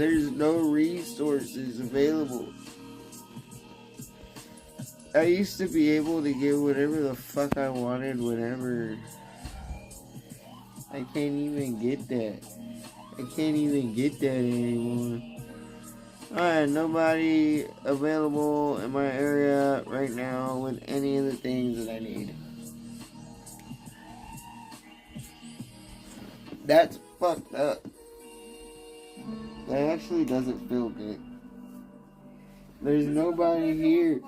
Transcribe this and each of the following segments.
There's no resources available. I used to be able to get whatever the fuck I wanted whenever. I can't even get that. I can't even get that anymore. Alright, nobody available in my area right now with any of the things that I need. That's fucked up. That actually doesn't feel good. There's nobody here.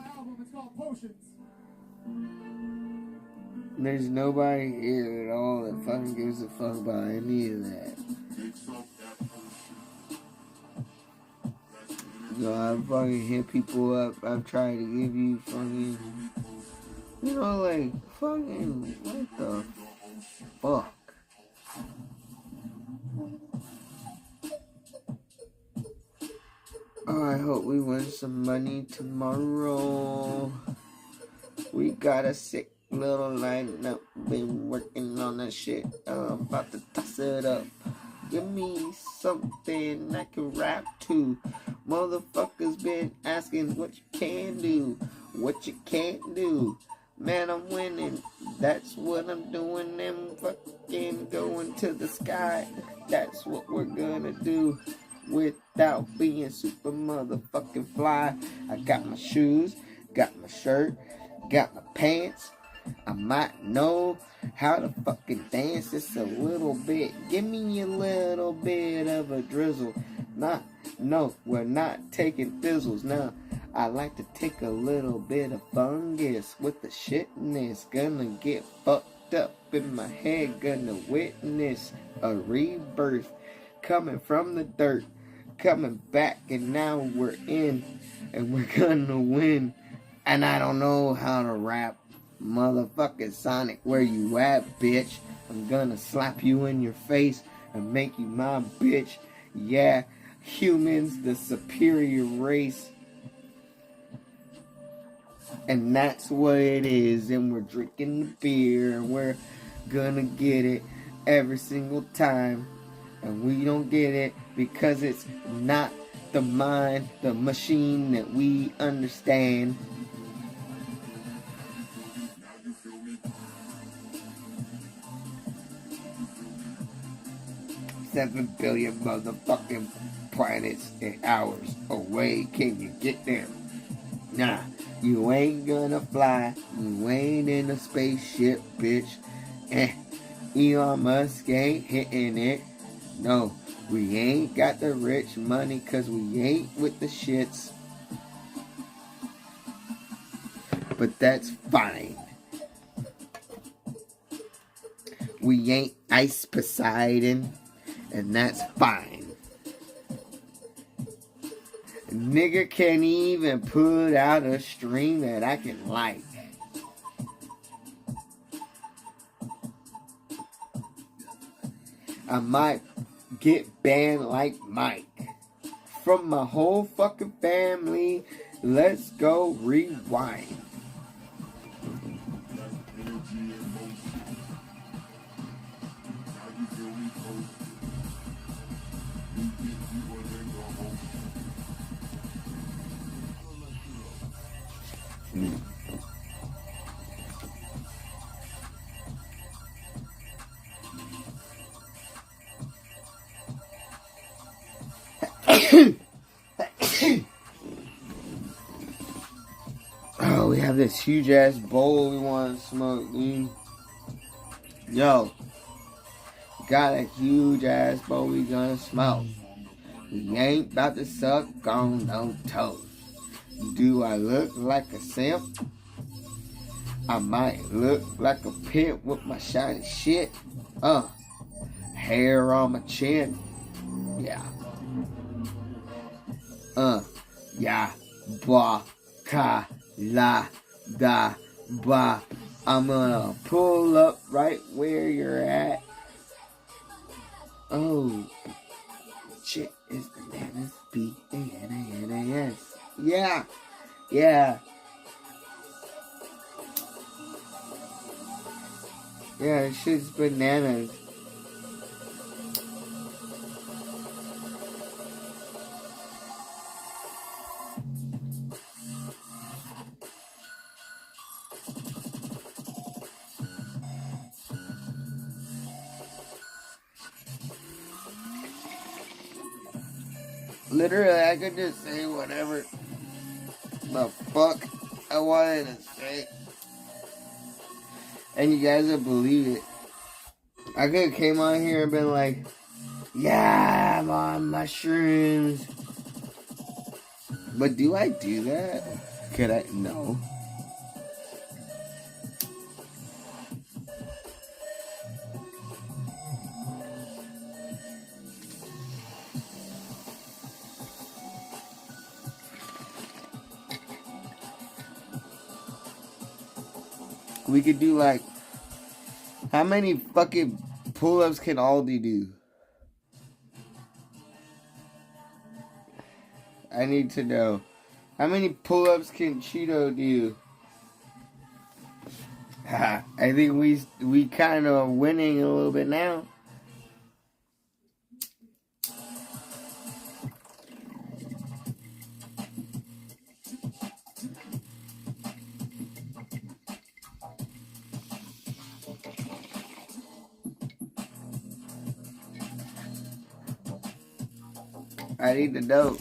There's nobody here at all that fucking gives a fuck about any of that. So I've fucking hit people up. I've tried to give you fucking, you know, like, fucking, what the fuck? Oh, I hope we win some money tomorrow. We got a sick little lineup. Been working on that shit. I'm about to toss it up. Give me something I can rap to. Motherfuckers been asking what you can do, what you can't do. Man, I'm winning. That's what I'm doing. I'm fucking going to the sky. That's what we're gonna do without being super motherfucking fly. I got my shoes, got my shirt, got my pants. I might know how to fucking dance just a little bit. Give me a little bit of a drizzle. No, we're not taking fizzles. Now, I like to take a little bit of fungus with the shitness. Gonna get fucked up in my head. Gonna witness a rebirth coming from the dirt. Coming back, and now we're in. And we're gonna win. And I don't know how to rap. Motherfucking Sonic, where you at, bitch? I'm gonna slap you in your face and make you my bitch. Yeah, humans, the superior race. And that's what it is. And we're drinking the beer, and we're gonna get it every single time. And we don't get it because it's not the mind, the machine that we understand. 7 billion motherfucking planets and hours away. Can you get there? Nah, you ain't gonna fly. You ain't in a spaceship, bitch. Elon Musk ain't hitting it. No, we ain't got the rich money cause we ain't with the shits. But that's fine. We ain't Ice Poseidon. And that's fine. Nigga can't even put out a stream that I can like. I might get banned like Mike. From my whole fucking family, let's go rewind. Oh, we have this huge ass bowl we want to smoke, dude. Yo, got a huge ass bowl we gonna smoke. We ain't about to suck on no toes. Do I look like a simp? I might look like a pimp with my shiny shit. Hair on my chin. Yeah. Yeah. Ba, ka, la, da, ba. I'm gonna pull up right where you're at. Oh. Shit is bananas. B-A-N-A-N-A-S. Yeah. Yeah. Yeah, this shit's bananas. Literally, I could just say whatever the fuck I wanted to say. And you guys would believe it. I could have came on here and been like, yeah, I'm on mushrooms. But do I do that? Could I? No. We could do like, how many fucking pull-ups can Aldi do? I need to know. How many pull-ups can Cheeto do? I think we kind of winning a little bit now. I need to know.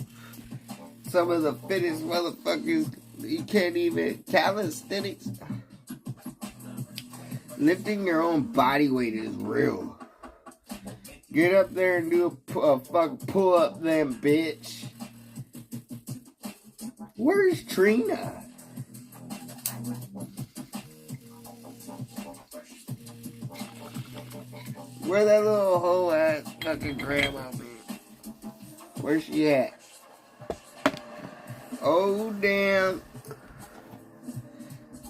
Some of the fittest motherfuckers, you can't even, calisthenics. Lifting your own body weight is real. Get up there and do a fucking pull up then, bitch. Where's Trina? Where that little hoe ass fucking grandma be? Where's she at? Oh, damn.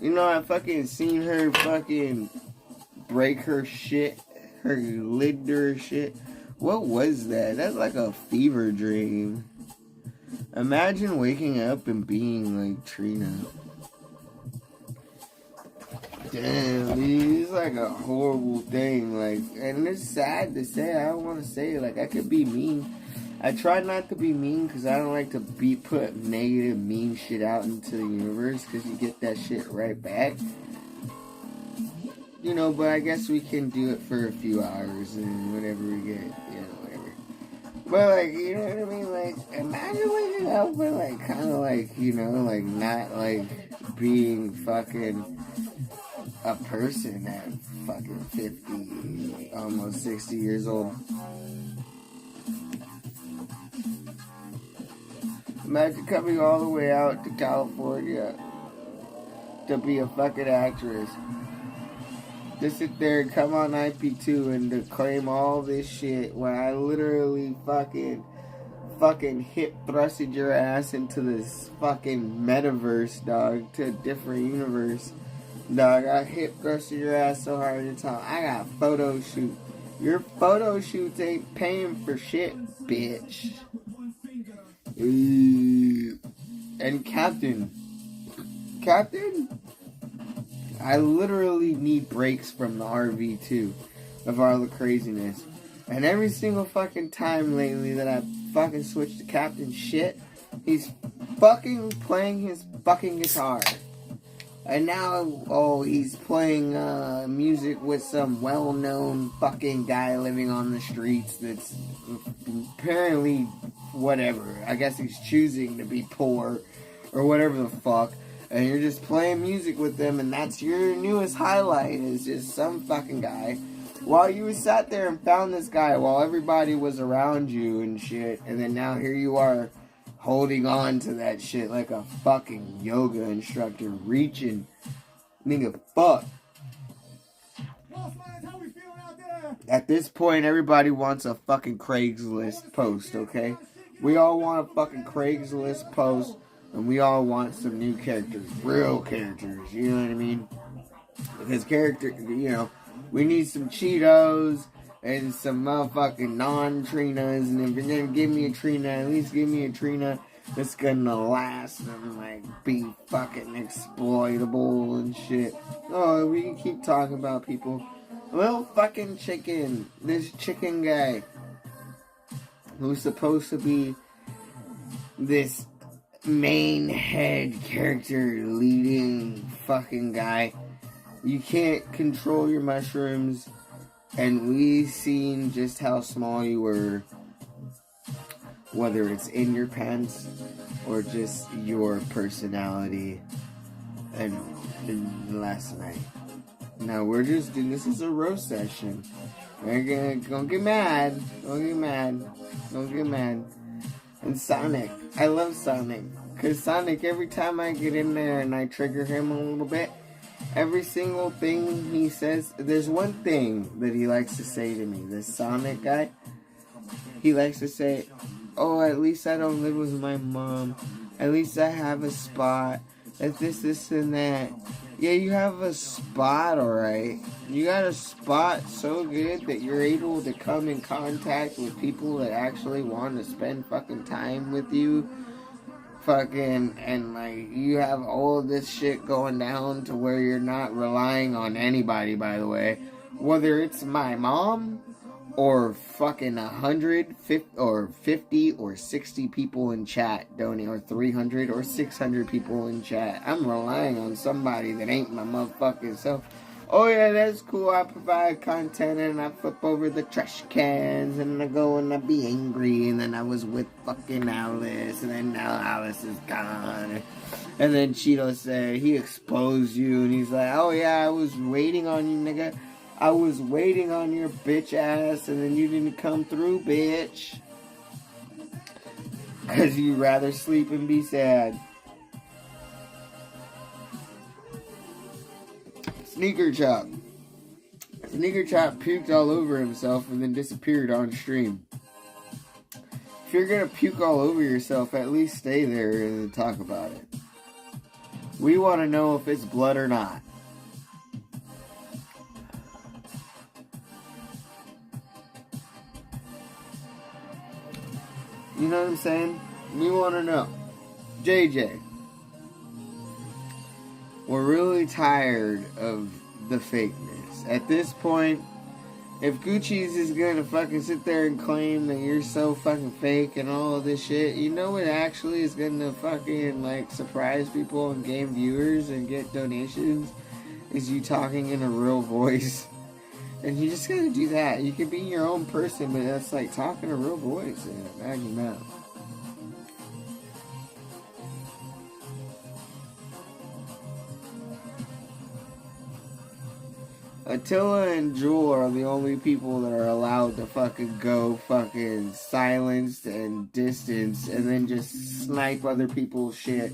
You know, I fucking seen her fucking break her shit. Her lid to her shit. What was that? That's like a fever dream. Imagine waking up and being like Trina. Damn, dude. It's like a horrible thing. Like, and it's sad to say. I don't want to say it. Like, I could be mean. I try not to be mean because I don't like to put negative, mean shit out into the universe because you get that shit right back. You know, but I guess we can do it for a few hours and whatever we get, you know, whatever. But, like, you know what I mean? Like, imagine waking up and, like, kind of like, you know, like, not, like, being fucking a person at fucking 50, almost 60 years old. Imagine coming all the way out to California to be a fucking actress. To sit there and come on IP2 and to claim all this shit when I literally fucking hip thrusted your ass into this fucking metaverse, dog, to a different universe. Dog, I hip thrusted your ass so hard in time. I got a photo shoot. Your photo shoots ain't paying for shit, bitch. And Captain, I literally need breaks from the RV too, of all the craziness. And every single fucking time lately that I fucking switched to Captain shit, he's fucking playing his fucking guitar. And now, oh, he's playing music with some well-known fucking guy living on the streets that's apparently whatever. I guess he's choosing to be poor or whatever the fuck. And you're just playing music with them, and that's your newest highlight, is just some fucking guy. While you sat there and found this guy while everybody was around you and shit, and then now here you are holding on to that shit like a fucking yoga instructor, reaching. Nigga, fuck. At this point, everybody wants a fucking Craigslist post, okay? We all want a fucking Craigslist post, and we all want some new characters. Real characters, you know what I mean? Because you know, we need some Cheetos and some motherfucking non-Trinas, and if you're gonna give me a Trina, at least give me a Trina that's gonna last and, like, be fucking exploitable and shit. Oh, we can keep talking about people. Little fucking chicken, this chicken guy, who's supposed to be this main head character, leading fucking guy. You can't control your mushrooms, and we've seen just how small you were whether it's in your pants or just your personality. And last night. Now we're just doing, this is a roast session. We're gonna get mad. Don't get mad. Don't get mad. And Sonic. I love Sonic. Because Sonic, every time I get in there and I trigger him a little bit, every single thing he says, there's one thing that he likes to say to me. This Sonic guy, he likes to say, oh, at least I don't live with my mom. At least I have a spot. At this, and that. Yeah, you have a spot, alright. You got a spot so good that you're able to come in contact with people that actually want to spend fucking time with you. Fucking, and like, you have all of this shit going down to where you're not relying on anybody, by the way. Whether it's my mom, or fucking 150 or 50 or 60 people in chat donate, or 300 or 600 people in chat. I'm relying on somebody that ain't my motherfucking self. Oh yeah, that's cool. I provide content and I flip over the trash cans and I go and I be angry, and then I was with fucking Alice, and then now Alice is gone. And then Cheeto said he exposed you, and he's like, oh yeah, I was waiting on you, nigga. I was waiting on your bitch ass, and then you didn't come through, bitch. Because you'd rather sleep and be sad. Sneaker Chop. Sneaker Chop puked all over himself and then disappeared on stream. If you're gonna puke all over yourself, at least stay there and talk about it. We want to know if it's blood or not. You know what I'm saying? We want to know. JJ. We're really tired of the fakeness. At this point, if Gucci's is gonna fucking sit there and claim that you're so fucking fake and all of this shit, you know what actually is gonna fucking like surprise people and gain viewers and get donations? Is you talking in a real voice. And you just gotta do that. You can be your own person, but that's like talking a real voice and bag your mouth. Attila and Jewel are the only people that are allowed to fucking go fucking silenced and distanced and then just snipe other people's shit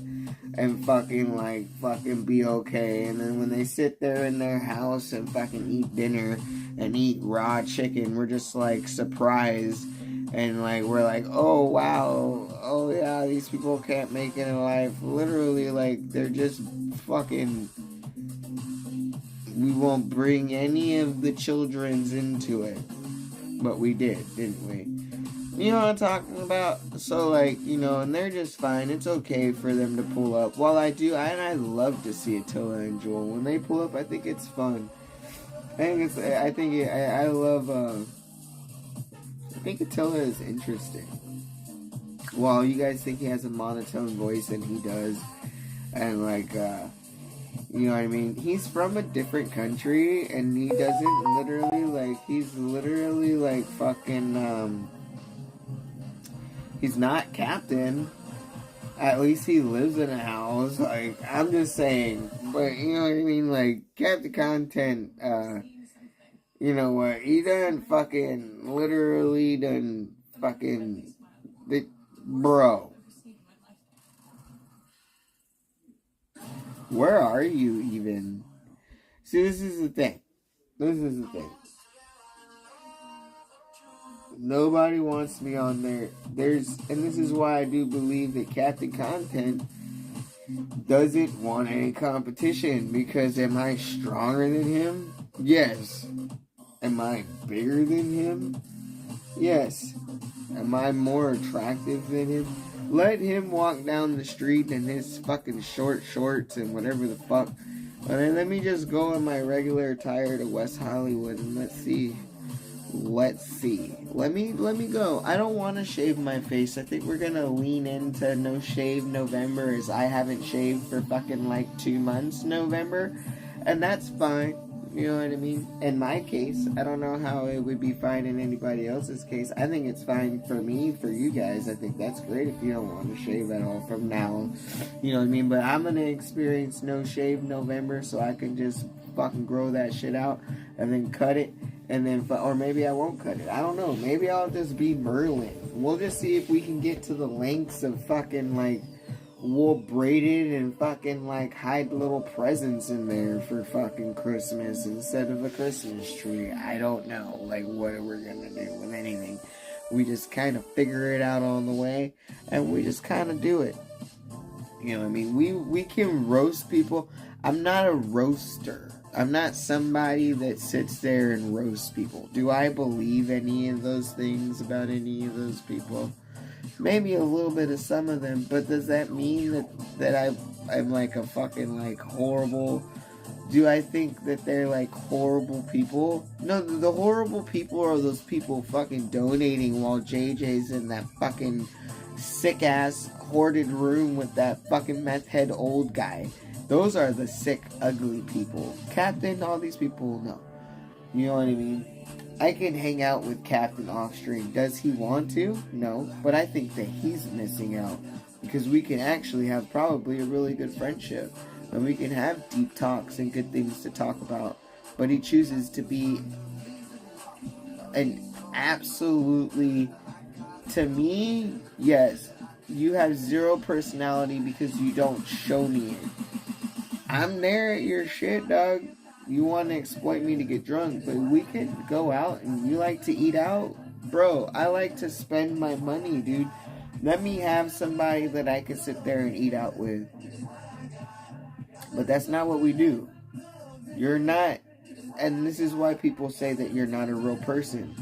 and fucking like fucking be okay. And then when they sit there in their house and fucking eat dinner and eat raw chicken, we're just like surprised and like we're like, oh wow, oh yeah, these people can't make it in life. Literally, like, they're just fucking, we won't bring any of the children's into it. But we did, didn't we? You know what I'm talking about? So, like, you know, and they're just fine. It's okay for them to pull up. While I do, and I love to see Attila and Jewel. When they pull up, I think it's fun. I think Attila is interesting. While you guys think he has a monotone voice, and he does. And, like, you know what I mean? He's from a different country, and he doesn't literally, like, he's literally, like, fucking, he's not captain. At least he lives in a house. Like, I'm just saying. But, you know what I mean? Like, Captain Content, you know what? He done fucking, literally done fucking, bro. Where are you even? See, this is the thing. Nobody wants me on there. And this is why I do believe that Captain Content doesn't want any competition. Because am I stronger than him? Yes. Am I bigger than him? Yes. Am I more attractive than him? Let him walk down the street in his fucking short shorts and whatever the fuck. And then let me just go in my regular attire to West Hollywood and let's see. Let me go. I don't want to shave my face. I think we're gonna lean into no shave November, as I haven't shaved for fucking like 2 months November. And that's fine. You know what I mean? In my case, I don't know how it would be fine in anybody else's case. I think it's fine for me, for you guys. I think that's great if you don't want to shave at all from now. You know what I mean? But I'm going to experience no shave November so I can just fucking grow that shit out and then cut it. And then, or maybe I won't cut it. I don't know. Maybe I'll just be Merlin. We'll just see if we can get to the lengths of fucking like wool braided and fucking like hide little presents in there for fucking Christmas instead of a Christmas tree. I don't know, like, what we're gonna do with anything. We just kind of figure it out on the way, and we just kind of do it. You know what I mean? We can roast people. I'm not a roaster. I'm not somebody that sits there and roasts people. Do I believe any of those things about any of those people? Maybe a little bit of some of them, but does that mean that I'm like a fucking like horrible? Do I think that they're like horrible people? No, the horrible people are those people fucking donating while JJ's in that fucking sick ass hoarded room with that fucking meth head old guy. Those are the sick, ugly people. Captain, all these people, no. You know what I mean? I can hang out with Captain off stream. Does he want to? No. But I think that he's missing out. Because we can actually have probably a really good friendship. And we can have deep talks and good things to talk about. But he chooses to be an absolutely, to me, yes, you have zero personality because you don't show me it. I'm there at your shit, dog. You want to exploit me to get drunk, but we can go out and you like to eat out? Bro, I like to spend my money, dude. Let me have somebody that I can sit there and eat out with. But that's not what we do. You're not, and this is why people say that you're not a real person.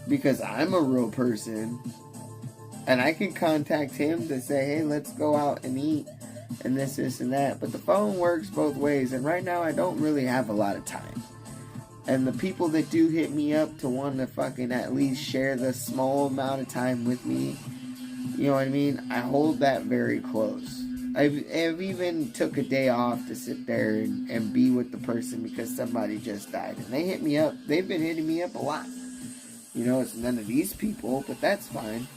Because I'm a real person. And I can contact him to say, hey, let's go out and eat. And this, and that. But the phone works both ways. And right now I don't really have a lot of time. And the people that do hit me up to want to fucking at least share the small amount of time with me, you know what I mean? I hold that very close. I've even took a day off to sit there and be with the person because somebody just died. And they hit me up. They've been hitting me up a lot. You know, it's none of these people, but that's fine.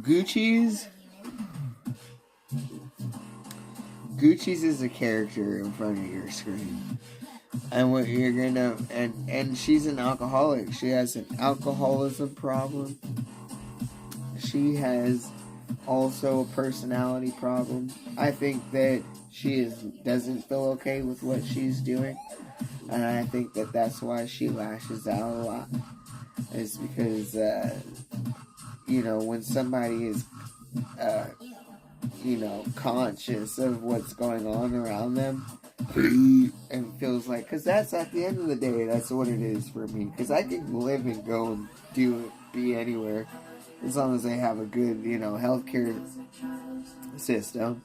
Gucci's is a character in front of your screen. And what you're gonna, and she's an alcoholic. She has an alcoholism problem. She has also a personality problem. I think that she doesn't feel okay with what she's doing. And I think that that's why she lashes out a lot. It's because, you know, when somebody is, you know, conscious of what's going on around them and feels like, because that's at the end of the day, that's what it is for me. Because I can live and go and be anywhere as long as I have a good, you know, healthcare system.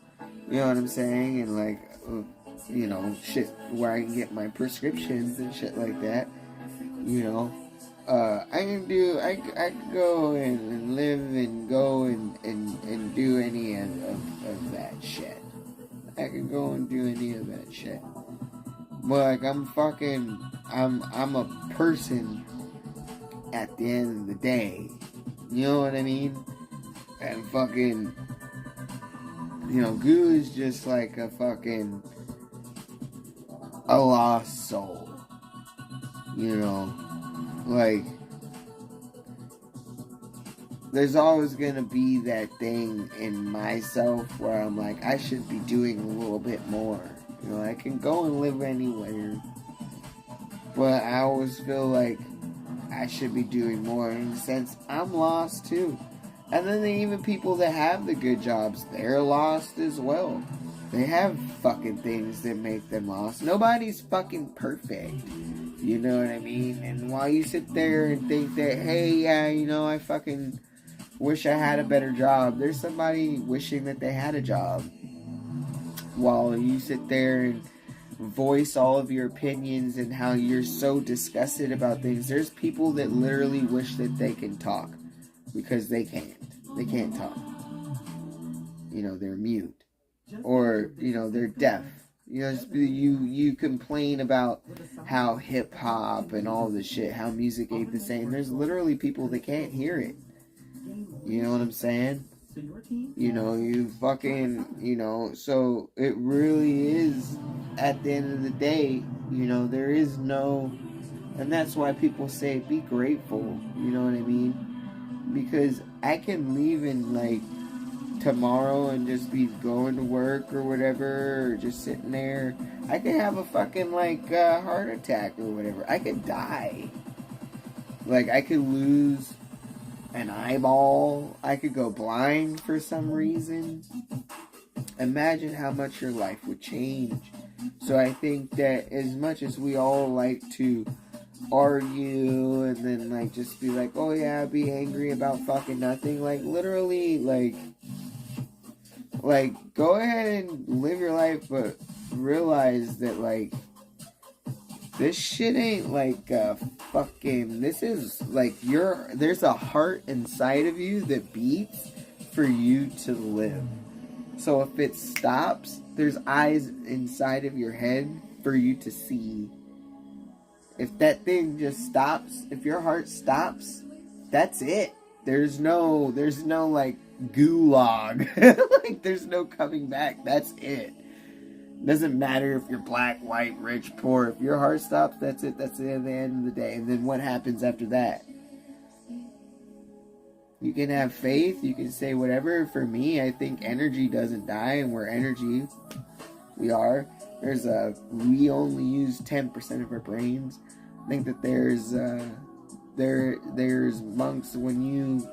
You know what I'm saying? And like, you know, shit where I can get my prescriptions and shit like that. You know. I can go and live and go and do any of that shit. I can go and do any of that shit. But like I'm a person at the end of the day. You know what I mean? And fucking, you know, Goo is just like a lost soul. You know? Like, there's always gonna be that thing in myself where I'm like, I should be doing a little bit more. You know, I can go and live anywhere, but I always feel like I should be doing more in the sense I'm lost too. And then even people that have the good jobs, they're lost as well. They have fucking things that make them lost. Nobody's fucking perfect. You know what I mean? And while you sit there and think that, hey, yeah, you know, I fucking wish I had a better job, there's somebody wishing that they had a job. While you sit there and voice all of your opinions and how you're so disgusted about things, there's people that literally wish that they can talk because they can't. They can't talk. You know, they're mute. Or, you know, they're deaf. You know, you complain about how hip hop and all this shit, how music ain't the same. There's literally people that can't hear it. You know what I'm saying? You know, you fucking, you know, so it really is, at the end of the day, you know, there is no, and that's why people say be grateful, you know what I mean? Because I can leave in like tomorrow and just be going to work or whatever, or just sitting there. I could have a fucking like heart attack or whatever. I could die. Like I could lose an eyeball. I could go blind for some reason. Imagine how much your life would change. So I think that as much as we all like to argue and then like just be like, oh yeah, be angry about fucking nothing, like literally like go ahead and live your life, but realize that like this shit ain't like fucking, this is like there's a heart inside of you that beats for you to live. So if it stops, there's eyes inside of your head for you to see. If that thing just stops, if your heart stops, that's it. There's no like gulag. Like there's no coming back. That's it. Doesn't matter if you're black, white, rich, poor. If your heart stops, that's it. That's it at the end of the day. And then what happens after that? You can have faith. You can say whatever. For me, I think energy doesn't die, and we're energy. We are. We only use 10% of our brains. I think that there's monks when you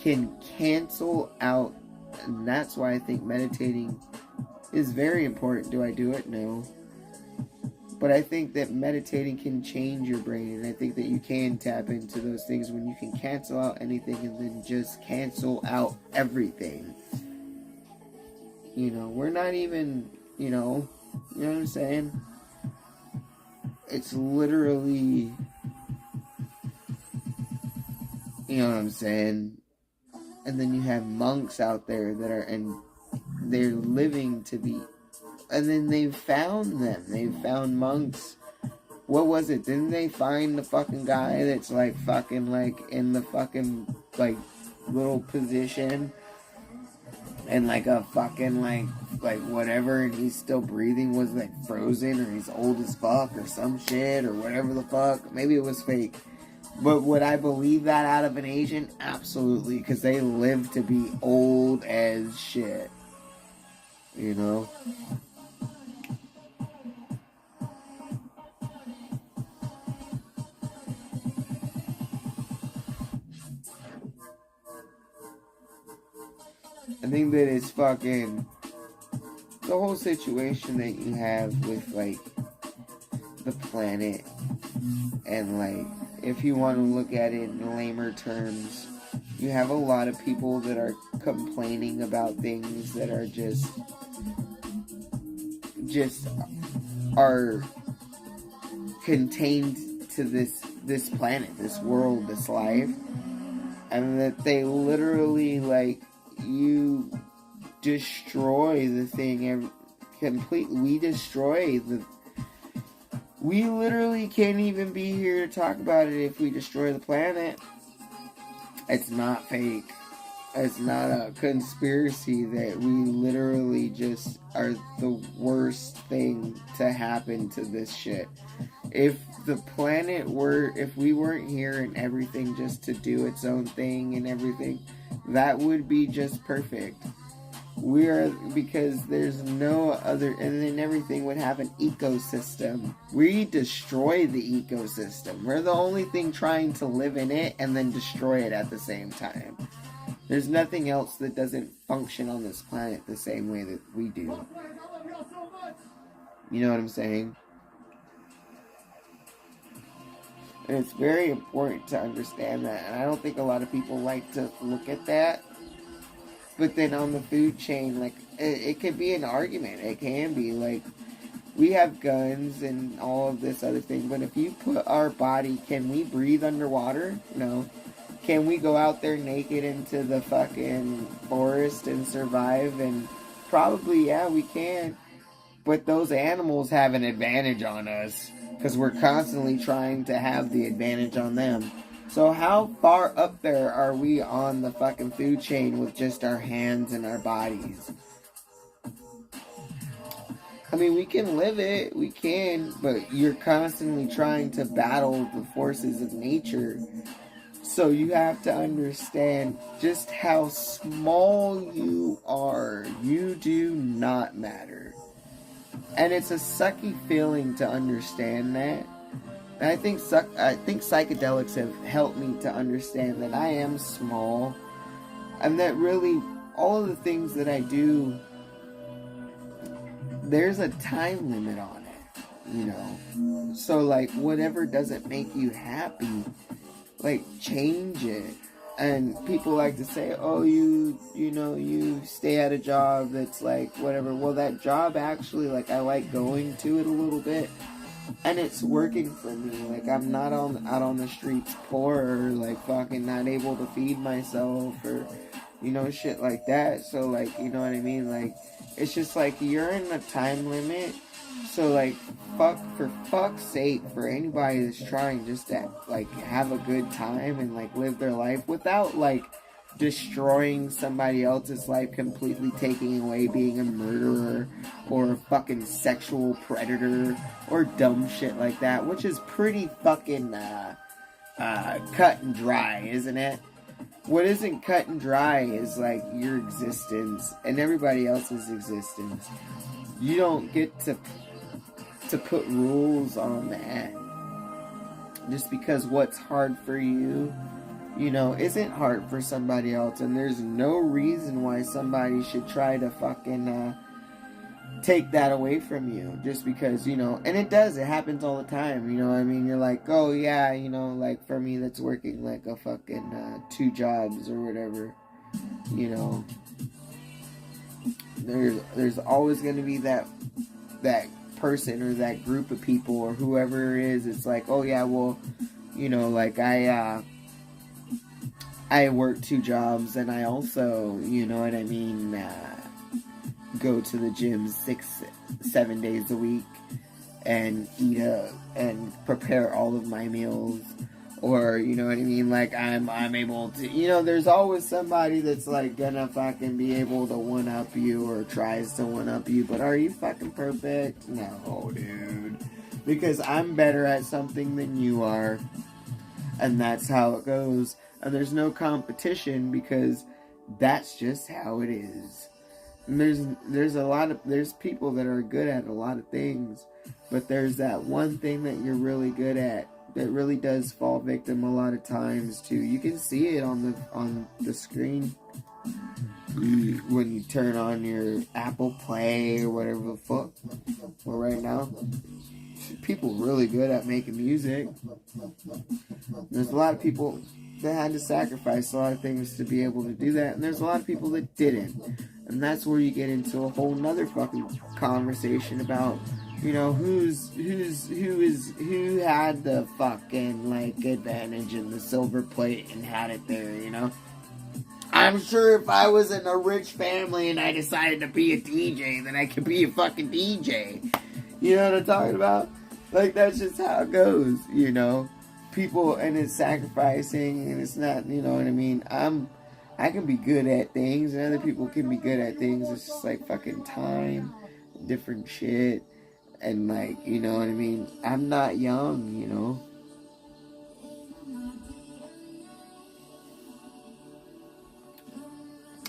can cancel out, and that's why I think meditating is very important. Do I do it? No. But I think that meditating can change your brain, and I think that you can tap into those things when you can cancel out anything and then just cancel out everything. You know, we're not even, you know what I'm saying? It's literally, you know what I'm saying? And then you have monks out there that are, and they're living to be, and then they've found them. They've found monks. What was it? Didn't they find the fucking guy that's like fucking like in the fucking like little position and like a fucking like whatever, and he's still breathing, was like frozen, or he's old as fuck or some shit or whatever the fuck. Maybe it was fake. But would I believe that out of an Asian? Absolutely, because they live to be old as shit. You know? I think that it's fucking the whole situation that you have with like the planet, and like if you want to look at it in lamer terms, you have a lot of people that are complaining about things that are just are contained to this planet, this world, this life, and that they literally like, you destroy the thing completely. We literally can't even be here to talk about it if we destroy the planet. It's not fake. It's not a conspiracy that we literally just are the worst thing to happen to this shit. If the planet if we weren't here and everything just to do its own thing and everything, that would be just perfect. Because there's no other, and then everything would have an ecosystem. We destroy the ecosystem. We're the only thing trying to live in it and then destroy it at the same time. There's nothing else that doesn't function on this planet the same way that we do. You know what I'm saying? And it's very important to understand that. And I don't think a lot of people like to look at that. But then on the food chain, like, it could be an argument. It can be, like, we have guns and all of this other thing. But if you put our body, can we breathe underwater? No. Can we go out there naked into the fucking forest and survive? And probably, yeah, we can. But those animals have an advantage on us because we're constantly trying to have the advantage on them. So how far up there are we on the fucking food chain with just our hands and our bodies? I mean, we can live it, we can, but you're constantly trying to battle the forces of nature. So you have to understand just how small you are. You do not matter. And it's a sucky feeling to understand that. And I think psychedelics have helped me to understand that I am small. And that really, all of the things that I do, there's a time limit on it, you know. So, like, whatever doesn't make you happy, like, change it. And people like to say, oh, you stay at a job that's like whatever. Well, that job actually, like, I like going to it a little bit, and it's working for me. Like, I'm not out on the streets poor, or like fucking not able to feed myself, or shit like that. So, like, you know what I mean? Like, it's just like you're in a time limit. So, like, for fuck's sake, for anybody that's trying just to, like, have a good time and, like, live their life without, like, destroying somebody else's life, completely taking away, being a murderer or a fucking sexual predator or dumb shit like that, which is pretty fucking cut and dry, isn't it? What isn't cut and dry is, like, your existence and everybody else's existence. You don't get to put rules on that. Just because what's hard for you, isn't hard for somebody else. And there's no reason why somebody should try to fucking take that away from you. Just because, and it happens all the time, you know what I mean? You're like, oh yeah, like for me that's working like a fucking 2 jobs or whatever, there's always going to be that person or that group of people or whoever it is. It's like, oh yeah, well, like I work 2 jobs and I also, you know what I mean, go to the gym 6-7 days a week and eat and prepare all of my meals. Or, you know what I mean, like, I'm able to, there's always somebody that's, like, gonna fucking be able to one-up you or tries to one-up you, but are you fucking perfect? No, dude. Because I'm better at something than you are, and that's how it goes. And there's no competition because that's just how it is. And there's people that are good at a lot of things, but there's that one thing that you're really good at that really does fall victim a lot of times too. You can see it on the screen when you turn on your Apple Play or whatever the fuck. Well, right now, people really good at making music. There's a lot of people that had to sacrifice a lot of things to be able to do that, and there's a lot of people that didn't. And that's where you get into a whole nother fucking conversation about, who had the fucking, like, advantage in the silver plate and had it there, I'm sure if I was in a rich family and I decided to be a DJ, then I could be a fucking DJ. You know what I'm talking about? Like, that's just how it goes, People, and it's sacrificing, and it's not, you know what I mean? I can be good at things, and other people can be good at things. It's just, like, fucking time, different shit. And, like, you know what I mean? I'm not young,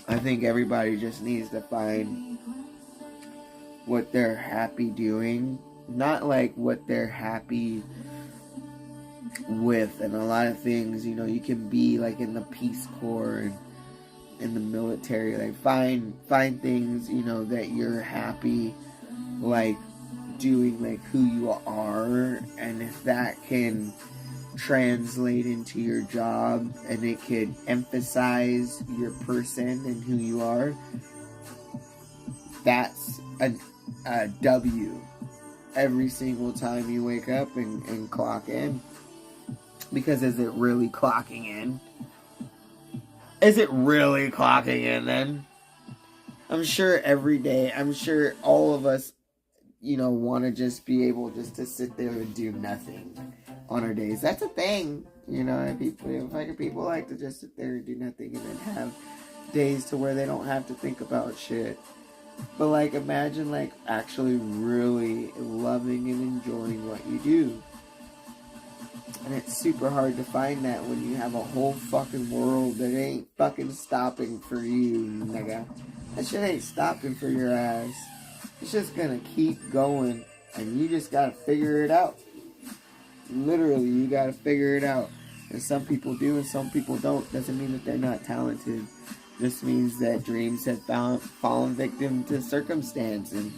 I think everybody just needs to find what they're happy doing. Not, like, what they're happy with. And a lot of things, you can be, like, in the Peace Corps and in the military. Like, find things, that you're happy, like, doing, like, who you are, and if that can translate into your job and it could emphasize your person and who you are, that's a W every single time you wake up and clock in. Because is it really clocking in? Is it really clocking in then? I'm sure every day, I'm sure all of us, want to just be able just to sit there and do nothing on our days. That's a thing, people like to just sit there and do nothing and then have days to where they don't have to think about shit. But like, imagine like actually really loving and enjoying what you do. And it's super hard to find that when you have a whole fucking world that ain't fucking stopping for you, nigga. That shit ain't stopping for your ass. It's just gonna keep going, and you just gotta figure it out. Literally, you gotta figure it out. And some people do and some people don't. Doesn't mean that they're not talented. Just means that dreams have fallen victim to circumstance. And,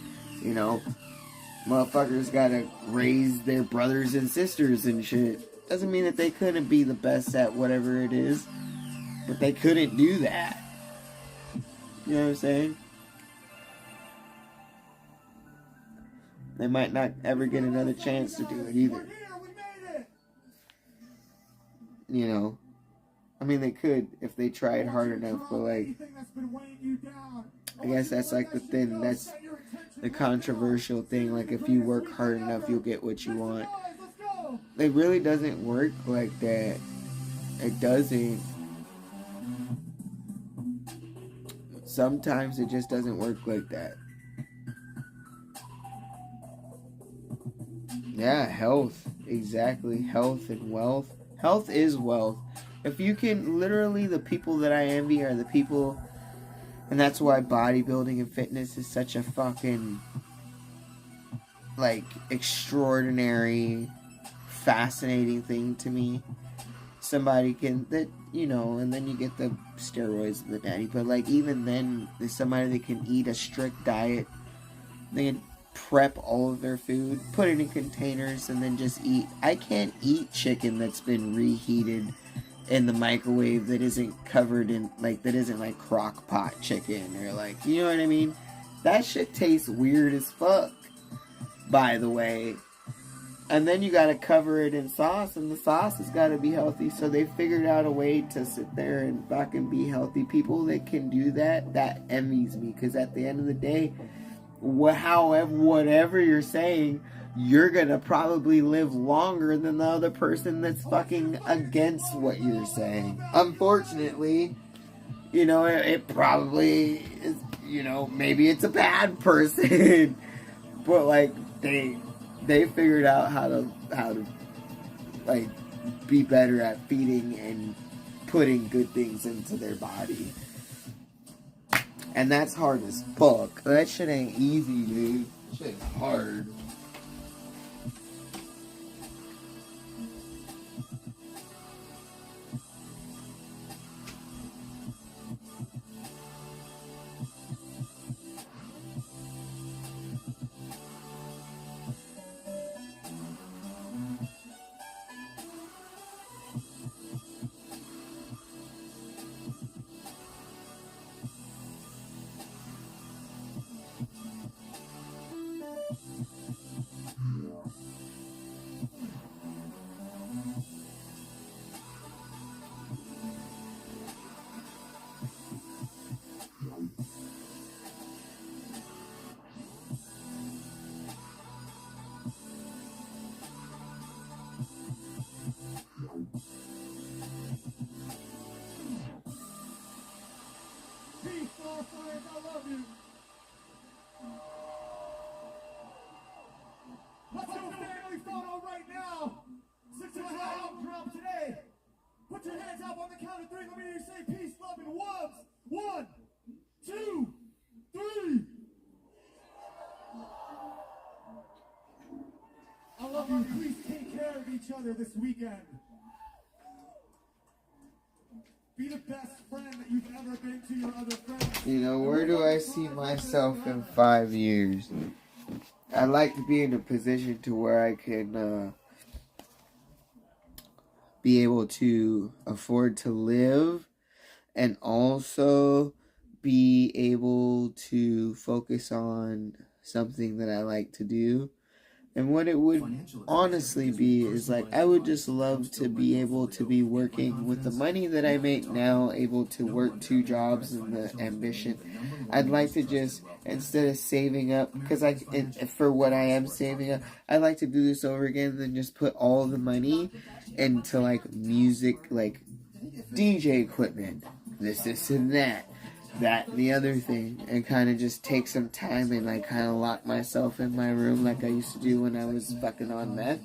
motherfuckers gotta raise their brothers and sisters and shit. Doesn't mean that they couldn't be the best at whatever it is. But they couldn't do that. You know what I'm saying? They might not ever get another chance to do it either. I mean, they could if they tried hard enough, but like, I guess that's like the thing, that's the controversial thing. Like, if you work hard enough, you'll get what you want. It really doesn't work like that. It doesn't. Sometimes it just doesn't work like that. Yeah, health. Exactly. Health and wealth. Health is wealth. If you can, literally, the people that I envy are the people, and that's why bodybuilding and fitness is such a fucking, like, extraordinary, fascinating thing to me. Somebody can, and then you get the steroids and the daddy, but like, even then, there's somebody that can eat a strict diet. They can prep all of their food, put it in containers, and then just eat. I can't eat chicken that's been reheated in the microwave that isn't covered in, like, that isn't like crock pot chicken, or like, you know what I mean? That shit tastes weird as fuck, by the way. And then you gotta cover it in sauce, and the sauce has gotta be healthy. So they figured out a way to sit there and fucking be healthy. People that can do that, that envies me. Because at the end of the day, whatever you're saying, you're gonna probably live longer than the other person that's fucking against what you're saying. Unfortunately, it probably is, maybe it's a bad person. But like, they figured out how to like be better at feeding and putting good things into their body. And that's hard as fuck. That shit ain't easy, dude. That shit's hard. Please take care of each other this weekend. Be the best friend that you've ever been to your other friends. Where do I see myself in 5 years? I'd like to be in a position to where I can be able to afford to live and also be able to focus on something that I like to do. And what it would honestly be is like, I would just love to be able to be working with the money that I make now, able to work 2 jobs and the ambition. I'd like to just, instead of saving up, because for what I am saving up, I'd like to do this over again and then just put all the money into like music, like DJ equipment, this and that and the other thing, and kind of just take some time and like kind of lock myself in my room like I used to do when I was fucking on meth,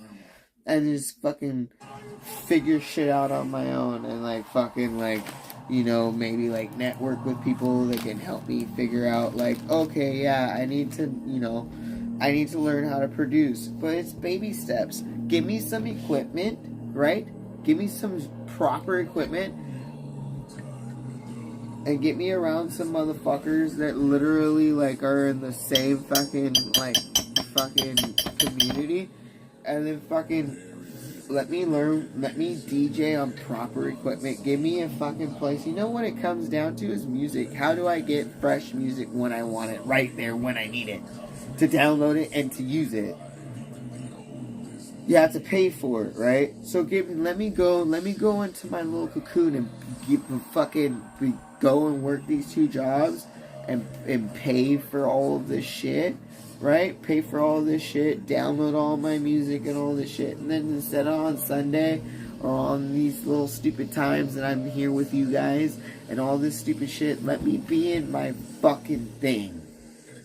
and just fucking figure shit out on my own, and like fucking like, you know, maybe like network with people that can help me figure out like, okay, yeah, I need to, you know, I need to learn how to produce, but it's baby steps. Give me some equipment, right? Give me some proper equipment, and get me around some motherfuckers that literally like are in the same fucking community, and then fucking let me DJ on proper equipment. Give me a fucking place. You know what it comes down to is music. How do I get fresh music when I want it, right there when I need it, to download it and to use it? You have to pay for it, right? So let me go into my little cocoon and go and work these 2 jobs and pay for all of this shit, right? Pay for all of this shit, download all my music and all this shit, and then instead of on Sunday or on these little stupid times that I'm here with you guys and all this stupid shit, let me be in my fucking thing.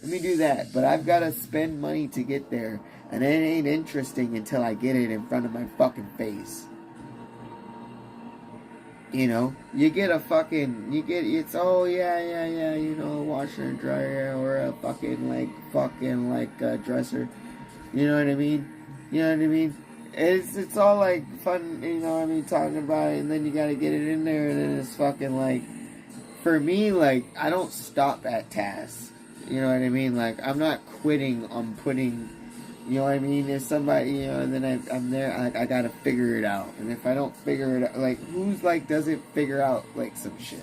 Let me do that, but I've got to spend money to get there. And it ain't interesting until I get it in front of my fucking face. You know? It's, oh, yeah, you know, a washer and dryer or a fucking dresser. You know what I mean? You know what I mean? It's all like fun, you know what I mean, talking about it, and then you gotta get it in there, and then it's fucking like, for me, like, I don't stop at tasks. You know what I mean? Like, I'm not quitting on putting... You know what I mean? If somebody, you know, and then I'm there, I gotta figure it out. And if I don't figure it out, like, who's, like, doesn't figure out, like, some shit?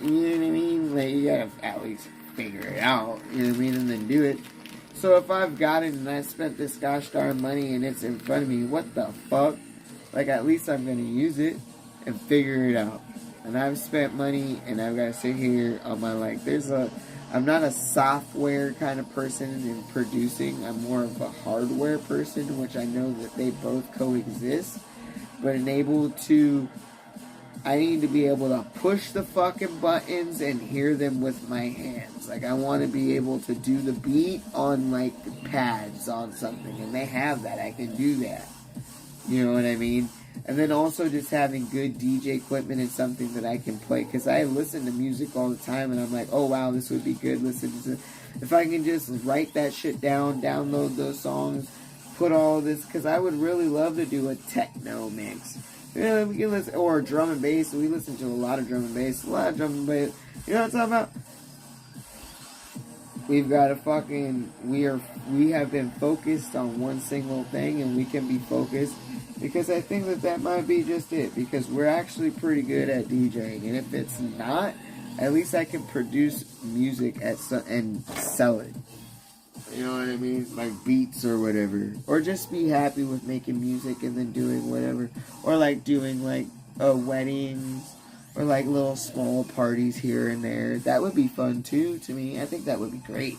You know what I mean? Like, you gotta at least figure it out, you know what I mean? And then do it. So if I've got it and I spent this gosh darn money and it's in front of me, what the fuck? Like, at least I'm gonna use it and figure it out. And I've spent money and I've gotta sit here on my, like, I'm not a software kind of person in producing. I'm more of a hardware person, which I know that they both coexist. But I need to be able to push the fucking buttons and hear them with my hands. Like, I want to be able to do the beat on, like, pads on something. And they have that. I can do that. You know what I mean? And then also just having good DJ equipment and something that I can play. Because I listen to music all the time and I'm like, oh wow, this would be good. If I can just write that shit down, download those songs, put all this. Because I would really love to do a techno mix. You know, we can listen, or drum and bass. We listen to a lot of drum and bass. You know what I'm talking about? We've got we have been focused on one single thing, and we can be focused, because I think that might be just it, because we're actually pretty good at DJing, and if it's not, at least I can produce music and sell it. You know what I mean? Like beats or whatever. Or just be happy with making music and then doing whatever. Or like doing like weddings. Or like little small parties here and there. That would be fun too, to me. I think that would be great.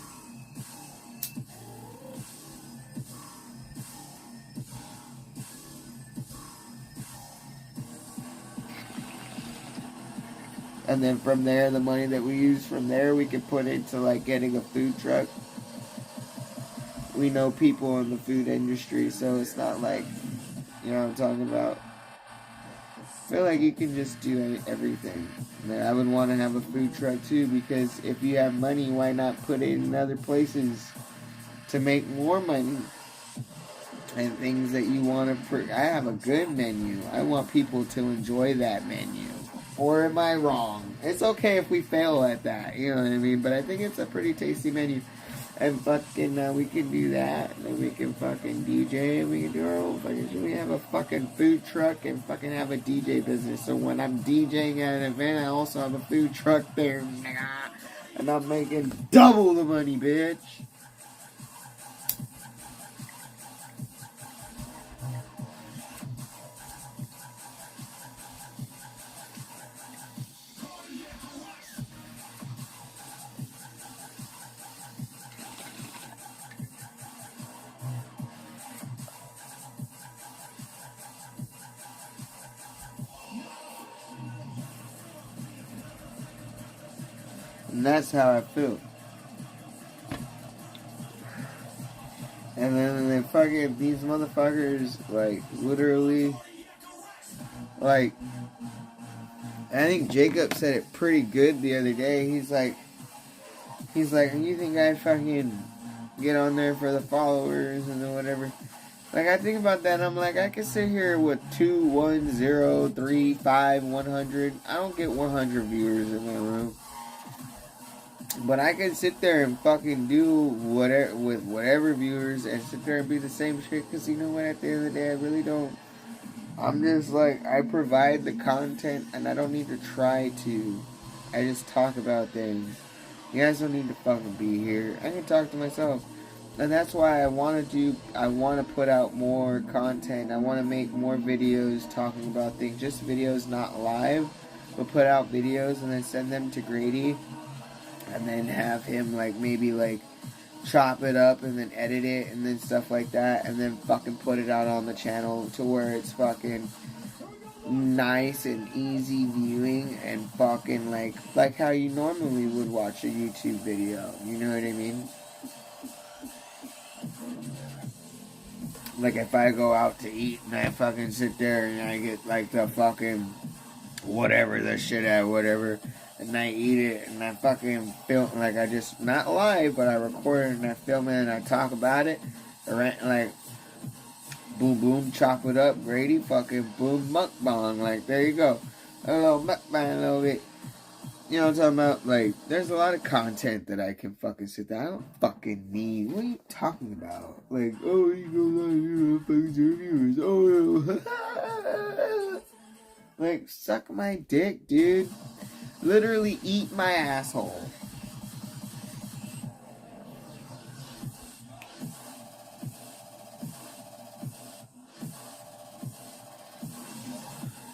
And then from there, the money that we use from there, we could put into like getting a food truck. We know people in the food industry, so it's not like, you know what I'm talking about. I feel like you can just do everything. And I would want to have a food truck too, because if you have money, why not put it in other places to make more money? And things that you want to... I have a good menu. I want people to enjoy that menu. Or am I wrong? It's okay if we fail at that, you know what I mean? But I think it's a pretty tasty menu. And fucking, we can do that. And we can fucking DJ. And we can do our own fucking... We have a fucking food truck and fucking have a DJ business. So when I'm DJing at an event, I also have a food truck there. And I'm making double the money, bitch. And that's how I feel. And then they fucking, these motherfuckers, like, literally, like, I think Jacob said it pretty good the other day. He's like, you think I fucking get on there for the followers and then whatever? Like, I think about that and I'm like, I can sit here with 2, 1, 0, 3, 5, 100. I don't get 100 viewers in my room. But I can sit there and fucking do whatever with whatever viewers and sit there and be the same shit. Because you know what? At the end of the day, I really don't. I'm just like, I provide the content and I don't need to try to. I just talk about things. You guys don't need to fucking be here. I can talk to myself. And that's why I want to put out more content. I want to make more videos talking about things. Just videos, not live. But put out videos and then send them to Grady. And then have him, like, maybe, like, chop it up and then edit it and then stuff like that. And then fucking put it out on the channel to where it's fucking nice and easy viewing and fucking, like how you normally would watch a YouTube video. You know what I mean? Like, if I go out to eat and I fucking sit there and I get, like, the fucking whatever, the shit at whatever, and I eat it, and I fucking film, like, I just, not live, but I record it, and I film it, and I talk about it, like, boom, boom, chop it up, Grady, fucking boom, mukbang, like, there you go, a little mukbang, a little bit, you know what I'm talking about, like, there's a lot of content that I can fucking sit there, I don't fucking need, what are you talking about, like, oh, you go live, you fucking viewers, oh, like, suck my dick, dude. Literally eat my asshole.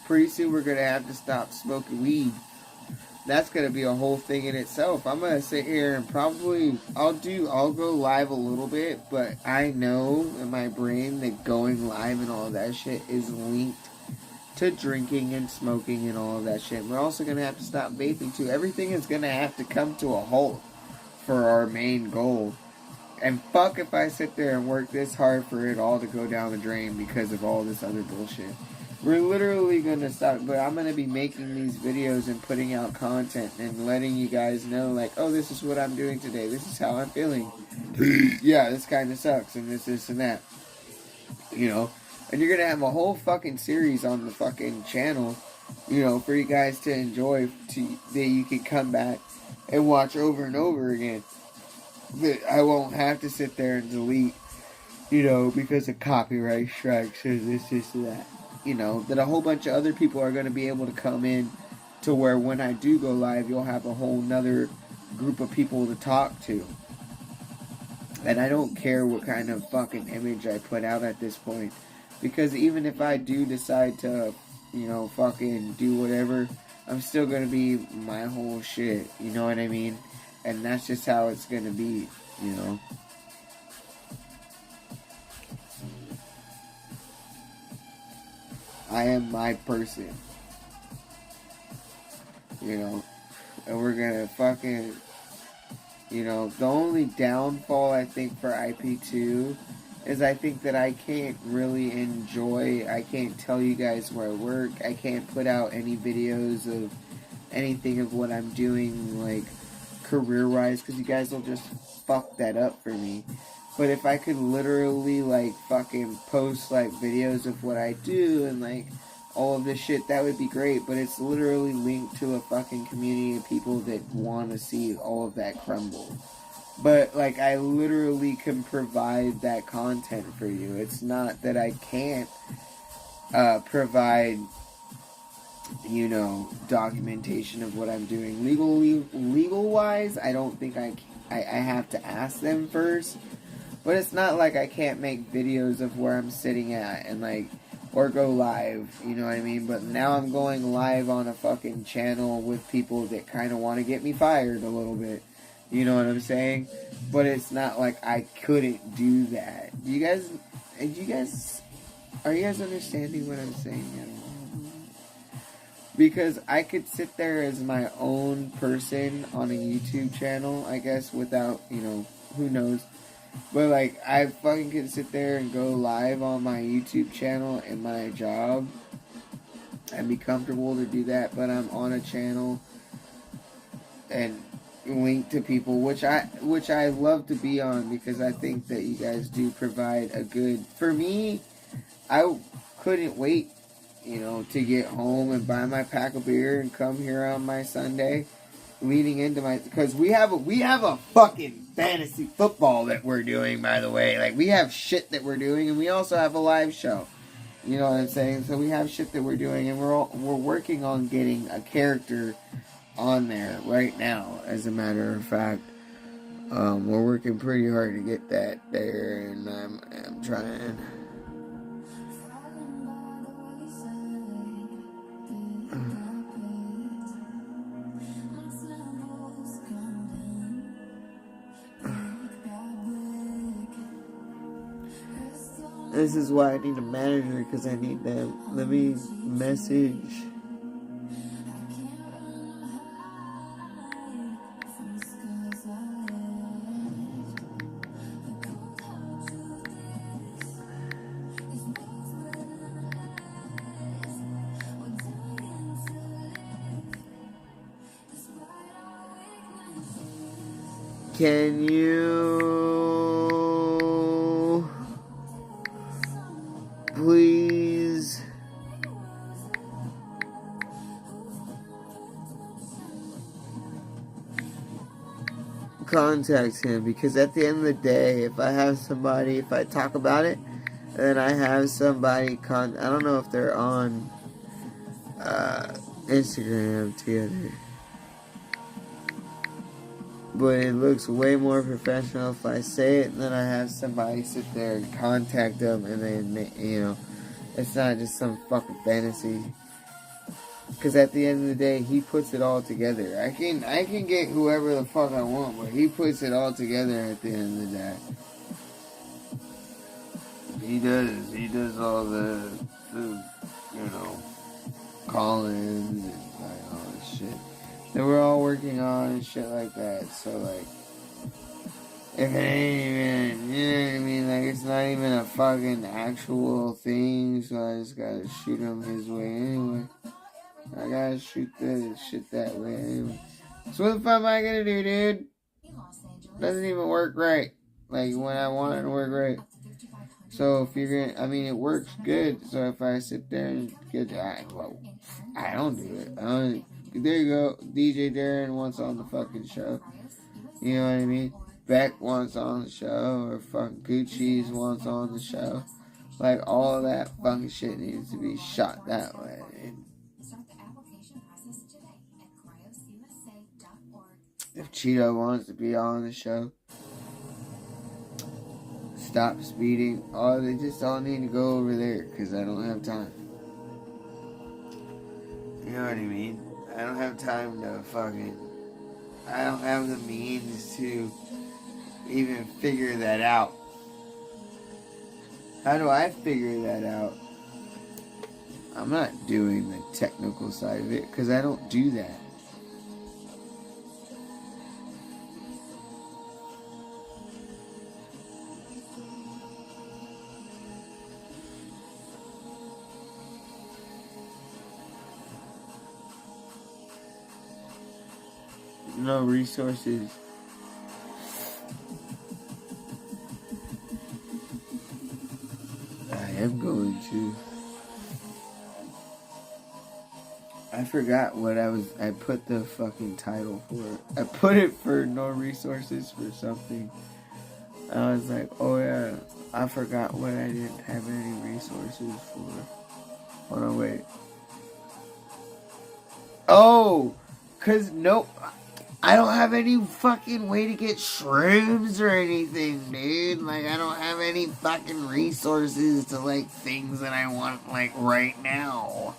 Pretty soon we're gonna have to stop smoking weed. That's gonna be a whole thing in itself. I'm gonna sit here and probably I'll go live a little bit, but I know in my brain that going live and all that shit is linked to drinking and smoking and all of that shit. We're also going to have to stop vaping too. Everything is going to have to come to a halt for our main goal. And fuck if I sit there and work this hard for it all to go down the drain because of all this other bullshit. We're literally going to stop, but I'm going to be making these videos and putting out content and letting you guys know, like, oh, this is what I'm doing today. This is how I'm feeling. Yeah, this kind of sucks and this and that. You know? And you're going to have a whole fucking series on the fucking channel, you know, for you guys to enjoy, that you can come back and watch over and over again. But I won't have to sit there and delete, you know, because of copyright strikes or this, that. You know, that a whole bunch of other people are going to be able to come in to where when I do go live, you'll have a whole nother group of people to talk to. And I don't care what kind of fucking image I put out at this point. Because even if I do decide to, you know, fucking do whatever, I'm still going to be my whole shit. You know what I mean? And that's just how it's going to be, you know? I am my person. You know? And we're going to fucking, you know, the only downfall I think for IP2 is I think that I can't really I can't tell you guys where I work, I can't put out any videos of anything of what I'm doing, like, career-wise, because you guys will just fuck that up for me. But if I could literally, like, fucking post, like, videos of what I do and, like, all of this shit, that would be great, but it's literally linked to a fucking community of people that want to see all of that crumble. But, like, I literally can provide that content for you. It's not that I can't provide, you know, documentation of what I'm doing. Legal-wise, I don't think I have to ask them first. But it's not like I can't make videos of where I'm sitting at and, like, or go live, you know what I mean? But now I'm going live on a fucking channel with people that kind of want to get me fired a little bit. You know what I'm saying? But it's not like I couldn't do that. Are you guys understanding what I'm saying? Because I could sit there as my own person on a YouTube channel, I guess, without, who knows. But, like, I fucking could sit there and go live on my YouTube channel in my job and be comfortable to do that. But I'm on a channel and linked to people, which I love to be on, because I think that you guys do provide a good... For me, I couldn't wait, to get home and buy my pack of beer and come here on my Sunday, leading into my... Because we have a fucking fantasy football that we're doing, by the way. Like, we have shit that we're doing, and we also have a live show. You know what I'm saying? So we have shit that we're doing, and we're working on getting a character on there right now, as a matter of fact. We're working pretty hard to get that there, and I'm trying. This is why I need a manager, because I need them. Let me message. Can you please contact him? Because at the end of the day, if I talk about it, then I have somebody I don't know if they're on Instagram together. But it looks way more professional if I say it, and then I have somebody sit there and contact them, and then, it's not just some fucking fantasy. Because at the end of the day, he puts it all together. I can get whoever the fuck I want, but he puts it all together at the end of the day. He does all the call-ins and like all this shit that we're all working on and shit like that. So, like, if it ain't even, you know what I mean? Like, it's not even a fucking actual thing, so I just gotta shoot him his way anyway. I gotta shoot the shit that way anyway. So what the fuck am I gonna do, dude? Doesn't even work right. Like, when I want it to work right. So, if you're gonna, it works good. So, if I sit there and get, I don't do it. There you go. DJ Darren wants on the fucking show. You know what I mean? Beck wants on the show, or fucking Gucci's wants on the show. Like, all of that fucking shit needs to be shot that way. If Cheeto wants to be on the show, Stop Speeding, they just all need to go over there, because I don't have time. You know what I mean? I don't have time to I don't have the means to even figure that out. How do I figure that out? I'm not doing the technical side of it, because I don't do that. No resources. I am going to. I forgot what I put the fucking title for. I put it for no resources for something. I was like, oh yeah, I forgot what I didn't have any resources for. Hold on, wait. Oh, cause nope. I don't have any fucking way to get shrooms or anything, dude. Like, I don't have any fucking resources to, like, things that I want, like, right now.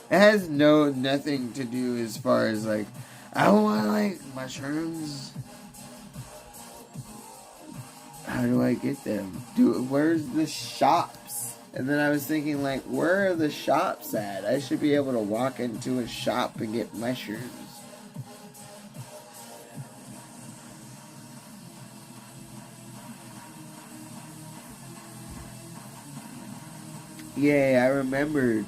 It has nothing to do as far as, like, I want, like, mushrooms. How do I get them? Where's the shops? And then I was thinking, like, where are the shops at? I should be able to walk into a shop and get mushrooms. Yeah, I remembered.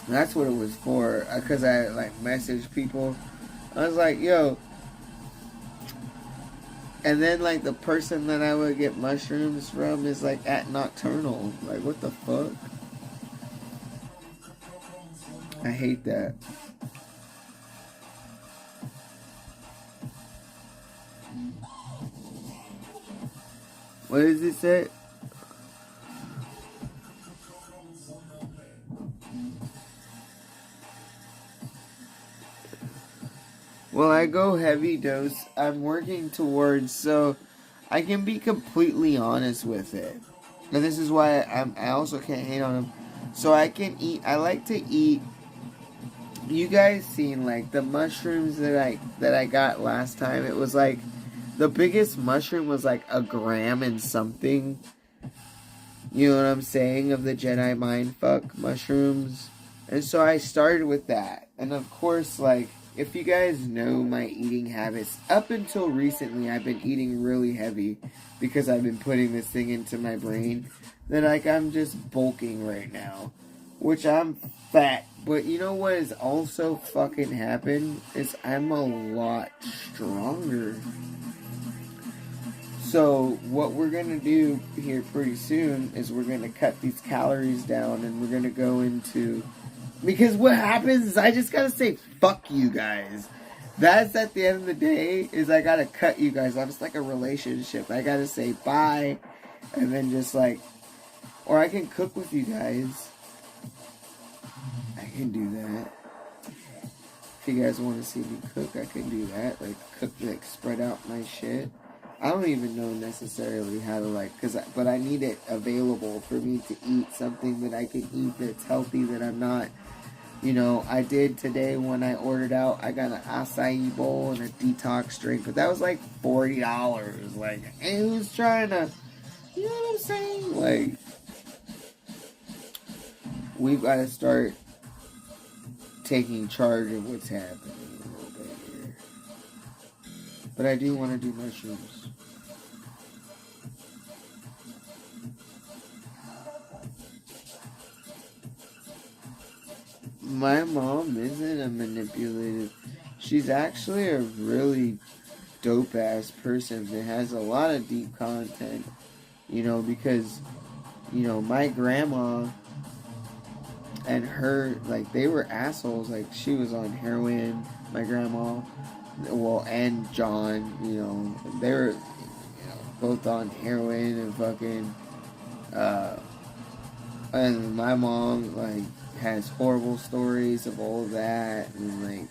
That's what it was for. Because I, like, messaged people. I was like, yo. And then, like, the person that I would get mushrooms from is, like, at Nocturnal. Like, what the fuck? I hate that. What does it say? Well, I go heavy dose. I'm working towards, so I can be completely honest with it. And this is why I also can't hate on them. So I can eat. I like to eat. You guys seen like the mushrooms that I got last time? It was like the biggest mushroom was like a gram and something. You know what I'm saying? Of the Jedi Mindfuck mushrooms. And so I started with that. And of course, like, if you guys know my eating habits, up until recently I've been eating really heavy because I've been putting this thing into my brain. That, like, I'm just bulking right now. Which I'm fat. But you know what has also fucking happened? Is I'm a lot stronger. So what we're going to do here pretty soon is we're going to cut these calories down and we're going to go into... Because what happens is I just got to say, fuck you guys. That's at the end of the day, is I got to cut you guys off. It's like a relationship. I got to say bye and then just like... Or I can cook with you guys. I can do that. If you guys want to see me cook, I can do that. Like, cook, like, spread out my shit. I don't even know necessarily how to, like, but I need it available for me to eat something that I can eat that's healthy, that I'm not, you know, I did today when I ordered out, I got an acai bowl and a detox drink, but that was like $40. Like, and who's trying to, you know what I'm saying? Like, we've got to start taking charge of what's happening a little bit here. But I do want to do mushrooms. My mom isn't a manipulative. She's actually a really dope ass person that has a lot of deep content. You know, because, you know, my grandma and her, like, they were assholes. Like, she was on heroin, my grandma. Well, and John, you know, they were, you know, both on heroin and fucking, and my mom, like, has horrible stories of all of that, and, like,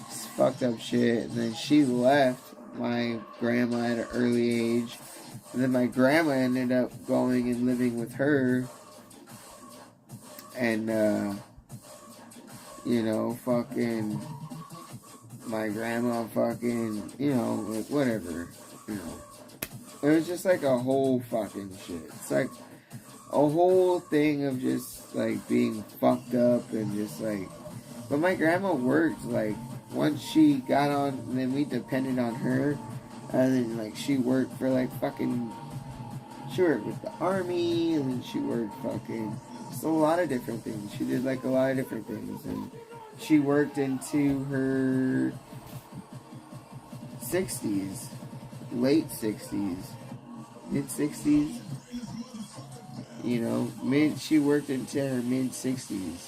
just fucked up shit, and then she left my grandma at an early age, and then my grandma ended up going and living with her, and, you know, fucking, my grandma fucking, you know, like, whatever, you know. It was just like a whole fucking shit. It's like a whole thing of just, like, being fucked up and just, like... But my grandma worked, like, once she got on, and then we depended on her, and then, like, she worked for, like, fucking... She worked with the army, and then she worked fucking... Just a lot of different things. She did, like, a lot of different things, and... She worked into her 60s, late 60s, mid 60s, you know, she worked into her mid 60s.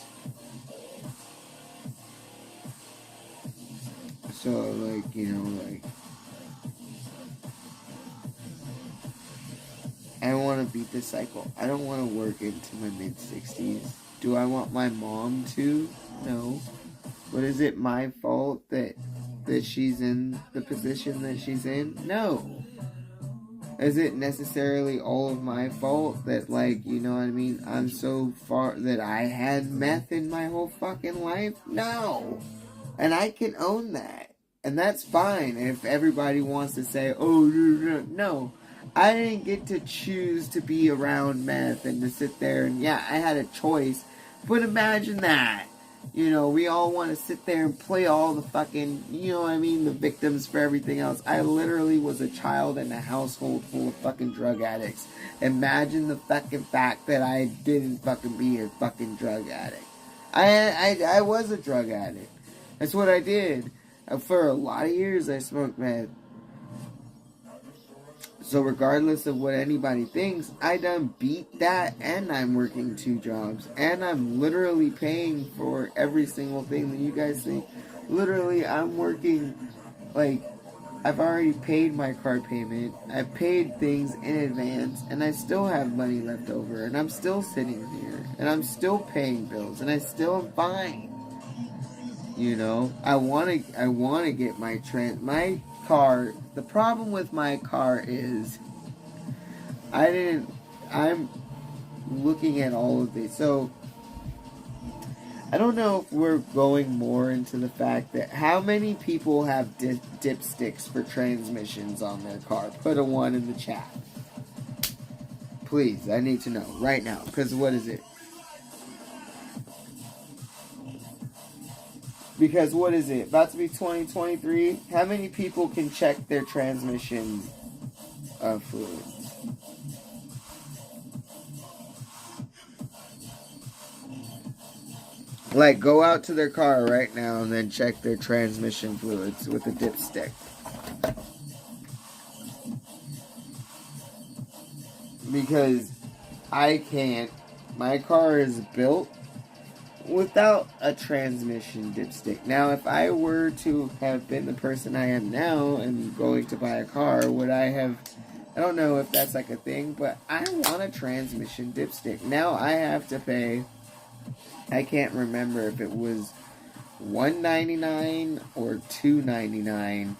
So, like, you know, like, I don't want to beat the cycle. I don't want to work into my mid 60s. Do I want my mom to? No. But is it my fault that she's in the position that she's in? No. Is it necessarily all of my fault that, like, you know what I mean, I'm so far that I had meth in my whole fucking life? No. And I can own that. And that's fine if everybody wants to say, oh, no. I didn't get to choose to be around meth and to sit there and, yeah, I had a choice. But imagine that. You know, we all want to sit there and play all the fucking, you know what I mean, the victims for everything else. I literally was a child in a household full of fucking drug addicts. Imagine the fucking fact that I didn't fucking be a fucking drug addict. I was a drug addict. That's what I did. For a lot of years, I smoked meth. So regardless of what anybody thinks, I done beat that, and I'm working 2 jobs, and I'm literally paying for every single thing that you guys think. Literally, I'm working, like, I've already paid my car payment, I've paid things in advance, and I still have money left over, and I'm still sitting here, and I'm still paying bills, and I still am fine. You know, I wanna get my car. The problem with my car is I'm looking at all of these. So I don't know if we're going more into the fact that how many people have dipsticks for transmissions on their car. Put a 1 in the chat. Please, I need to know right now. Because what is it? Because what is it? About to be 2023. How many people can check their transmission fluids? Like, go out to their car right now and then check their transmission fluids with a dipstick. Because I can't. My car is built without a transmission dipstick. Now, if I were to have been the person I am now and going to buy a car, would I have... I don't know if that's like a thing, but I want a transmission dipstick. Now I have to pay... I can't remember if it was $1.99 or $2.99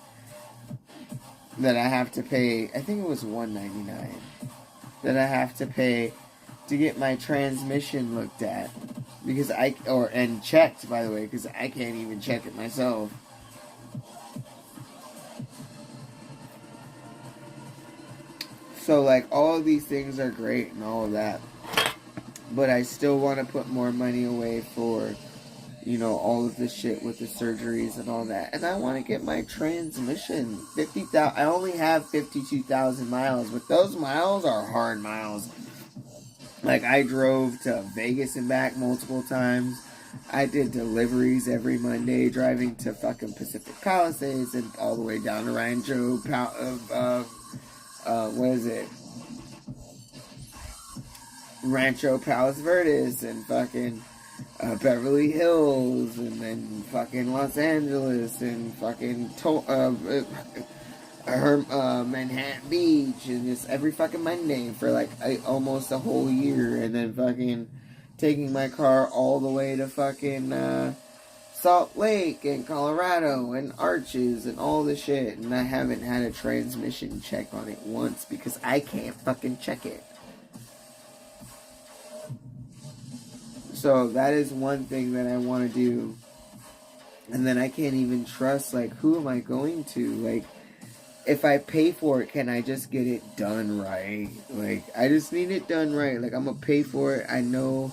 that I have to pay. I think it was $1.99 that I have to pay to get my transmission looked at. Because and checked, by the way, because I can't even check it myself. So, like, all of these things are great and all of that. But I still want to put more money away for, you know, all of this shit with the surgeries and all that. And I want to get my transmission. 50,000. I only have 52,000 miles, but those miles are hard miles. Like, I drove to Vegas and back multiple times. I did deliveries every Monday, driving to fucking Pacific Palisades and all the way down to Rancho, what is it? Rancho Palos Verdes and fucking Beverly Hills and then fucking Los Angeles and fucking Manhattan Beach and just every fucking Monday for like almost a whole year, and then fucking taking my car all the way to fucking Salt Lake and Colorado and Arches and all this shit, and I haven't had a transmission check on it once because I can't fucking check it. So that is one thing that I want to do. And then I can't even trust, like, who am I going to? Like, if I pay for it, can I just get it done right? Like, I just need it done right. Like, I'm going to pay for it. I know,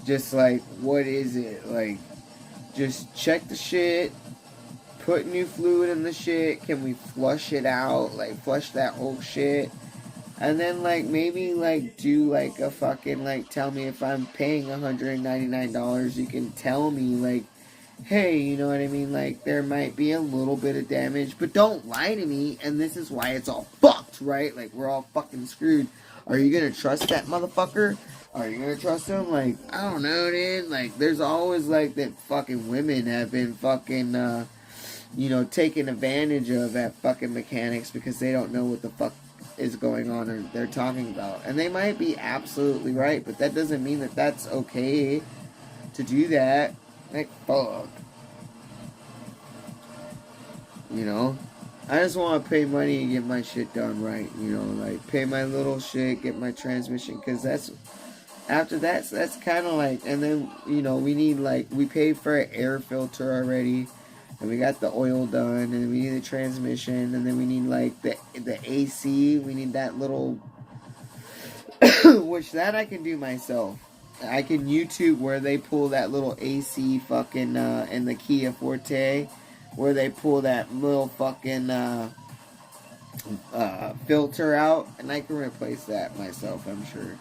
just, like, what is it? Like, just check the shit. Put new fluid in the shit. Can we flush it out? Like, flush that whole shit. And then, like, maybe, like, do, like, a fucking, like, tell me if I'm paying $199, you can tell me, like, hey, you know what I mean? Like, there might be a little bit of damage, but don't lie to me, and this is why it's all fucked, right? Like, we're all fucking screwed. Are you gonna trust that motherfucker? Are you gonna trust him? Like, I don't know, dude. Like, there's always, like, that fucking women have been fucking, you know, taken advantage of at fucking mechanics because they don't know what the fuck is going on or they're talking about. And they might be absolutely right, but that doesn't mean that that's okay to do that. Like, fuck. You know? I just want to pay money and get my shit done right. You know, like, pay my little shit, get my transmission, because that's, after that's kind of like, and then, you know, we need, like, we paid for an air filter already. And we got the oil done, and we need the transmission, and then we need like the AC. We need that little, which that I can do myself. I can YouTube where they pull that little AC fucking in the Kia Forte, where they pull that little fucking filter out, and I can replace that myself, I'm sure.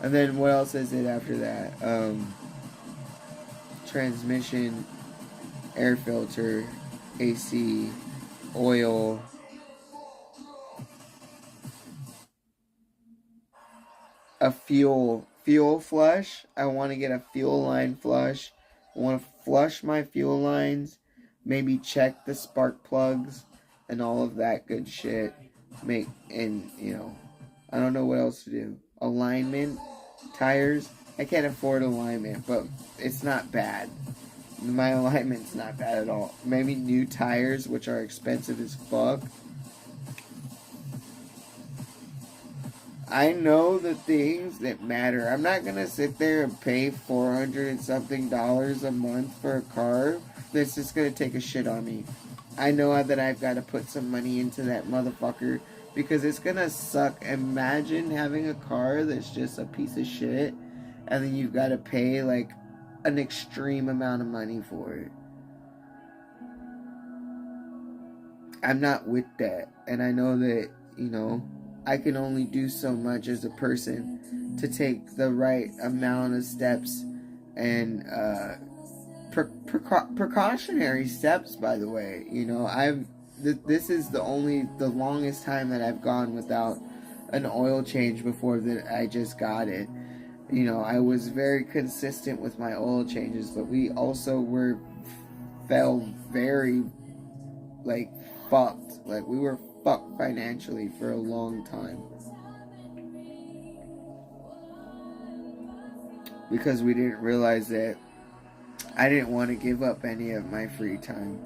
And then what else is it after that? Transmission, air filter, AC, oil, a fuel flush. I want to get a fuel line flush. I want to flush my fuel lines, maybe check the spark plugs and all of that good shit. I don't know what else to do. Alignment, tires. I can't afford alignment, but it's not bad. My alignment's not bad at all. Maybe new tires, which are expensive as fuck. I know the things that matter. I'm not gonna sit there and pay $400 and something a month for a car that's just gonna take a shit on me. I know that I've got to put some money into that motherfucker because it's gonna suck. Imagine having a car that's just a piece of shit and then you've got to pay like an extreme amount of money for it. I'm not with that. And I know that, I can only do so much as a person to take the right amount of steps and precautionary steps, by the way. This is the longest time that I've gone without an oil change before that I just got it. I was very consistent with my oil changes, but we also fell very, fucked. We were fucked financially for a long time. Because we didn't realize that I didn't want to give up any of my free time.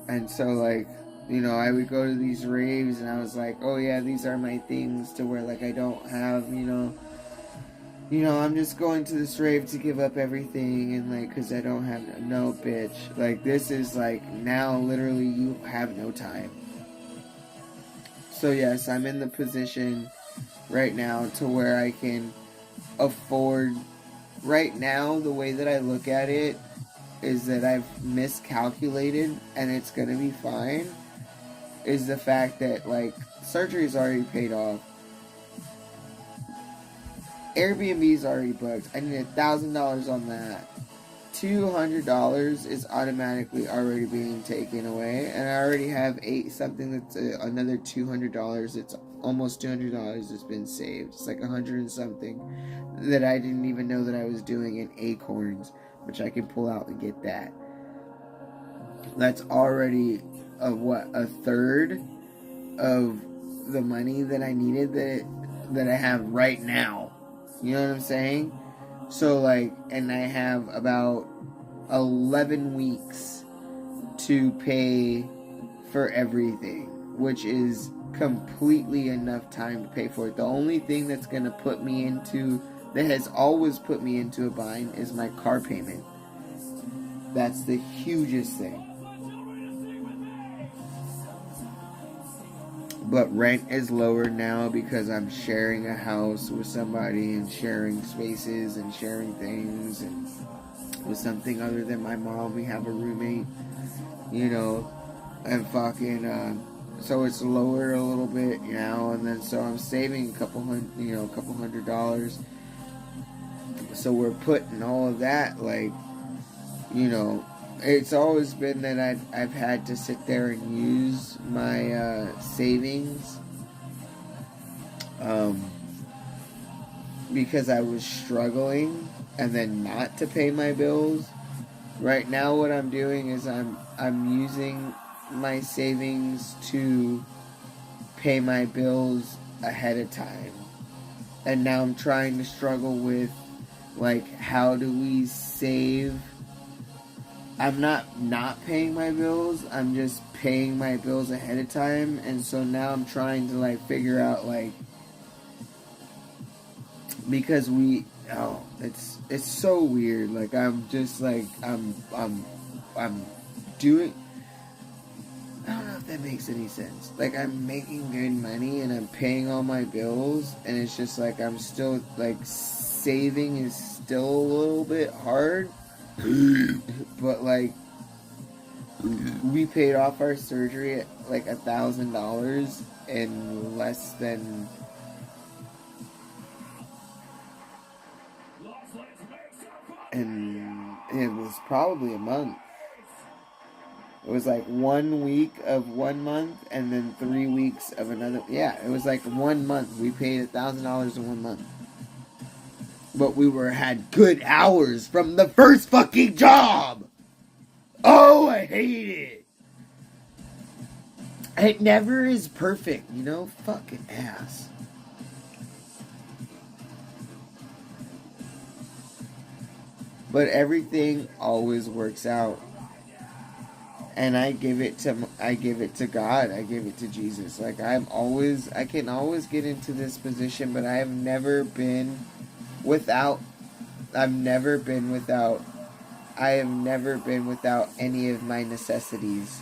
And so, I would go to these raves and I was like, oh yeah, these are my things to where, I don't have, I'm just going to this rave to give up everything and, because I don't have, no, bitch. This is, now, literally, you have no time. So, yes, I'm in the position right now to where I can afford, right now, the way that I look at it is that I've miscalculated and it's going to be fine, is the fact that, surgery's already paid off. Airbnb's already booked. I need $1,000 on that. $200 is automatically already being taken away, and I already have something that's another $200. It's almost $200 that's been saved. It's like 100 and something that I didn't even know that I was doing in Acorns, which I can pull out and get that. That's already a third of the money that I needed that I have right now. You know what I'm saying? So, and I have about 11 weeks to pay for everything, which is completely enough time to pay for it. The only thing that's going to that has always put me into a bind is my car payment. That's the hugest thing. But rent is lower now because I'm sharing a house with somebody and sharing spaces and sharing things, and with something other than my mom, we have a roommate, and fucking, so it's lower a little bit, and then so I'm saving a couple $100. So we're putting all of that, it's always been that I've had to sit there and use my savings because I was struggling, and then not to pay my bills. Right now what I'm doing is I'm using my savings to pay my bills ahead of time. And now I'm trying to struggle with how do we save. I'm not paying my bills, I'm just paying my bills ahead of time, and so now I'm trying to figure out because oh, it's so weird. Like I'm just like I'm doing. I don't know if that makes any sense. Like I'm making good money and I'm paying all my bills, and it's just like I'm still like saving is still a little bit hard, but like we paid off our surgery at like $1,000 in less than and it was probably a month. It was like 1 week of 1 month and then 3 weeks of another. Yeah, it was like 1 month. We paid $1,000 in 1 month. But we had good hours from the first fucking job. Oh, I hate it. It never is perfect, you know? Fucking ass. But everything always works out. And I give it to God. I give it to Jesus. Like I can always get into this position, but I have never been without any of my necessities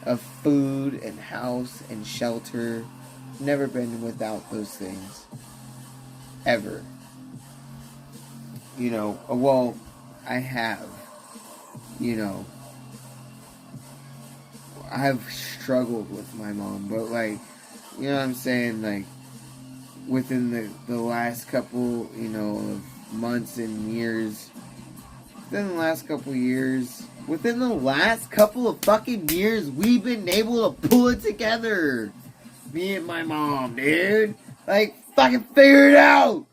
of food and house and shelter. Never been without those things. Ever. You know, well, I have. You know, I've struggled with my mom, but like, you know what I'm saying? Like, within the last couple, you know, of months and years, within the last couple of fucking years, we've been able to pull it together. Me and my mom, dude. Like, fucking figure it out.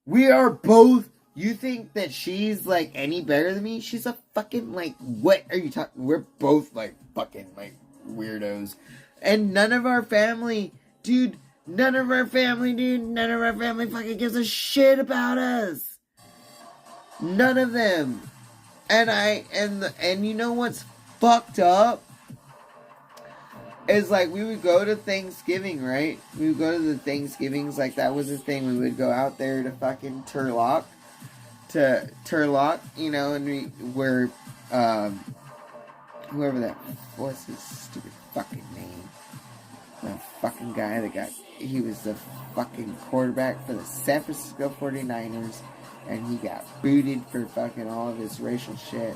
We are both. You think that she's like any better than me? She's a fucking like. What are you talking? We're both like fucking like weirdos, and none of our family, dude. None of our family fucking gives a shit about us. None of them. And you know what's fucked up? Is like we would go to Thanksgiving, right? We would go to the Thanksgivings, like that was the thing. We would go out there to fucking Turlock, you know, and whoever that, what's his stupid fucking name? The fucking guy he was the fucking quarterback for the San Francisco 49ers, and he got booted for fucking all of his racial shit.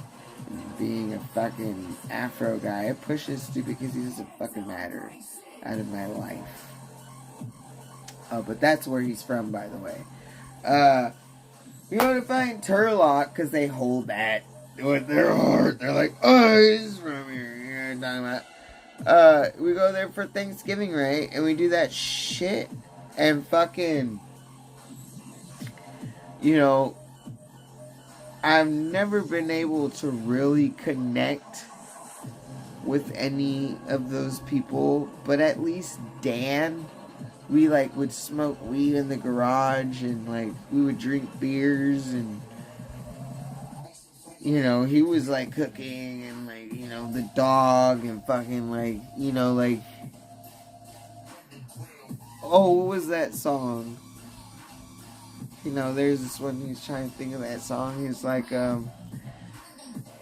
Being a fucking Afro guy, it pushes stupid because he doesn't fucking matter out of my life. But that's where he's from, by the way. We go to find Turlock because they hold that with their heart. They're like, oh, he's from here. You know what I'm talking about? We go there for Thanksgiving, right? And we do that shit. And fucking, you know, I've never been able to really connect with any of those people, but at least Dan, we like would smoke weed in the garage and like we would drink beers, and you know, he was like cooking and like, you know, the dog and fucking like, you know, like, oh, what was that song? You know, there's this one, he's trying to think of that song. He's like, what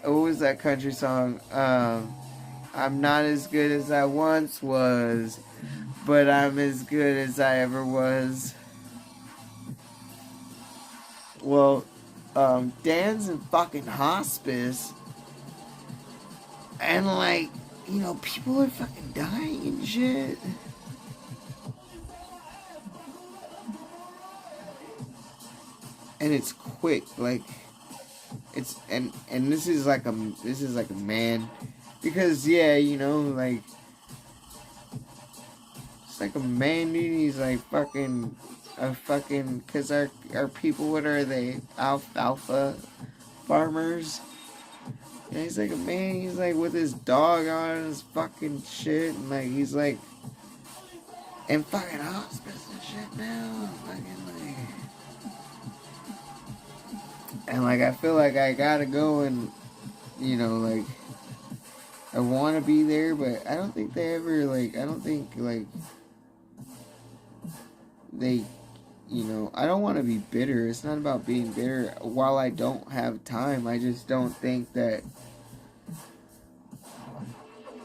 was that country song? I'm not as good as I once was, but I'm as good as I ever was. Well, Dan's in fucking hospice, and like, you know, people are fucking dying and shit. And it's quick, like it's and this is like a man, because yeah, you know, like it's like a man, dude. He's like fucking because our people, what are they, alfalfa farmers? And he's like a man. He's like with his dog on his fucking shit, and like he's like in fucking hospice and shit now, fucking like. And like I feel like I gotta go, and you know, like I want to be there, but I don't think they ever like. I don't think like they you know, I don't want to be bitter. It's not about being bitter. While I don't have time, I just don't think that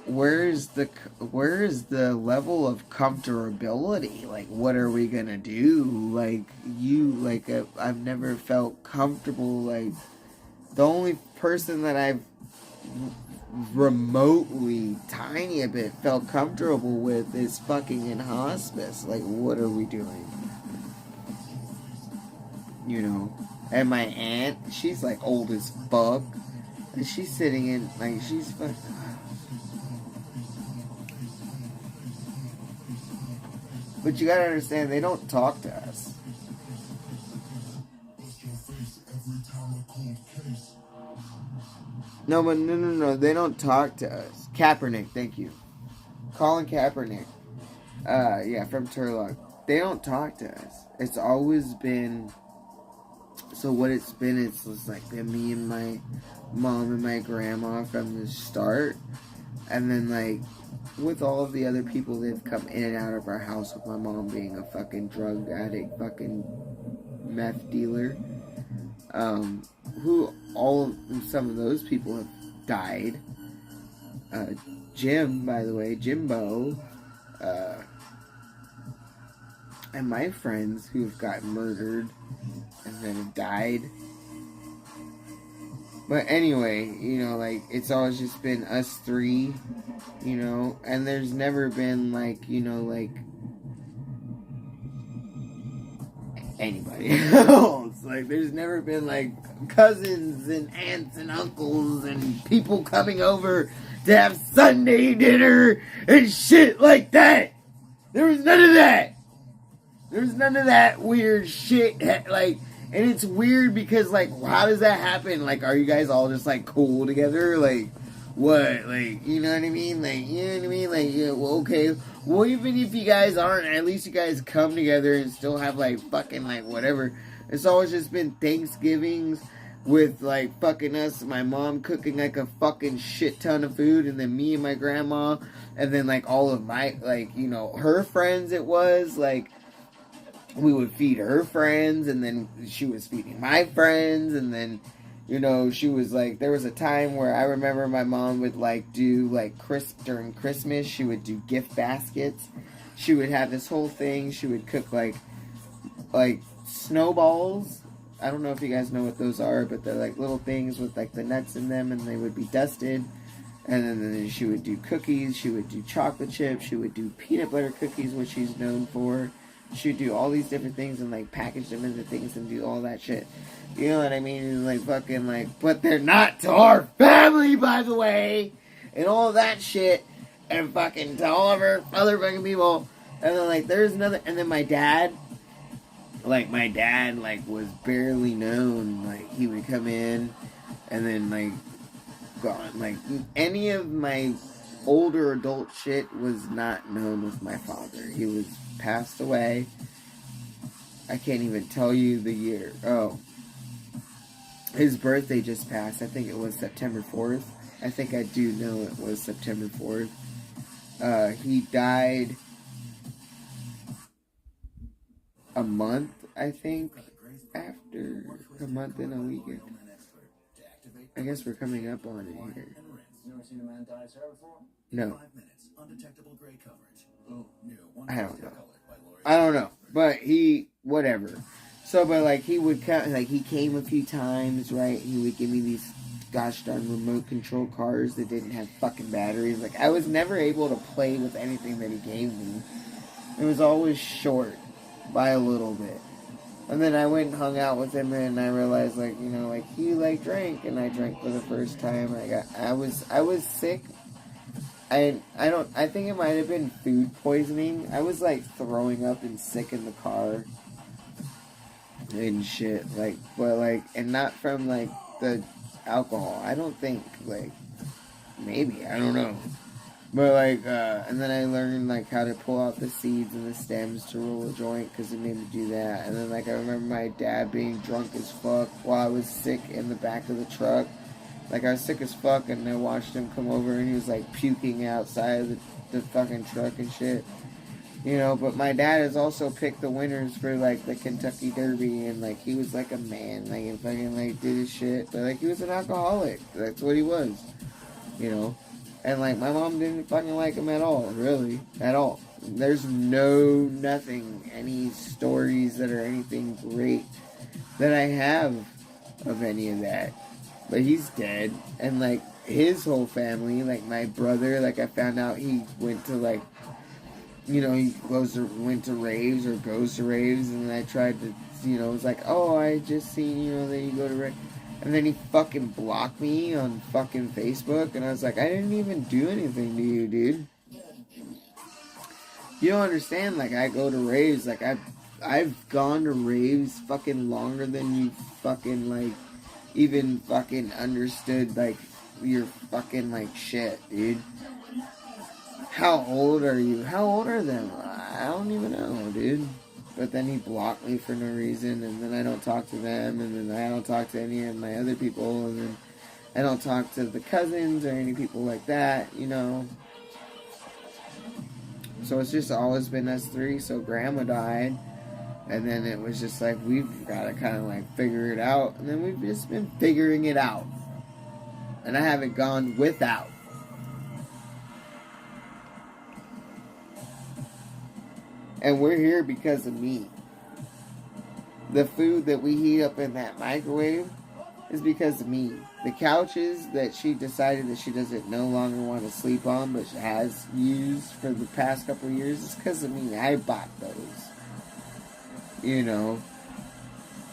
where is the level of comfortability? Like, what are we gonna do? Like, I've never felt comfortable. Like, the only person that I've remotely tiny a bit felt comfortable with is fucking in hospice. Like, what are we doing? You know? And my aunt, she's like old as fuck, and she's sitting in, like, she's fucking. But you gotta understand, they don't talk to us. No, they don't talk to us. Kaepernick, thank you. Colin Kaepernick. Yeah, from Turlock. They don't talk to us. It's always been, so what it's been, it's just like been me and my mom and my grandma from the start. And then, like, with all of the other people that have come in and out of our house, with my mom being a fucking drug addict, fucking meth dealer, some of those people have died. Jim, by the way, Jimbo, and my friends who have gotten murdered and then have died. But anyway, you know, like, it's always just been us three, you know, and there's never been, like, you know, like, anybody else. Like, there's never been, like, cousins and aunts and uncles and people coming over to have Sunday dinner and shit like that. There was none of that. There was none of that weird shit, like. And it's weird because, like, how does that happen? Like, are you guys all just, like, cool together? Like, what? Like, you know what I mean? Like, you know what I mean? Like, yeah, well, okay. Well, even if you guys aren't, at least you guys come together and still have, like, fucking, like, whatever. It's always just been Thanksgivings with, like, fucking us, my mom cooking, like, a fucking shit ton of food, and then me and my grandma, and then, like, all of my, like, you know, her friends it was, like, we would feed her friends, and then she was feeding my friends, and then, you know, she was like, there was a time where I remember my mom would, like, do, like, during Christmas, she would do gift baskets. She would have this whole thing. She would cook, like snowballs. I don't know if you guys know what those are, but they're, like, little things with, like, the nuts in them, and they would be dusted. And then she would do cookies. She would do chocolate chips. She would do peanut butter cookies, which she's known for. She'd do all these different things and, like, package them into things and do all that shit. You know what I mean? And, like, fucking, like, but they're not to our family, by the way. And all that shit. And fucking to all of our other fucking people. And then, like, there's another. And then my dad, like, was barely known. Like, he would come in and then, like, gone. Like, any of my older adult shit was not known with my father. He was passed away. I can't even tell you the year. Oh. His birthday just passed. I think it was September 4th. I think I do know it was September 4th. He died a month, I think, after a month and a weekend. I guess we're coming up on it here. No. I don't know. But whatever. So, but, like, he would come, like, he came a few times, right? He would give me these gosh darn remote control cars that didn't have fucking batteries. Like, I was never able to play with anything that he gave me. It was always short by a little bit. And then I went and hung out with him, and I realized, like, you know, like, he, like, drank, and I drank for the first time. I was sick. I think it might have been food poisoning. I was, like, throwing up and sick in the car and shit, like, but, like, and not from, like, the alcohol. I don't think, like, maybe, I don't know. But, like, and then I learned, like, how to pull out the seeds and the stems to roll a joint, because it made me do that. And then, like, I remember my dad being drunk as fuck while I was sick in the back of the truck. Like, I was sick as fuck, and I watched him come over, and he was, like, puking outside of the fucking truck and shit. You know, but my dad has also picked the winners for, like, the Kentucky Derby, and, like, he was, like, a man, like, and fucking, like, did his shit, but, like, he was an alcoholic. That's what he was, you know? And, like, my mom didn't fucking like him at all, really, at all. There's nothing, any stories that are anything great that I have of any of that. But he's dead, and, like, his whole family, like, my brother, like, I found out he went to, like, you know, he went to raves or goes to raves, and I tried to, you know, it was like, oh, I just seen, you know, that you go to raves. And then he fucking blocked me on fucking Facebook, and I was like, I didn't even do anything to you, dude. You don't understand, like, I go to raves, like, I've gone to raves fucking longer than you fucking, like, even fucking understood, like, your fucking, like, shit, dude. How old are you? How old are them? I don't even know, dude. But then he blocked me for no reason, and then I don't talk to them, and then I don't talk to any of my other people, and then I don't talk to the cousins or any people like that, you know. So it's just always been us three. So grandma died, and then it was just like, we've got to kind of like figure it out, and then we've just been figuring it out. And I haven't gone without. And we're here because of me. The food that we heat up in that microwave is because of me. The couches that she decided that she doesn't no longer want to sleep on, but she has used for the past couple of years, is because of me. I bought those. You know,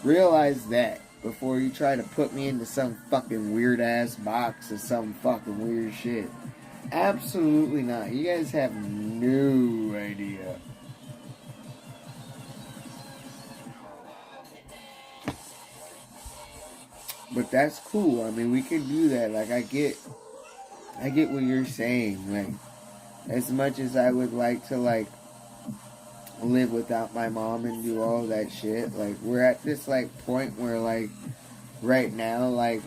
realize that before you try to put me into some fucking weird ass box or some fucking weird shit. Absolutely not. You guys have no idea. But that's cool. I mean, we can do that. Like, I get what you're saying. Like, as much as I would like to, like, live without my mom and do all that shit, like, we're at this, like, point where, like, right now, like,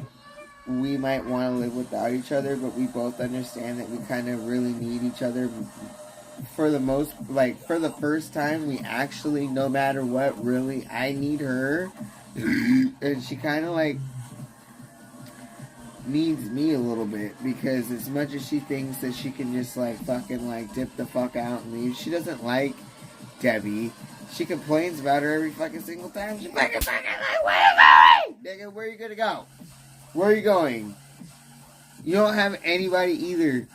we might want to live without each other, but we both understand that we kind of really need each other. For the most, like, for the first time, we actually, no matter what, really, I need her. And she kind of, like, needs me a little bit, because as much as she thinks that she can just like fucking like dip the fuck out and leave, she doesn't like Debbie. She complains about her every fucking single time. She fucking like, where are you going? Nigga, where are you gonna go? Where are you going? You don't have anybody either.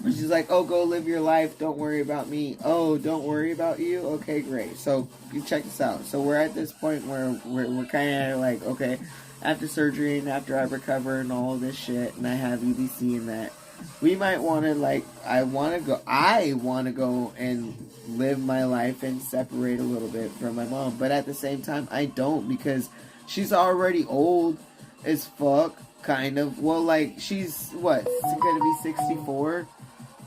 And she's like, oh, go live your life, don't worry about me. Oh, don't worry about you? Okay, great. So you check this out. So we're at this point where we're kind of like, okay, after surgery and after I recover and all this shit, and I have EDC and that, we might want to, like, I want to go and live my life and separate a little bit from my mom. But at the same time, I don't, because she's already old as fuck, kind of. Well, like, she's, what, going to be 64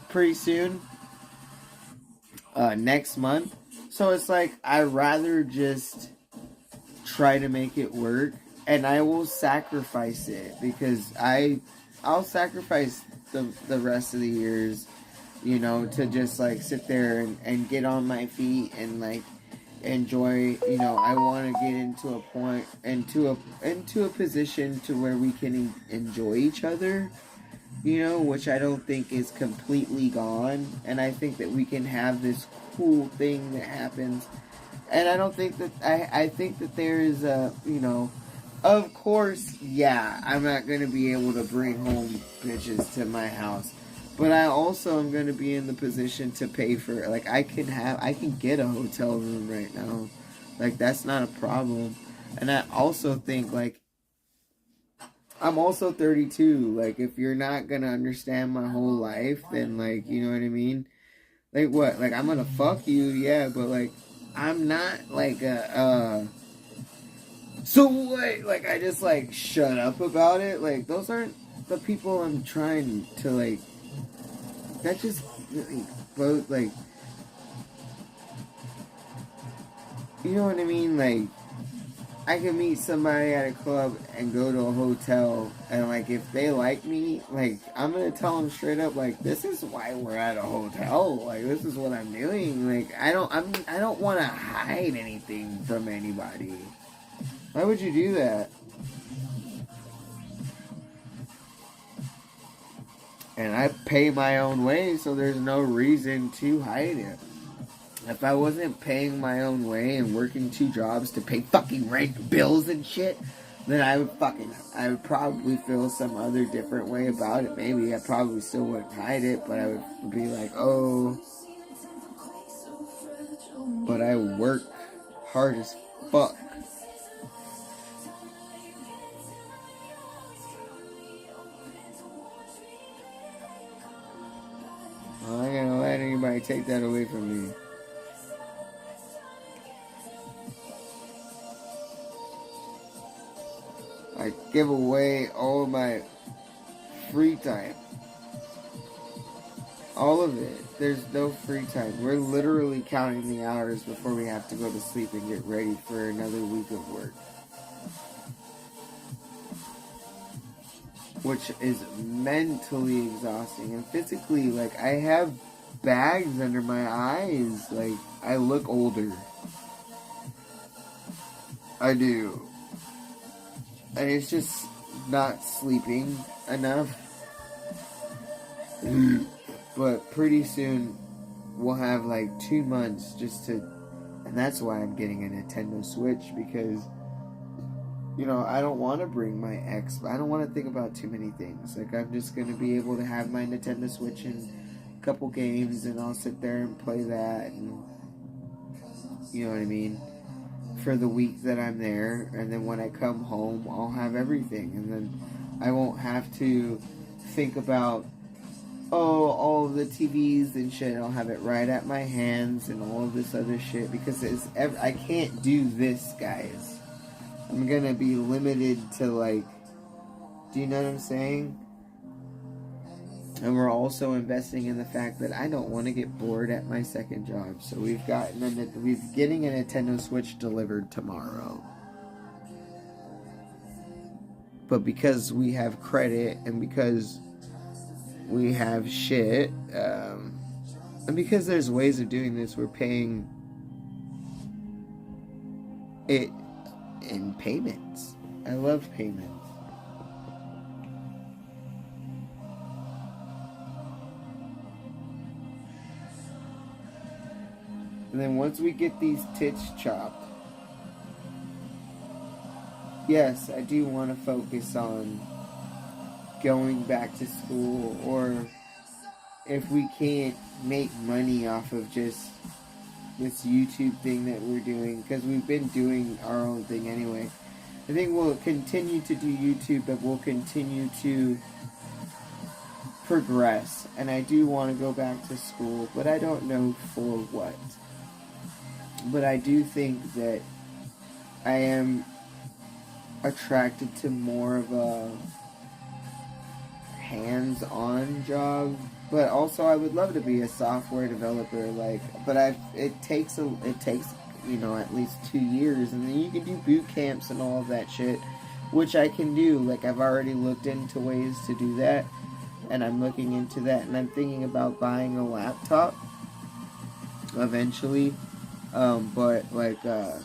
pretty soon? Next month. So it's like, I'd rather just try to make it work. And I will sacrifice it, because I'll sacrifice the rest of the years, you know, to just like sit there and get on my feet and like enjoy, you know. I want to get into a point, into a position to where we can enjoy each other, you know, which I don't think is completely gone. And I think that we can have this cool thing that happens. And I don't think that, I think that there is a, you know, of course, yeah, I'm not going to be able to bring home bitches to my house. But I also am going to be in the position to pay for it. Like, I can get a hotel room right now. Like, that's not a problem. And I also think, like, I'm also 32. Like, if you're not going to understand my whole life, then, like, you know what I mean? Like, what? Like, I'm going to fuck you, yeah, but, like, I'm not, like, so what? Like, I just, like, shut up about it? Like, those aren't the people I'm trying to, like, that just, really, both, like, you know what I mean? Like, I can meet somebody at a club and go to a hotel, and like if they like me, like I'm gonna tell them straight up, like this is why we're at a hotel. Like this is what I'm doing. Like I don't want to hide anything from anybody. Why would you do that? And I pay my own way, so there's no reason to hide it. If I wasn't paying my own way and working 2 jobs to pay fucking rent, bills, and shit, then I would probably feel some other different way about it. Maybe I probably still wouldn't hide it, but I would be like, oh, but I work hard as fuck. I'm not gonna let anybody take that away from me. I give away all of my free time. All of it. There's no free time. We're literally counting the hours before we have to go to sleep and get ready for another week of work. Which is mentally exhausting. And physically, like, I have bags under my eyes. Like, I look older. I do. And it's just not sleeping enough. But pretty soon we'll have like 2 months just to, and that's why I'm getting a Nintendo Switch, because you know I don't want to bring my ex. I don't want to think about too many things. Like I'm just gonna be able to have my Nintendo Switch and a couple games, and I'll sit there and play that, and you know what I mean, for the week that I'm there. And then when I come home, I'll have everything, and then I won't have to think about, oh, all of the TVs and shit. I'll have it right at my hands and all of this other shit, because I can't do this, guys. I'm gonna be limited to, like, do you know what I'm saying? And we're also investing in the fact that I don't want to get bored at my second job. So we're getting a Nintendo Switch delivered tomorrow. But because we have credit, and because we have shit, and because there's ways of doing this, we're paying it in payments. I love payments. And then once we get these tits chopped, yes, I do want to focus on going back to school, or if we can't make money off of just this YouTube thing that we're doing, because we've been doing our own thing anyway. I think we'll continue to do YouTube, but we'll continue to progress. And I do want to go back to school, but I don't know for what. But I do think that I am attracted to more of a hands-on job. But also, I would love to be a software developer. It takes you know, at least 2 years, and then you can do boot camps and all of that shit, which I can do. Like, I've already looked into ways to do that, and I'm looking into that, and I'm thinking about buying a laptop eventually. But like, you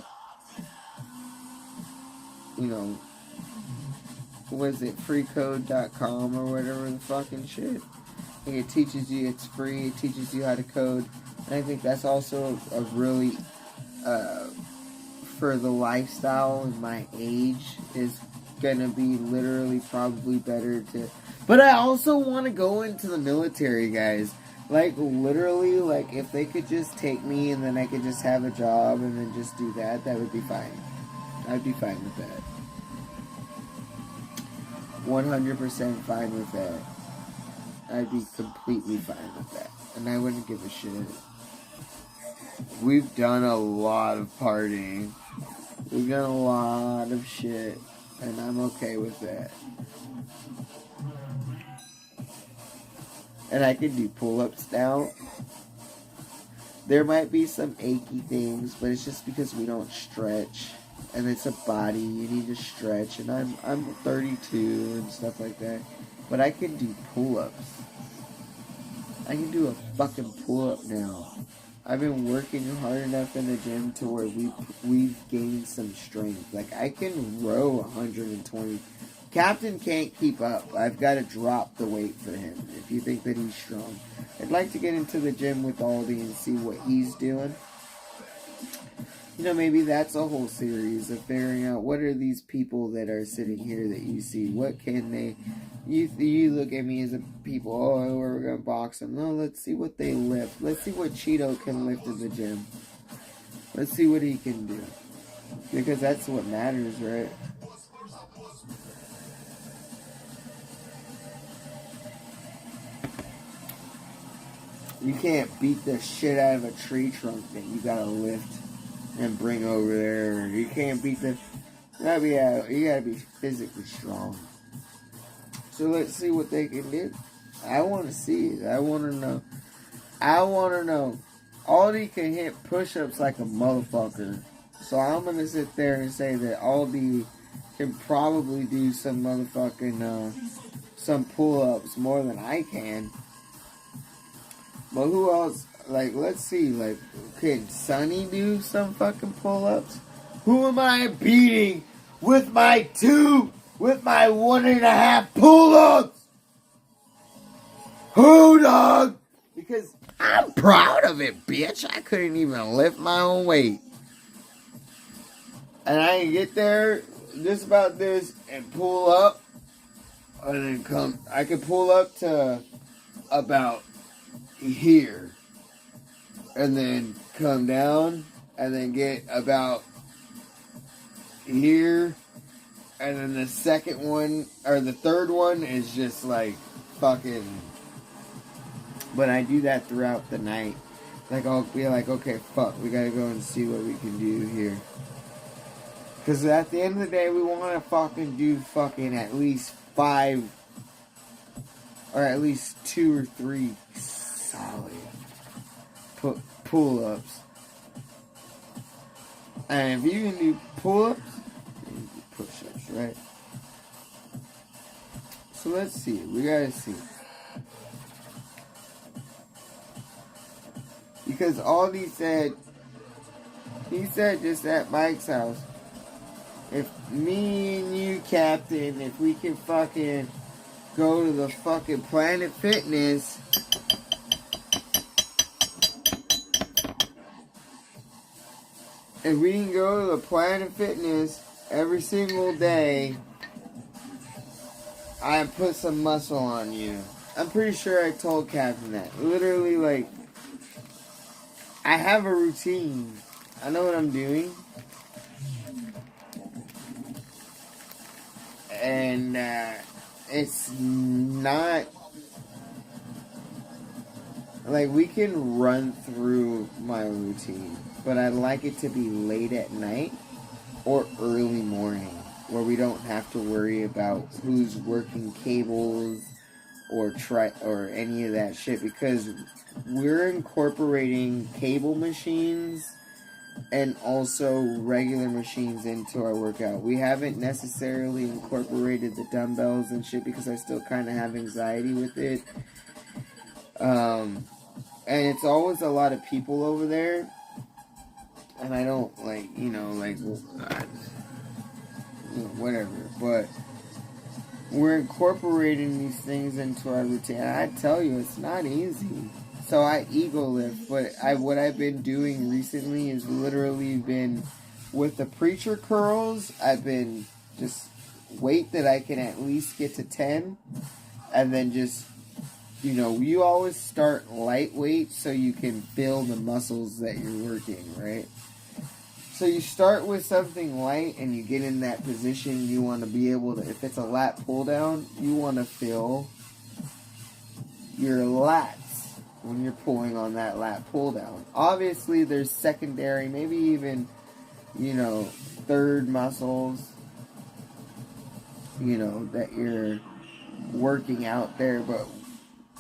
know, was it freecode.com or whatever the fucking shit? Like, it teaches you, it's free, it teaches you how to code. And I think that's also a really, for the lifestyle and my age, is gonna be literally probably better to, but I also want to go into the military, guys. Like, literally, like, if they could just take me and then I could just have a job and then just do that, that would be fine. I'd be fine with that. 100% fine with that. I'd be completely fine with that. And I wouldn't give a shit. We've done a lot of partying. We've done a lot of shit. And I'm okay with that. And I can do pull-ups now. There might be some achy things, but it's just because we don't stretch. and it's a body you need to stretch, and I'm 32 and stuff like that, but I can do pull-ups. I can do a fucking pull-up now. I've been working hard enough in the gym to where we've gained some strength. Like, I can row 120. Captain can't keep up. I've got to drop the weight for him if you think that he's strong. I'd like to get into the gym with Aldi and see what he's doing. You know, maybe that's a whole series of figuring out what are these people that are sitting here that you see. What can they... You look at me as a people, oh, we're going to box them. No, let's see what they lift. Let's see what Cheeto can lift in the gym. Let's see what he can do. Because that's what matters, right? You can't beat the shit out of a tree trunk that you gotta lift and bring over there. You can't beat the... You gotta be physically strong. So let's see what they can do. I want to see it. I want to know. Aldi can hit push-ups like a motherfucker. So I'm going to sit there and say that Aldi can probably do some motherfucking, some pull-ups more than I can. But who else? Like, let's see. Like, can Sonny do some fucking pull-ups? Who am I beating with my 1.5 pull-ups? Who, dog? Because I'm proud of it, bitch. I couldn't even lift my own weight. And I can get there just about this and pull up. And then come. I can pull up to about here. And then come down. And then get about here. And then the second one, or the third one is just like fucking... But I do that throughout the night. Like, I'll be like, okay, fuck, we gotta go and see what we can do here. Because at the end of the day, we want to fucking do fucking at least 5, or at least 2 or 3 solid pull-ups. And if you can do pull-ups, push-ups, right? So let's see. We gotta see. Because Aldi said, he said just at Mike's house, if me and you, Captain, if we can fucking go to the fucking Planet Fitness, if we can go to the Planet Fitness every single day, I put some muscle on you. I'm pretty sure I told Captain that. Literally, like, I have a routine. I know what I'm doing. And it's not... Like, we can run through my routine. But I'd like it to be late at night or early morning, where we don't have to worry about who's working cables or any of that shit, because we're incorporating cable machines and also regular machines into our workout. We haven't necessarily incorporated the dumbbells and shit because I still kind of have anxiety with it. And it's always a lot of people over there. And I don't, like, whatever. But we're incorporating these things into our routine. And I tell you, it's not easy. So I ego lift. But what I've been doing recently is literally been, with the preacher curls, I've been just weight that I can at least get to 10. And then just, you always start lightweight so you can feel the muscles that you're working, right? So you start with something light and you get in that position. You want to be able to, if it's a lat pull down, you want to feel your lats when you're pulling on that lat pull down. Obviously, there's secondary, maybe even, third muscles, that you're working out there. But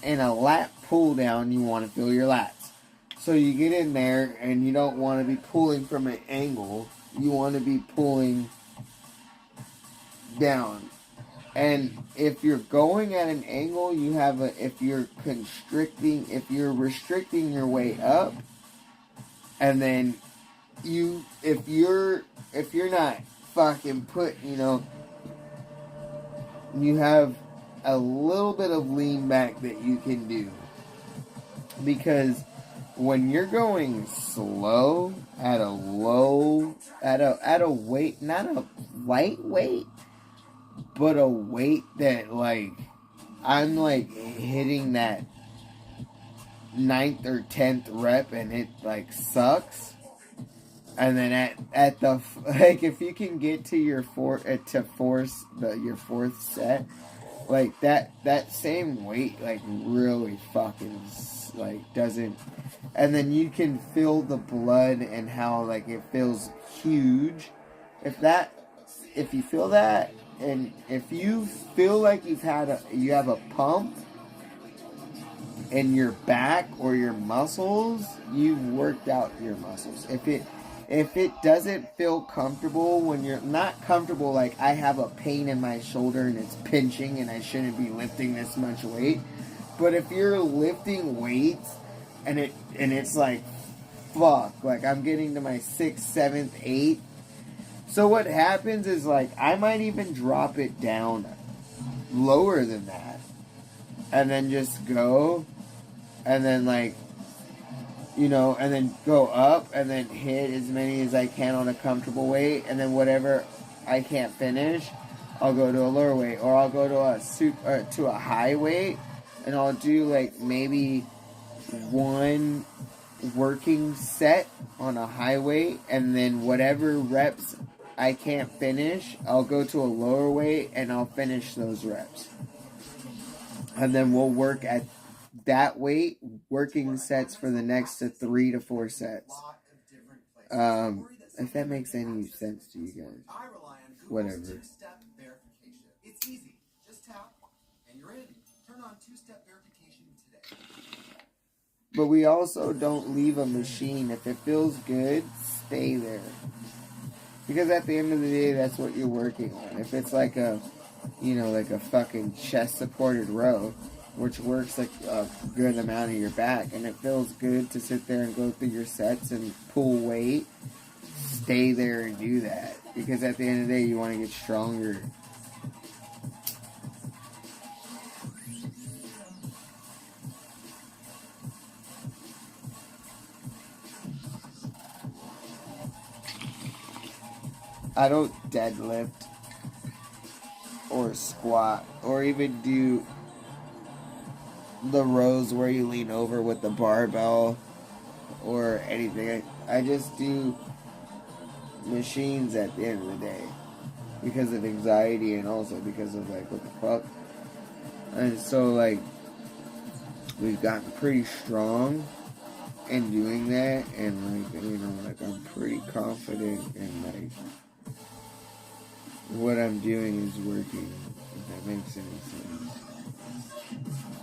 in a lat pull down, you want to feel your lats. So you get in there and you don't want to be pulling from an angle. You want to be pulling down. And if you're going at an angle, if you're restricting your way up, and then if you're not fucking you have a little bit of lean back that you can do. Because when you're going slow at a weight, not a light weight, but a weight that like I'm like hitting that 9th or 10th rep and it like sucks. And then at the like if you can get to your your fourth set, like that same weight like really fucking like doesn't, and then you can feel the blood and how like it feels huge. If you feel that, and if you feel like you have a pump in your back or your muscles, you've worked out your muscles. If it doesn't feel comfortable, when you're not comfortable, like I have a pain in my shoulder and it's pinching and I shouldn't be lifting this much weight. But if you're lifting weights and it's like, fuck, like I'm getting to my 6th, 7th, 8th. So what happens is like I might even drop it down lower than that. And then just go. And then like, and then go up and then hit as many as I can on a comfortable weight. And then whatever I can't finish, I'll go to a lower weight. Or I'll go to a high weight. And I'll do like maybe one working set on a high weight. And then whatever reps I can't finish, I'll go to a lower weight and I'll finish those reps. And then we'll work at that weight, working sets for the next 3 to 4 sets. If that makes any sense to you guys. Whatever. It's easy. Just tap and you're in. Turn on two-step verification today. But we also don't leave a machine. If it feels good, stay there. Because at the end of the day, that's what you're working on. If it's like a fucking chest supported row, which works like a good amount of your back, and it feels good to sit there and go through your sets and pull weight, stay there and do that. Because at the end of the day, you want to get stronger. I don't deadlift or squat or even do the rows where you lean over with the barbell or anything. I just do machines at the end of the day because of anxiety and also because of like what the fuck. And so like we've gotten pretty strong in doing that, and like I'm pretty confident in like what I'm doing is working, if that makes any sense.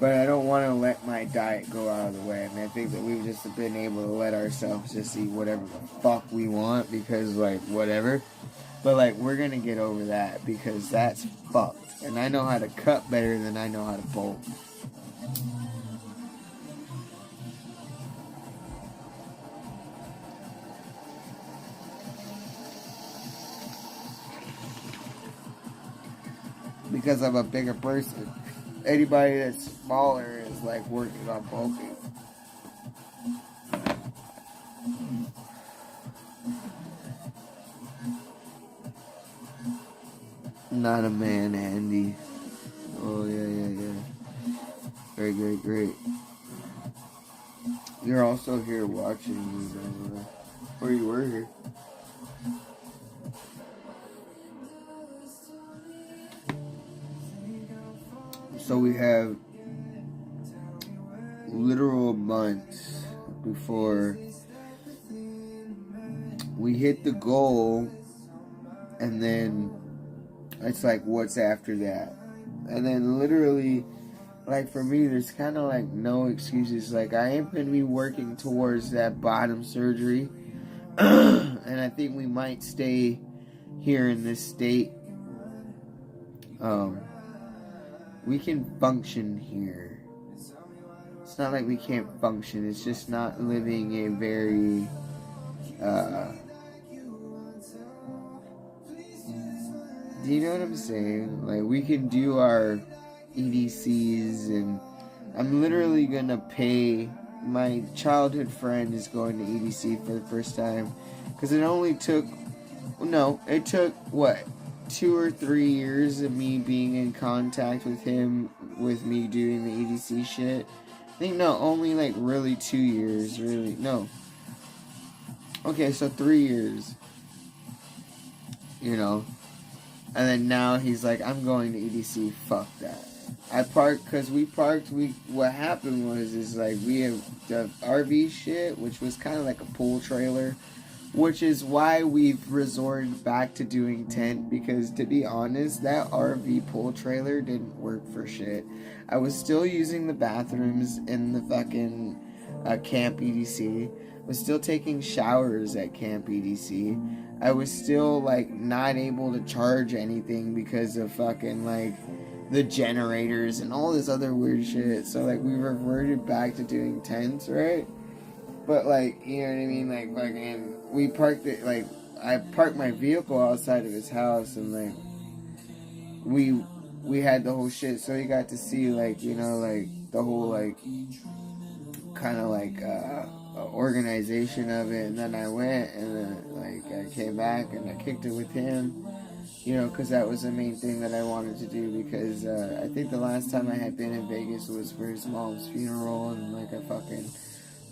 But I don't want to let my diet go out of the way. I think that we've just been able to let ourselves just eat whatever the fuck we want because, like, whatever. But, like, we're going to get over that because that's fucked. And I know how to cut better than I know how to bolt. Because I'm a bigger person. Anybody that's smaller is like working on bulking. Not a man, Andy. Oh yeah. Great. You're also here watching me, by the way. Or you were here. So we have literal months before we hit the goal, and then it's like, what's after that? And then literally like for me, there's kind of like no excuses. Like I am going to be working towards that bottom surgery, and I think we might stay here in this state. We can function here. It's not like we can't function. It's just not living a very do you know what I'm saying? Like we can do our EDCs, and I'm literally gonna pay. My childhood friend is going to EDC for the first time because it only took it took what 2 or 3 years of me being in contact with him, with me doing the EDC shit. I think only like really 2 years, really no. Okay, so 3 years. You know. And then now he's like, I'm going to EDC, fuck that. I parked, because what happened is like, we have the RV shit, which was kind of like a pool trailer, which is why we've resorted back to doing tent, because to be honest, that RV pool trailer didn't work for shit. I was still using the bathrooms in the fucking Camp EDC, was still taking showers at Camp EDC. I was still like not able to charge anything because of fucking like the generators and all this other weird shit. So like we reverted back to doing tents, right? But like, you know what I mean? Like fucking we parked it, like I parked my vehicle outside of his house, and like we had the whole shit, so he got to see like, you know, like the whole like kind of like organization of it. And then I went, and then like I came back and I kicked it with him, you know, because that was the main thing that I wanted to do, because I think the last time I had been in Vegas was for his mom's funeral, and like I fucking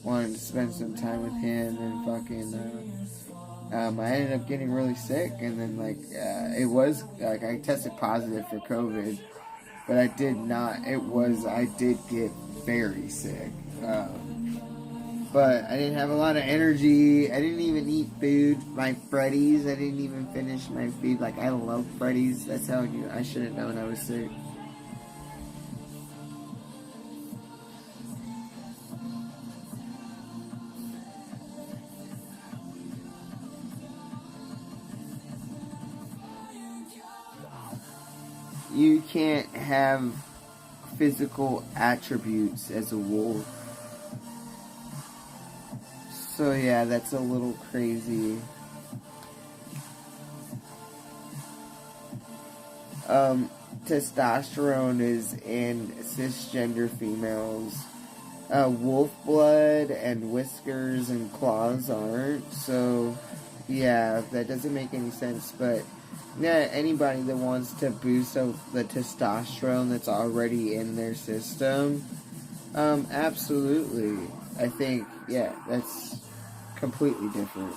wanted to spend some time with him, and fucking I ended up getting really sick, and then like it was like I tested positive for COVID, but I did get very sick. But I didn't have a lot of energy. I didn't even eat food. My Freddy's, I didn't even finish my food. Like, I love Freddy's. That's how I should have known I was sick. You can't have physical attributes as a wolf. So yeah, that's a little crazy. Testosterone is in cisgender females. Wolf blood and whiskers and claws aren't. So yeah, that doesn't make any sense. But yeah, anybody that wants to boost the testosterone that's already in their system, absolutely. I think, yeah, that's completely different.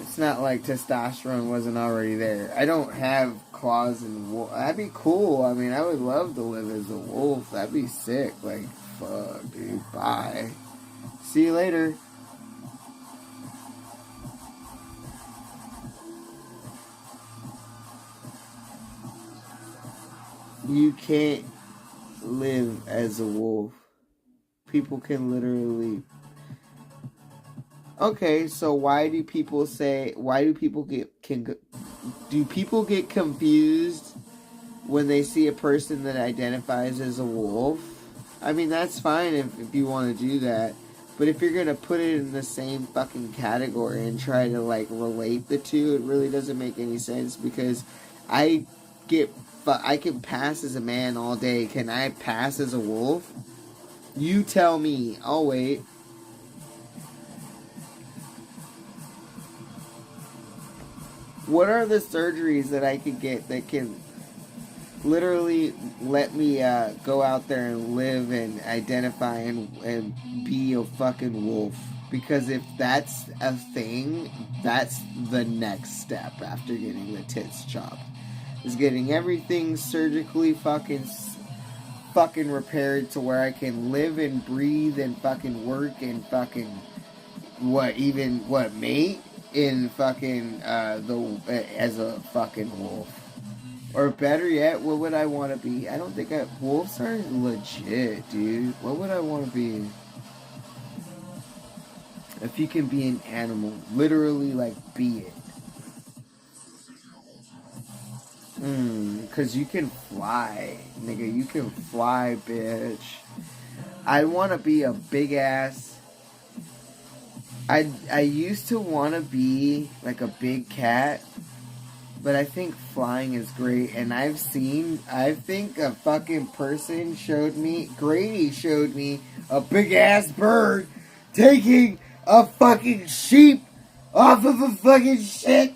It's not like testosterone wasn't already there. I don't have claws and wolf. That'd be cool. I mean, I would love to live as a wolf. That'd be sick. Like, fuck, dude. Bye. See you later. You can't live as a wolf. People can literally. Okay, so why do people get confused when they see a person that identifies as a wolf? I mean, that's fine if you want to do that, but if you're gonna put it in the same fucking category and try to like relate the two, it really doesn't make any sense, because I can pass as a man all day. Can I pass as a wolf? You tell me. I'll wait. What are the surgeries that I could get that can literally let me go out there and live and identify and be a fucking wolf? Because if that's a thing, that's the next step after getting the tits chopped. Is getting everything surgically fucking repaired to where I can live and breathe and fucking work and fucking mate in fucking as a fucking wolf. Or better yet, what would I want to be? I don't think wolves are legit, dude. What would I want to be? If you can be an animal, literally, like, be it. Because you can fly, nigga. You can fly, bitch. I want to be a big ass. I used to want to be like a big cat, but I think flying is great. And I think a fucking person Grady showed me a big ass bird taking a fucking sheep off of a fucking shit.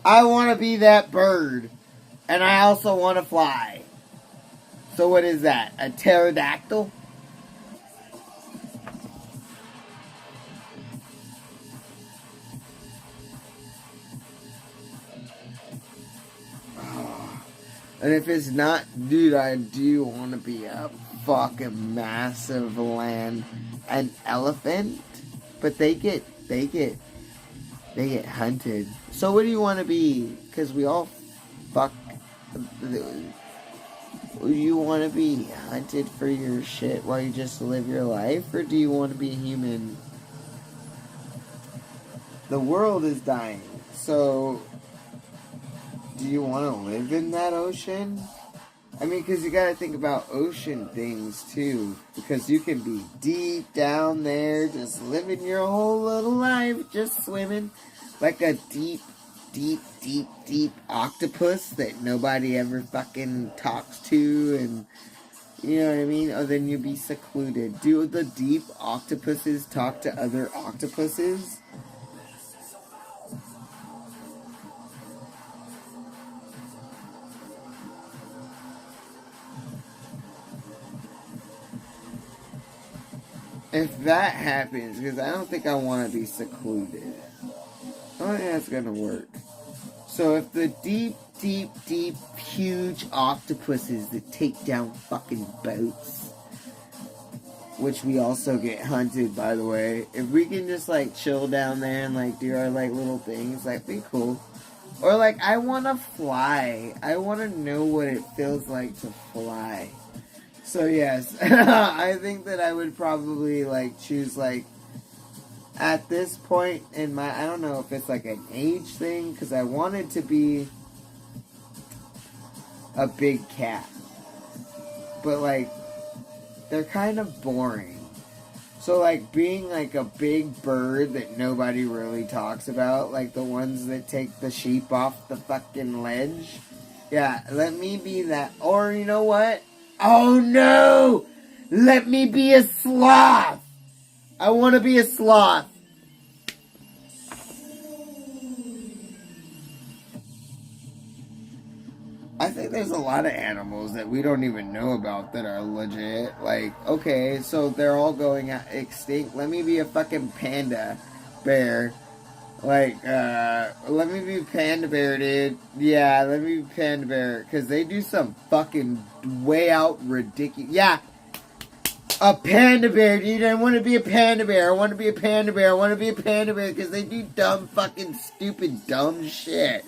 I want to be that bird. And I also want to fly. So what is that? A pterodactyl? And if it's not, dude, I do want to be a fucking massive an elephant. But they get hunted. So what do you want to be? Because we all fuck. You want to be hunted for your shit while you just live your life? Or do you want to be a human? The world is dying. So do you want to live in that ocean? I mean, because you got to think about ocean things too. Because you can be deep down there, just living your whole little life, just swimming. Like a deep octopus that nobody ever fucking talks to. And, you know what I mean? Or then you'll be secluded. Do the deep octopuses talk to other octopuses? If that happens, because I don't think I want to be secluded. I don't think that's going to work. So if the deep, huge octopuses that take down fucking boats, which we also get hunted, by the way, if we can just, like, chill down there and, like, do our, like, little things, like, be cool. Or, like, I want to fly. I want to know what it feels like to fly. So, yes, I think that I would probably, like, choose, like, at this point in my, I don't know if it's, like, an age thing, because I wanted to be a big cat. But, like, they're kind of boring. So, like, being, like, a big bird that nobody really talks about, like the ones that take the sheep off the fucking ledge. Yeah, let me be that. Or, you know what? Oh no! Let me be a sloth! I want to be a sloth. I think there's a lot of animals that we don't even know about that are legit. Like, okay, so they're all going extinct. Let me be a fucking panda bear. Like, let me be panda bear, dude. Yeah, let me be panda bear. Because they do some fucking way out ridiculous. Yeah. A panda bear, dude. I want to be a panda bear. I want to be a panda bear. I want to be a panda bear. Because they do dumb fucking stupid dumb shit.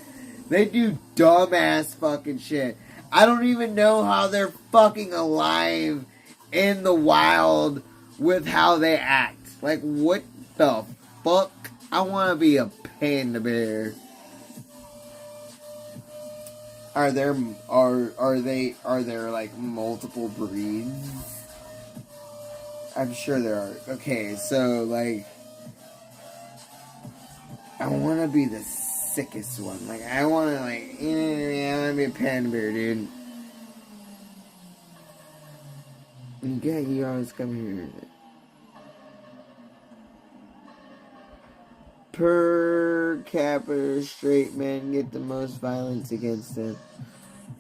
They do dumbass fucking shit. I don't even know how they're fucking alive in the wild with how they act. Like, what the fuck? I want to be a panda bear. Are there like multiple breeds? I'm sure there are. Okay, so like I want to be the sickest one. Like I want to I want to be a panda bear, dude. Yeah, you always come here. Per capita, straight men get the most violence against them.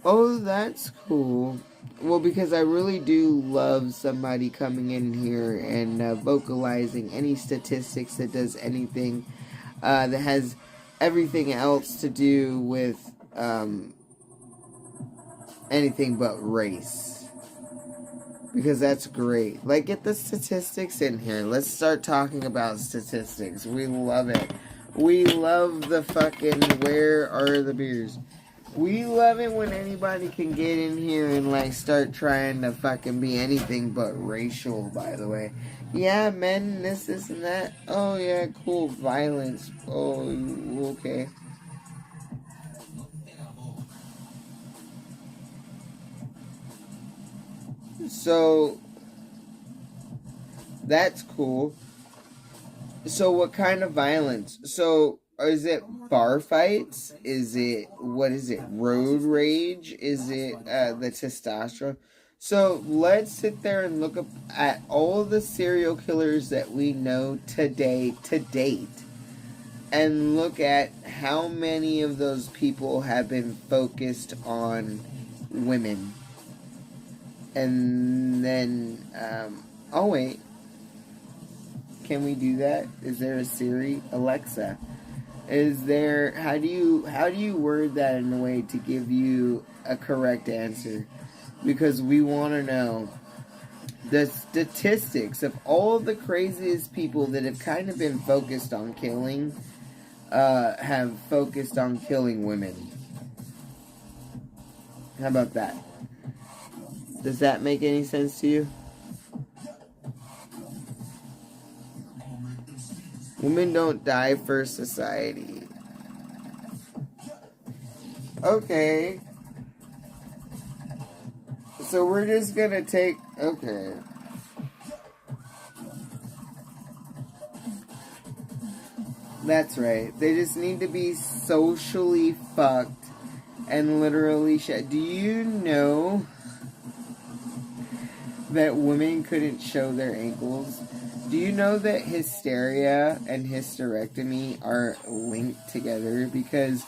Oh, that's cool. Well, because I really do love somebody coming in here and vocalizing any statistics that does anything that has everything else to do with anything but race. Because that's great. Like, get the statistics in here. Let's start talking about statistics. We love it. We love the fucking, where are the beers? We love it when anybody can get in here and like start trying to fucking be anything but racial, by the way. Yeah, men, this, and that. Oh, yeah, cool. Violence. Oh, okay. So, that's cool. So, what kind of violence? So, is it bar fights? Is it, what is it, road rage? Is it the testosterone? So, let's sit there and look up at all the serial killers that we know today, to date, and look at how many of those people have been focused on women. And then, oh wait, can we do that? Is there a Siri? Alexa, is there, how do you word that in a way to give you a correct answer? Because we want to know the statistics of all of the craziest people that have kind of been focused on killing, have focused on killing women. How about that? Does that make any sense to you? Women don't die for society. Okay. So we're just gonna take... Okay. That's right. They just need to be socially fucked and literally shit. Do you know that women couldn't show their ankles? Do you know that hysteria and hysterectomy are linked together? Because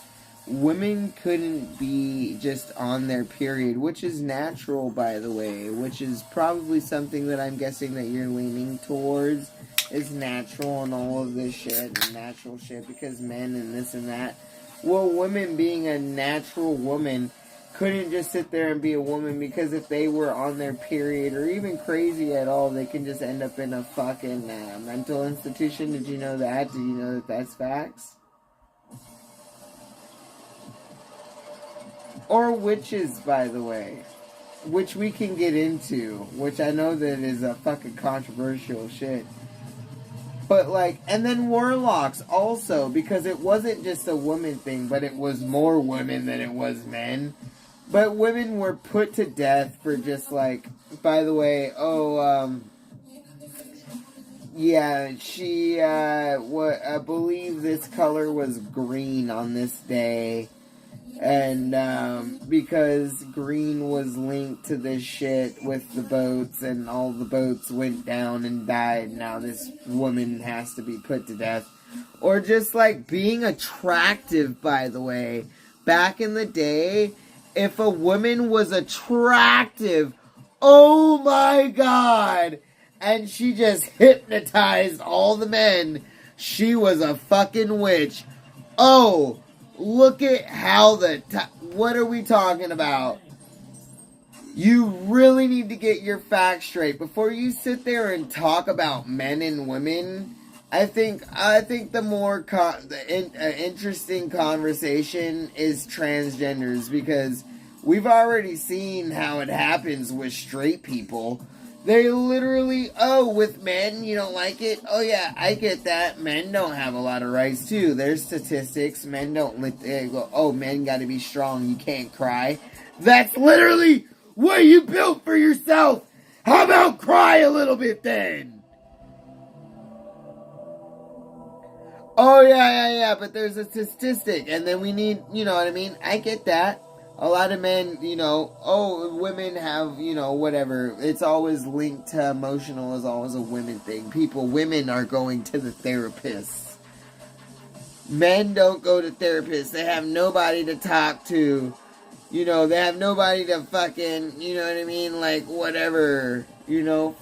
women couldn't be just on their period, which is natural, by the way, which is probably something that I'm guessing that you're leaning towards, is natural and all of this shit, and natural shit, because men and this and that. Well, women being a natural woman couldn't just sit there and be a woman, because if they were on their period or even crazy at all, they can just end up in a fucking mental institution. Did you know that? Did you know that that's facts? Or witches, by the way, which we can get into, which I know that is a fucking controversial shit. But like, and then warlocks also, because it wasn't just a woman thing, but it was more women than it was men. But women were put to death for just like, by the way, yeah, she, I believe this color was green on this day. And, because green was linked to this shit with the boats, and all the boats went down and died, now this woman has to be put to death. Or just like being attractive, by the way. Back in the day, if a woman was attractive, oh my god, and she just hypnotized all the men, she was a fucking witch. Oh, look at how what are we talking about? You really need to get your facts straight before you sit there and talk about men and women. I think the more interesting conversation is transgenders, because we've already seen how it happens with straight people. They literally, with men, you don't like it? Oh yeah, I get that. Men don't have a lot of rights too. There's statistics. Men don't go, men gotta be strong. You can't cry. That's literally what you built for yourself. How about cry a little bit then? Oh, yeah, but there's a statistic, and then we need, you know what I mean? I get that. A lot of men, women have, whatever. It's always linked to emotional, is always a women thing. Women are going to the therapists. Men don't go to therapists. They have nobody to talk to. They have nobody to fucking, you know what I mean? Like, whatever.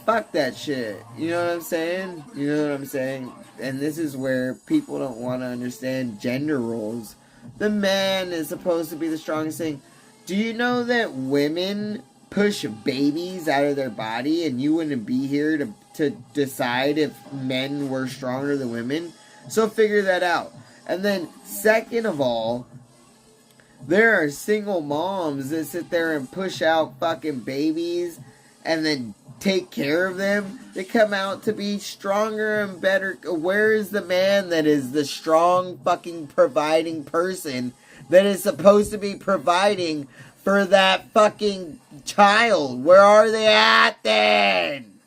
Fuck that shit. You know what I'm saying? You know what I'm saying? And this is where people don't want to understand gender roles. The man is supposed to be the strongest thing. Do you know that women push babies out of their body, and you wouldn't be here to decide if men were stronger than women? So figure that out. And then, second of all, There are single moms that sit there and push out fucking babies and then take care of them. They come out to be stronger and better. Where is the man that is the strong fucking providing person that is supposed to be providing for that fucking child? Where are they at then?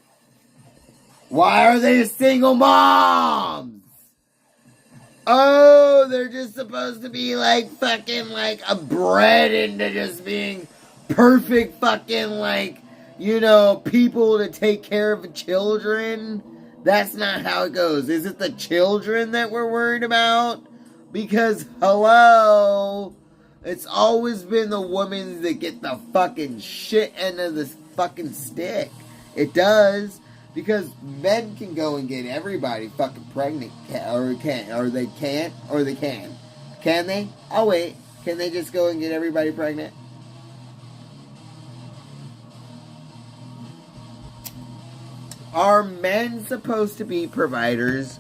Why are they single moms? Oh, they're just supposed to be like fucking like a bred into just being perfect fucking like, you know, people to take care of children. That's not how it goes. Is it the children that we're worried about? Because, hello, it's always been the women that get the fucking shit end of this fucking stick. It does. Because men can go and get everybody fucking pregnant, or they can't, or they can. Can they? Oh wait, can they just go and get everybody pregnant? Are men supposed to be providers?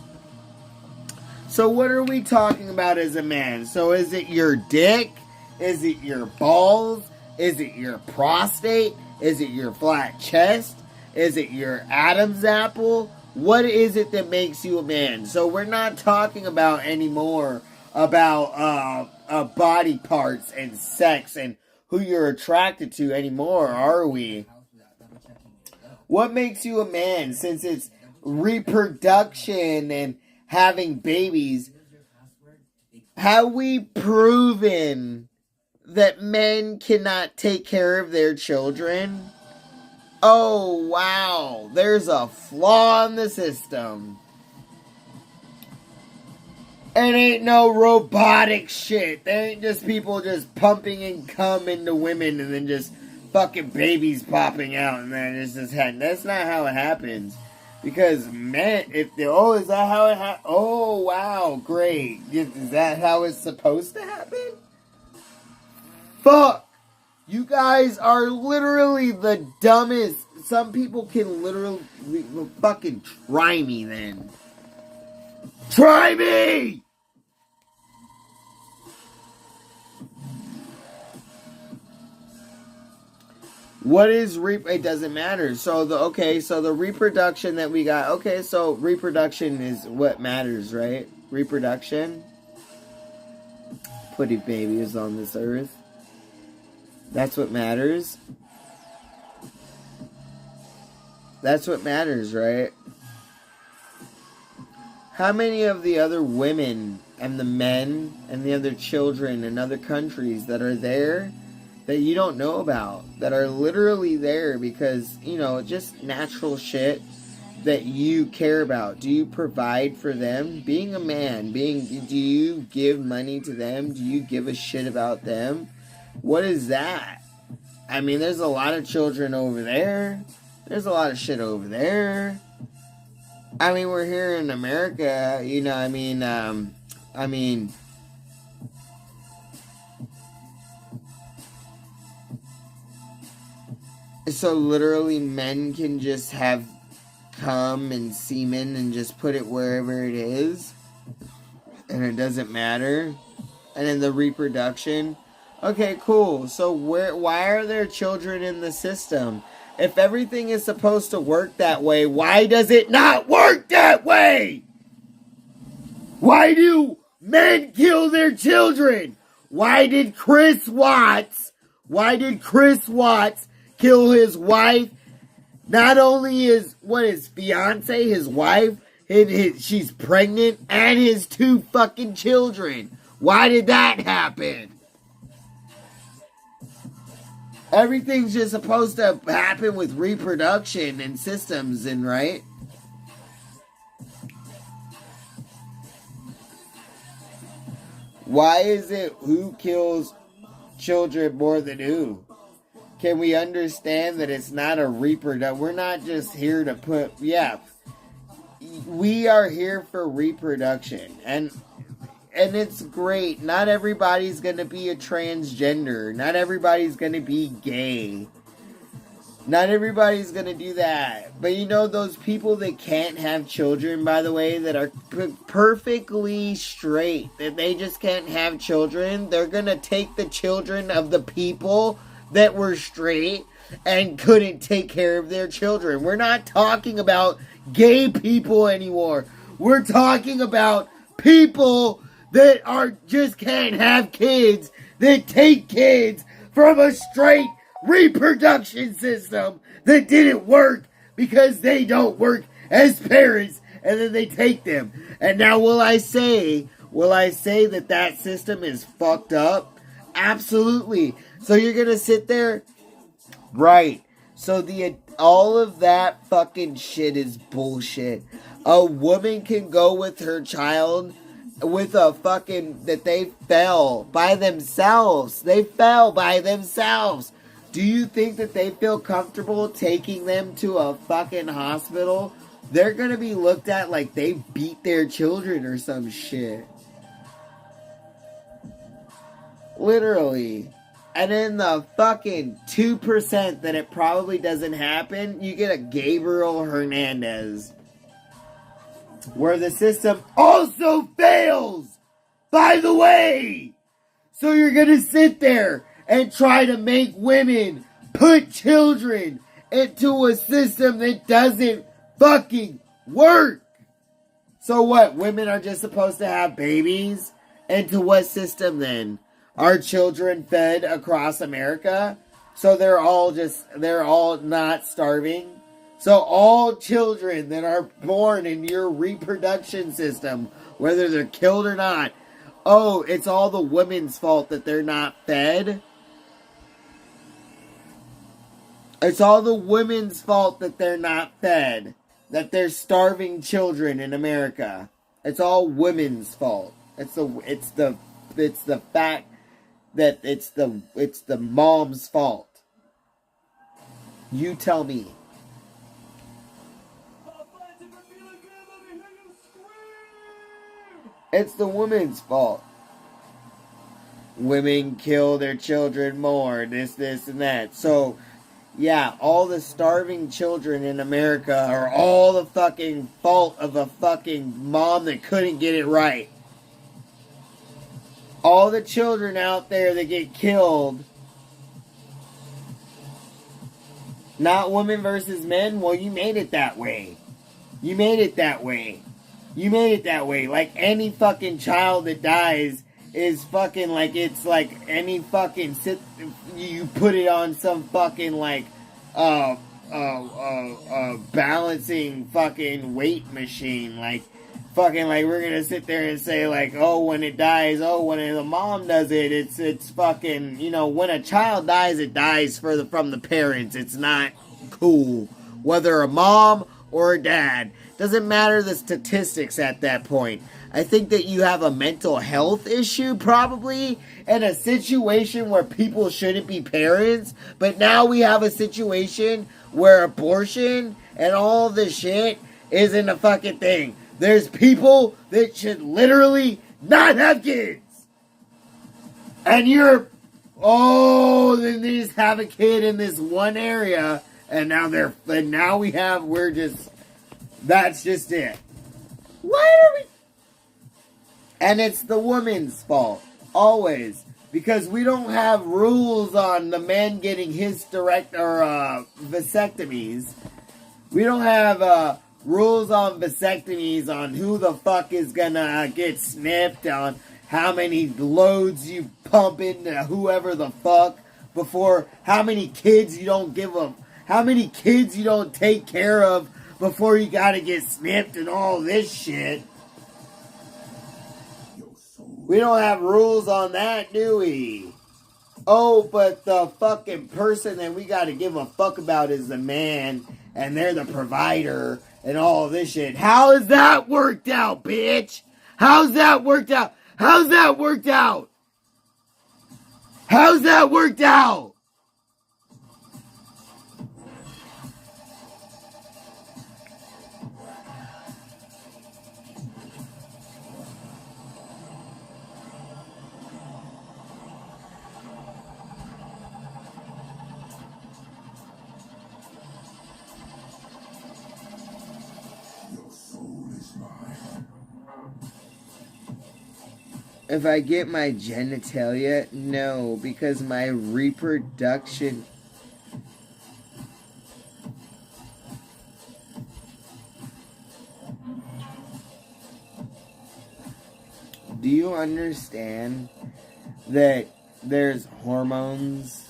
So what are we talking about as a man? So is it your dick? Is it your balls? Is it your prostate? Is it your flat chest? Is it your Adam's apple? What is it that makes you a man? So we're not talking about anymore about body parts and sex and who you're attracted to anymore, are we? What makes you a man? Since it's reproduction and having babies, have we proven that men cannot take care of their children? Oh, wow. There's a flaw in the system. It ain't no robotic shit. There ain't just people just pumping and cum into women and then just fucking babies popping out and then it's just that's not how it happens. Because men, is that how it happens? Oh, wow, great. Is that how it's supposed to happen? Fuck. You guys are literally the dumbest. Some people can literally fucking try me then. Try me! What is it doesn't matter. So the reproduction that we got. Okay, so reproduction is what matters, right? Reproduction. Putting babies on this earth. That's what matters. That's what matters, right? How many of the other women and the men and the other children in other countries that are there that you don't know about, that are literally there because, you know, just natural shit that you care about? Do you provide for them? Being a man, do you give money to them? Do you give a shit about them? What is that? I mean, there's a lot of children over there. There's a lot of shit over there. I mean, we're here in America, you know, I mean, so literally men can just have cum and semen and just put it wherever it is, and it doesn't matter. And then the reproduction. Okay, cool. So why are there children in the system? If everything is supposed to work that way, why does it not work that way? Why do men kill their children? Why did Chris Watts kill his wife? Not only his fiance, his wife, she's pregnant, and his 2 fucking children. Why did that happen? Everything's just supposed to happen with reproduction and systems, and right? Why is it who kills children more than who? Can we understand that it's not a reproduction? We're not just here to put, we are here for reproduction, and it's great. Not everybody's going to be a transgender. Not everybody's going to be gay. Not everybody's gonna do that. But you know those people that can't have children, by the way, that are perfectly straight, that they just can't have children, they're gonna take the children of the people that were straight and couldn't take care of their children. We're not talking about gay people anymore. We're talking about people that are just can't have kids, that take kids from a straight reproduction system that didn't work because they don't work as parents, and then they take them. And now will I say that that system is fucked up? Absolutely. So you're gonna sit there, right? So all of that fucking shit is bullshit. A woman can go with her child with a fucking that they fell by themselves. They fell by themselves. Do you think that they feel comfortable taking them to a fucking hospital? They're gonna be looked at like they beat their children or some shit. Literally. And in the fucking 2% that it probably doesn't happen, you get a Gabriel Hernandez. Where the system also fails, by the way. So you're gonna sit there and try to make women put children into a system that doesn't fucking work. So what? Women are just supposed to have babies? Into what system then? Are children fed across America? So they're all not starving? So all children that are born in your reproduction system, whether they're killed or not, oh, it's all the women's fault that they're not fed? It's all the women's fault that they're not fed. That they're starving children in America. It's all women's fault. It's the fact that it's the mom's fault. You tell me. It's the woman's fault. Women kill their children more, this, and that. So, yeah, all the starving children in America are all the fucking fault of a fucking mom that couldn't get it right. All the children out there that get killed, not women versus men, well, you made it that way. You made it that way. You made it that way. Like any fucking child that dies is fucking like it's like any fucking you put it on some fucking like balancing fucking weight machine. Like fucking like we're gonna sit there and say like, oh, when it dies, oh, when the mom does it, it's fucking, you know, when a child dies, it dies from the parents. It's not cool. Whether a mom or a dad. Doesn't matter the statistics at that point. I think that you have a mental health issue probably in a situation where people shouldn't be parents. But now we have a situation where abortion and all this shit isn't a fucking thing. There's people that should literally not have kids. And then they just have a kid in this one area. And that's just it. Why are we? And it's the woman's fault. Always. Because we don't have rules on the man getting vasectomies. We don't have rules on vasectomies on who the fuck is gonna get snipped, on how many loads you pump into whoever the fuck before, how many kids you don't how many kids you don't take care of before you gotta get snipped and all this shit. We don't have rules on that, do we? Oh, but the fucking person that we gotta give a fuck about is the man, and they're the provider, and all this shit. How has that worked out, bitch? How's that worked out? How's that worked out? How's that worked out? If I get my genitalia, no, because my reproduction. Do you understand that there's hormones?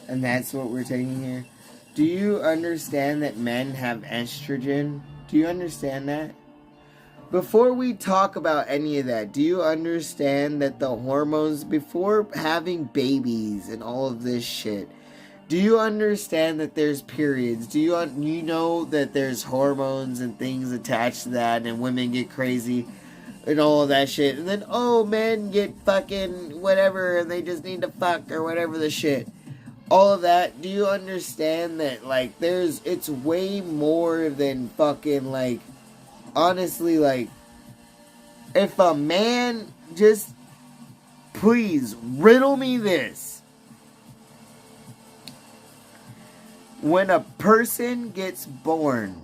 And that's what we're taking here. Do you understand that men have estrogen? Do you understand that? Before we talk about any of that, do you understand that the hormones, before having babies and all of this shit, do you understand that there's periods? Do you know that there's hormones and things attached to that, and women get crazy and all of that shit, and then men get fucking whatever and they just need to fuck or whatever the shit. All of that. Do you understand that like it's way more than fucking like, honestly, like, if a man just, please riddle me this. When a person gets born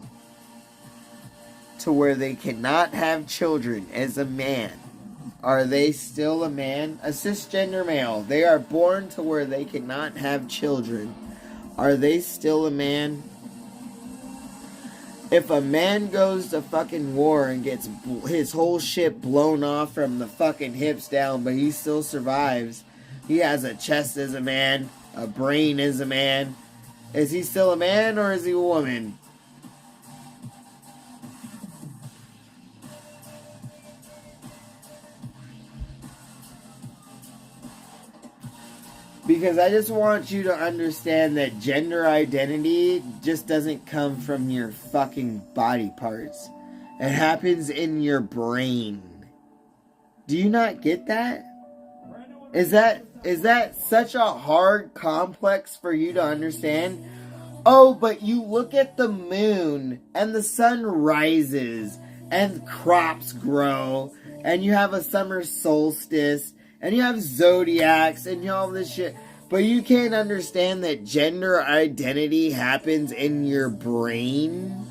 to where they cannot have children as a man, are they still a man? A cisgender male. They are born to where they cannot have children. Are they still a man? If a man goes to fucking war and gets his whole shit blown off from the fucking hips down, but he still survives, he has a chest as a man, a brain as a man, is he still a man or is he a woman? Because I just want you to understand that gender identity just doesn't come from your fucking body parts. It happens in your brain. Do you not get that? Is that such a hard complex for you to understand? Oh, but you look at the moon and the sun rises and crops grow and you have a summer solstice and you have zodiacs and you have all this shit. But you can't understand that gender identity happens in your brain?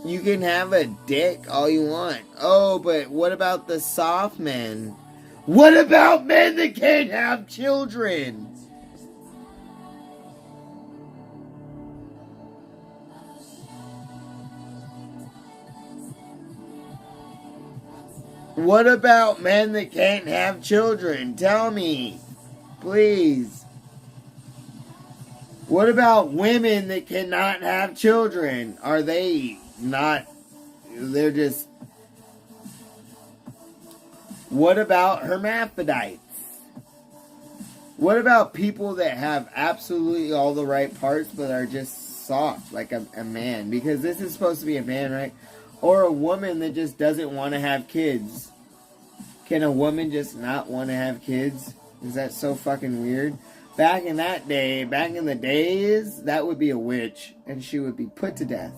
You can have a dick all you want. Oh, but what about the soft men? What about men that can't have children? What about men that can't have children? Tell me, please. What about women that cannot have children? Are they not, they're just... What about hermaphrodites? What about people that have absolutely all the right parts but are just soft, like a man? Because this is supposed to be a man, right? Or a woman that just doesn't want to have kids. Can a woman just not want to have kids? Is that so fucking weird? Back in the days, that would be a witch. And she would be put to death.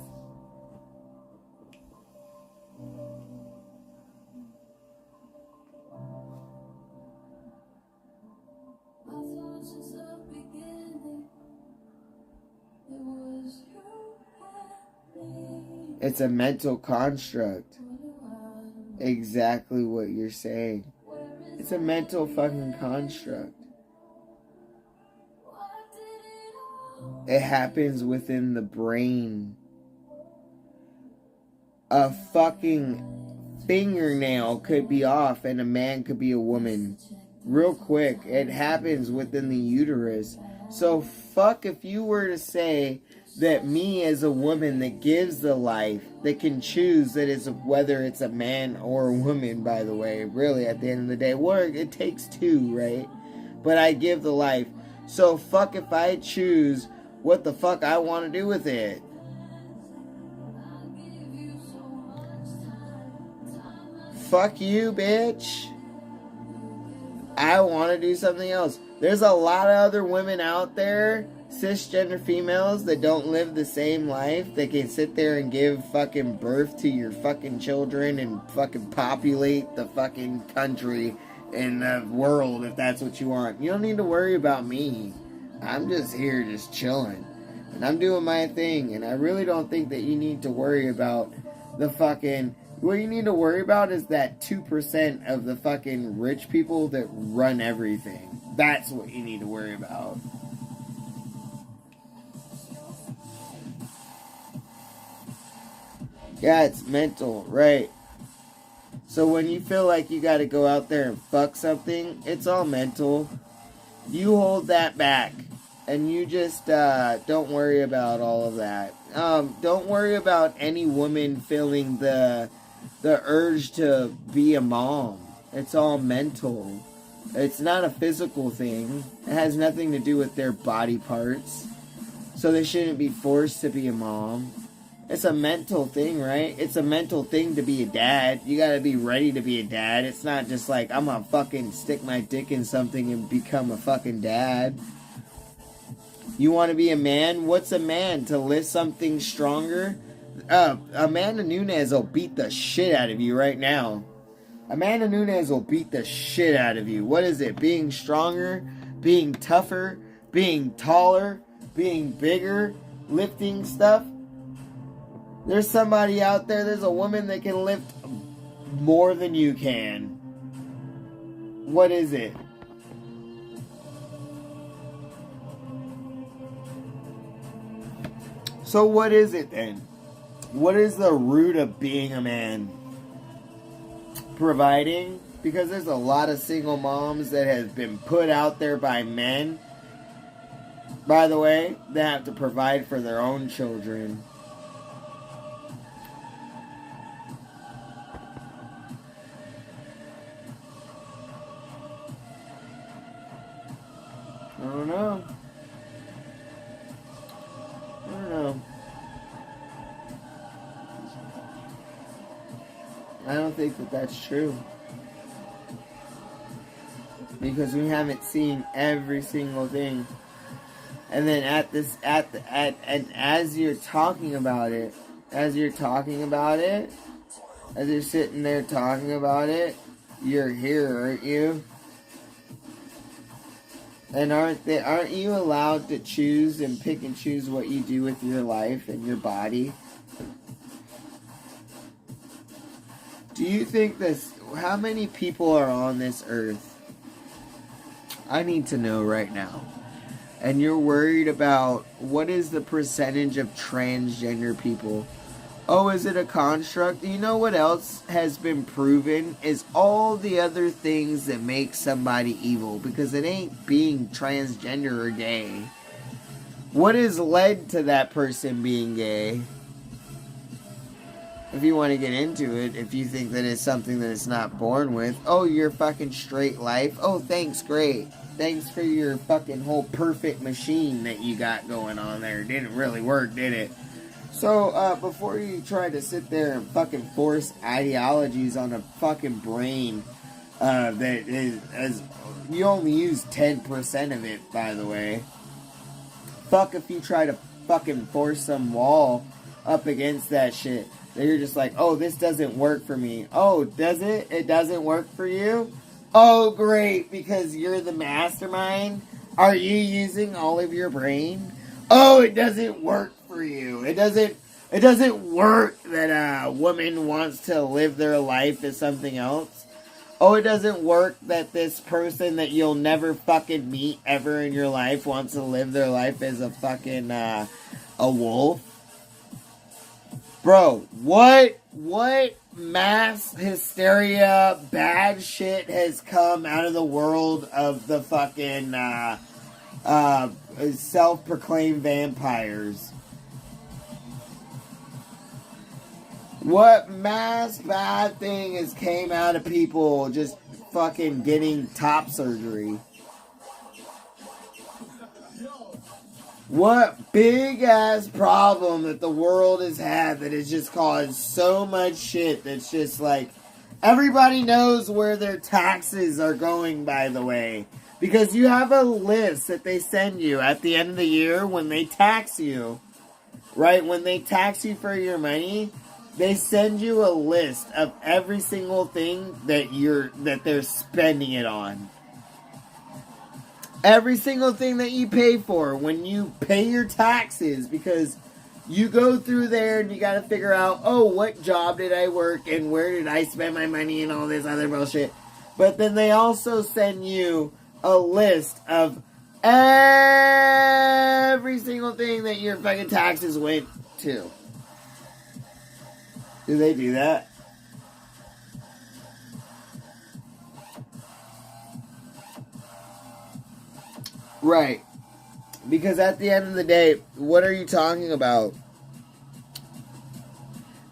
It's a mental construct. Exactly what you're saying. It's a mental fucking construct. It happens within the brain. A fucking fingernail could be off and a man could be a woman. Real quick. It happens within the uterus. So fuck if you were to say that me as a woman that gives the life, that can choose that is whether it's a man or a woman, by the way, really at the end of the day, it takes two, right? But I give the life. So fuck if I choose what the fuck I want to do with it. Fuck you, bitch. I want to do something else. There's a lot of other women out there, cisgender females, that don't live the same life, that can sit there and give fucking birth to your fucking children and fucking populate the fucking country and the world if that's what you want. You don't need to worry about me. I'm just here just chilling. And I'm doing my thing. And I really don't think that you need to worry about What you need to worry about is that 2% of the fucking rich people that run everything. That's what you need to worry about. Yeah, it's mental, right? So when you feel like you gotta go out there and fuck something, it's all mental. You hold that back. And you just don't worry about all of that. Don't worry about any woman feeling the urge to be a mom. It's all mental. It's not a physical thing. It has nothing to do with their body parts. So they shouldn't be forced to be a mom. It's a mental thing, right? It's a mental thing to be a dad. You gotta be ready to be a dad. It's not just like, I'm gonna fucking stick my dick in something and become a fucking dad. You want to be a man? What's a man? To lift something stronger? Amanda Nunes will beat the shit out of you right now. Amanda Nunes will beat the shit out of you. What is it? Being stronger? Being tougher? Being taller? Being bigger? Lifting stuff? There's somebody out there, there's a woman that can lift more than you can. What is it? So what is it then? What is the root of being a man? Providing? Because there's a lot of single moms that have been put out there by men, by the way, that have to provide for their own children. I don't know. I don't think that that's true. Because we haven't seen every single thing. And then as you're talking about it, as you're sitting there talking about it, you're here, aren't you? And aren't you allowed to choose and pick and choose what you do with your life and your body? Do you think how many people are on this earth? I need to know right now. And you're worried about what is the percentage of transgender people? Oh, is it a construct? Do you know what else has been proven? Is all the other things that make somebody evil. Because it ain't being transgender or gay. What has led to that person being gay? If you want to get into it, if you think that it's something that it's not born with. Oh, your fucking straight life. Oh, thanks, great. Thanks for your fucking whole perfect machine that you got going on there. It didn't really work, did it? So, before you try to sit there and fucking force ideologies on a fucking brain, that is you only use 10% of it, by the way. Fuck if you try to fucking force some wall up against that shit. That you're just like, oh, this doesn't work for me. Oh, does it? It doesn't work for you? Oh, great, because you're the mastermind? Are you using all of your brain? Oh, it doesn't work for you. It doesn't work that a woman wants to live their life as something else. Oh, it doesn't work that this person that you'll never fucking meet ever in your life wants to live their life as a fucking, a wolf. Bro, what mass hysteria, bad shit has come out of the world of the fucking, self-proclaimed vampires? What mass bad thing has came out of people just fucking getting top surgery? What big ass problem that the world has had that has just caused so much shit that's just like, everybody knows where their taxes are going, by the way. Because you have a list that they send you at the end of the year when they tax you. Right? When they tax you for your money, they send you a list of every single thing that they're spending it on. Every single thing that you pay for when you pay your taxes, because You go through there and you gotta figure out, oh, what job did I work and where did I spend my money and all this other bullshit. But then they also send you a list of every single thing that your fucking taxes went to. Do they do that? Right. Because at the end of the day, what are you talking about?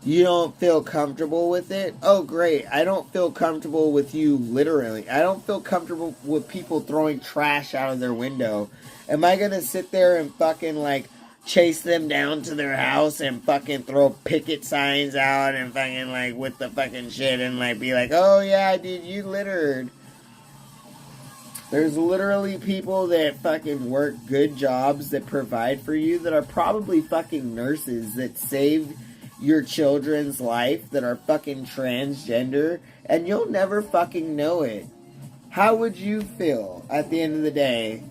You don't feel comfortable with it? Oh, great. I don't feel comfortable with you literally. I don't feel comfortable with people throwing trash out of their window. Am I going to sit there and fucking, like, chase them down to their house and fucking throw picket signs out and fucking, like, with the fucking shit and, like, be like, oh, yeah, dude, you littered. There's literally people that fucking work good jobs that provide for you that are probably fucking nurses that saved your children's life, that are fucking transgender, and you'll never fucking know it. How would you feel at the end of the day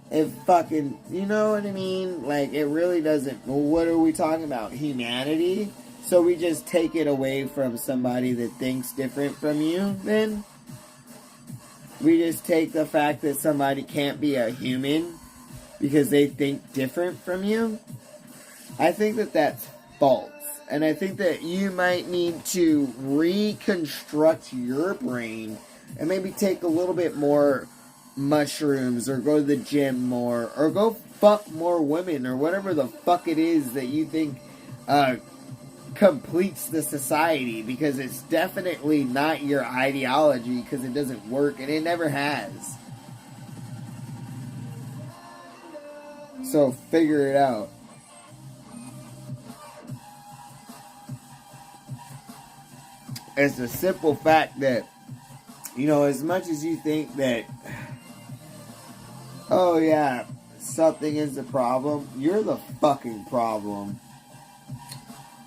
if fucking, you know what I mean? Like, it really doesn't, well, what are we talking about? Humanity? So we just take it away from somebody that thinks different from you, then? We just take the fact that somebody can't be a human because they think different from you? I think that that's false. And I think that you might need to reconstruct your brain and maybe take a little bit more mushrooms or go to the gym more or go fuck more women or whatever the fuck it is that you think completes the society, because it's definitely not your ideology, because it doesn't work and it never has. So figure it out. It's a simple fact that, you know, as much as you think that, oh yeah, something is the problem, you're the fucking problem.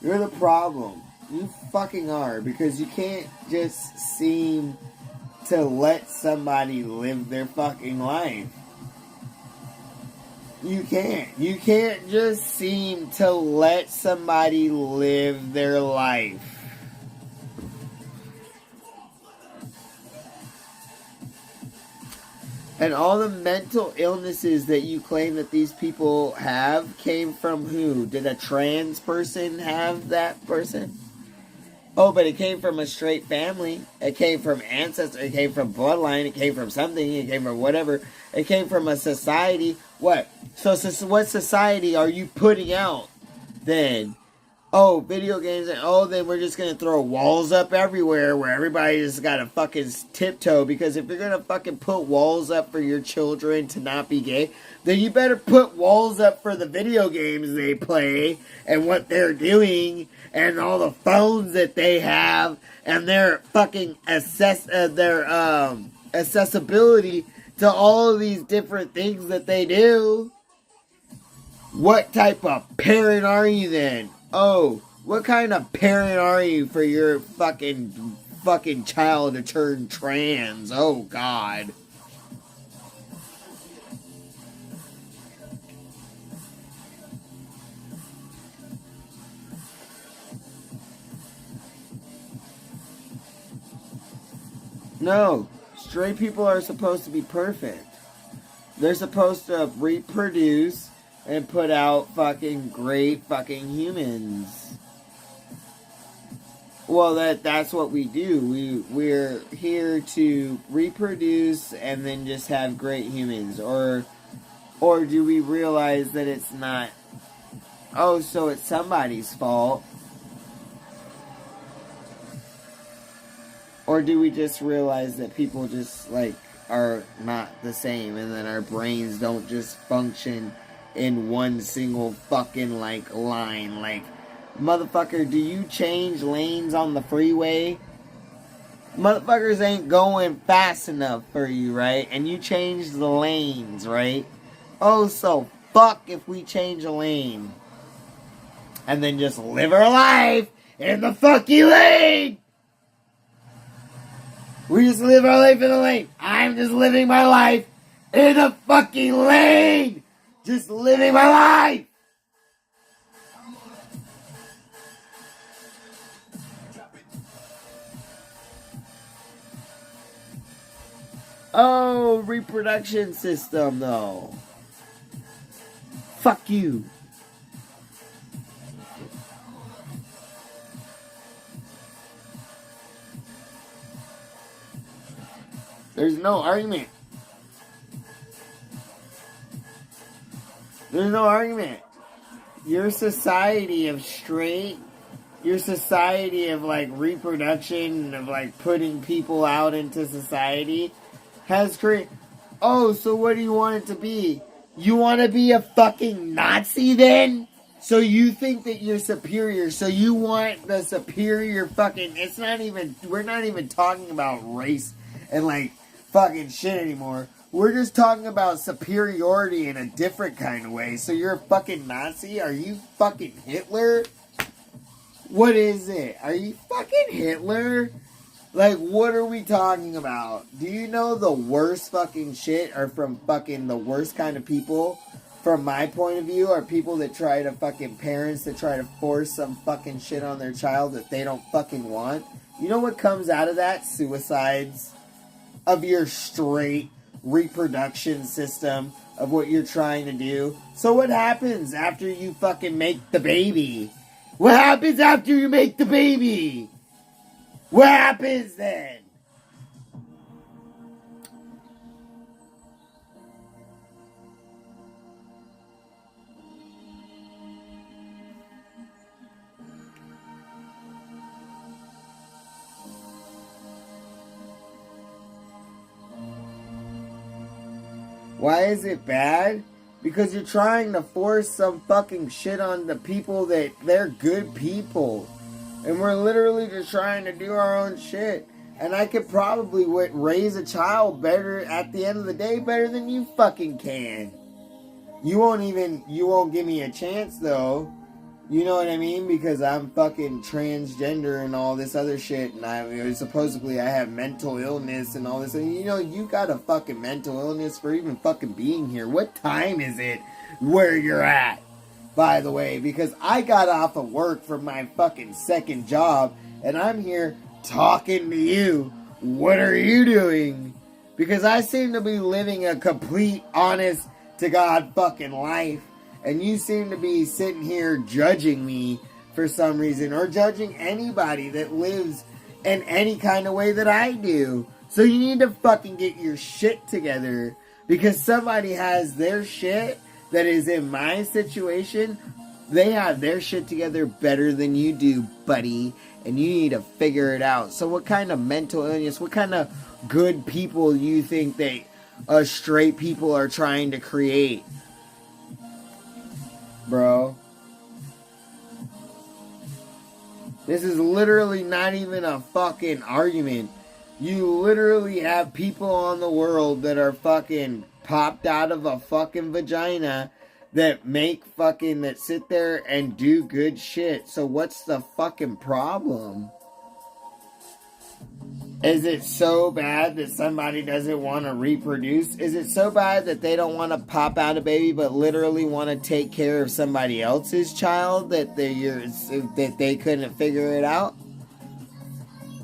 You're the problem. You fucking are, because you can't just seem to let somebody live their fucking life. You can't. You can't just seem to let somebody live their life. And all the mental illnesses that you claim that these people have came from who? Did a trans person have that person? Oh, but it came from a straight family. It came from ancestors. It came from bloodline. It came from something. It came from whatever. It came from a society. What? So what society are you putting out then? Oh, video games, and oh, then we're just gonna throw walls up everywhere where everybody just gotta fucking tiptoe, because if you're gonna fucking put walls up for your children to not be gay, then you better put walls up for the video games they play and what they're doing and all the phones that they have and their fucking accessibility to all of these different things that they do. What type of parent are you then? Oh, what kind of parent are you for your fucking child to turn trans? Oh, God. No, straight people are supposed to be perfect. They're supposed to reproduce and put out fucking great fucking humans. Well, that's what we do. We're here to reproduce and then just have great humans. Or do we realize that it's not, oh, so it's somebody's fault? Or do we just realize that people just, like, are not the same, and that our brains don't just function in one single fucking, like, line? Like, motherfucker, do you change lanes on the freeway? Motherfuckers ain't going fast enough for you, right? And you change the lanes, right? Oh, so fuck if we change a lane and then just live our life in the fucking lane. We just live our life in a lane. I'm just living my life in a fucking lane. Just living my life. Oh, reproduction system, though. Fuck you. There's no argument. There's no argument. Your society of straight, your society of like reproduction, of like putting people out into society has created. Oh, so what do you want it to be? You want to be a fucking Nazi then? So you think that you're superior. So you want the superior fucking. It's not even. We're not even talking about race and like fucking shit anymore. We're just talking about superiority in a different kind of way. So you're a fucking Nazi? Are you fucking Hitler? What is it? Are you fucking Hitler? Like, what are we talking about? Do you know the worst fucking shit are from fucking the worst kind of people? From my point of view, are people that try to fucking parents that try to force some fucking shit on their child that they don't fucking want. You know what comes out of that? Suicides of your straight reproduction system of what you're trying to do. So what happens after you fucking make the baby? What happens after you make the baby? What happens then? Why is it bad? Because you're trying to force some fucking shit on the people that they're good people. And we're literally just trying to do our own shit. And I could probably raise a child better at the end of the day, better than you fucking can. You won't give me a chance though. You know what I mean? Because I'm fucking transgender and all this other shit, and supposedly I have mental illness and all this. And you know, you got a fucking mental illness for even fucking being here. What time is it where you're at? By the way, because I got off of work from my fucking second job, and I'm here talking to you. What are you doing? Because I seem to be living a complete, honest to God fucking life. And you seem to be sitting here judging me for some reason, or judging anybody that lives in any kind of way that I do. So you need to fucking get your shit together, because somebody has their shit that is in my situation. They have their shit together better than you do, buddy. And you need to figure it out. So what kind of mental illness, what kind of good people you think that straight people are trying to create? Bro, this is literally not even a fucking argument. You literally have people on the world that are fucking popped out of a fucking vagina that that sit there and do good shit. So what's the fucking problem? Is it so bad that somebody doesn't want to reproduce? Is it so bad that they don't want to pop out a baby but literally want to take care of somebody else's child that they couldn't figure it out?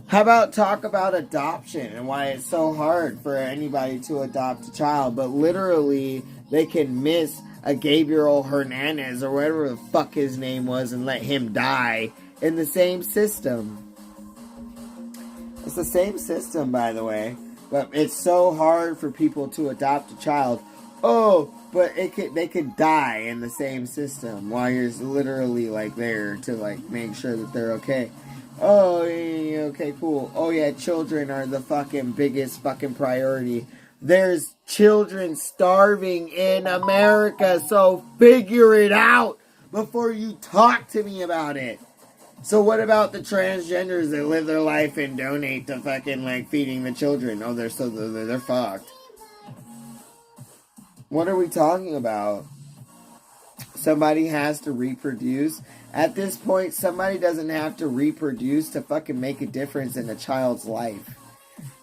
How about talk about adoption and why it's so hard for anybody to adopt a child, but literally they can miss a Gabriel Hernandez or whatever the fuck his name was and let him die in the same system. It's the same system, by the way, but it's so hard for people to adopt a child. Oh, but they could die in the same system while you're literally like there to like make sure that they're okay. Oh, yeah, okay, cool. Oh yeah, children are the fucking biggest fucking priority. There's children starving in America, so figure it out before you talk to me about it. So what about the transgenders that live their life and donate to fucking like feeding the children? Oh, they're fucked. What are we talking about? Somebody has to reproduce. At this point, somebody doesn't have to reproduce to fucking make a difference in a child's life.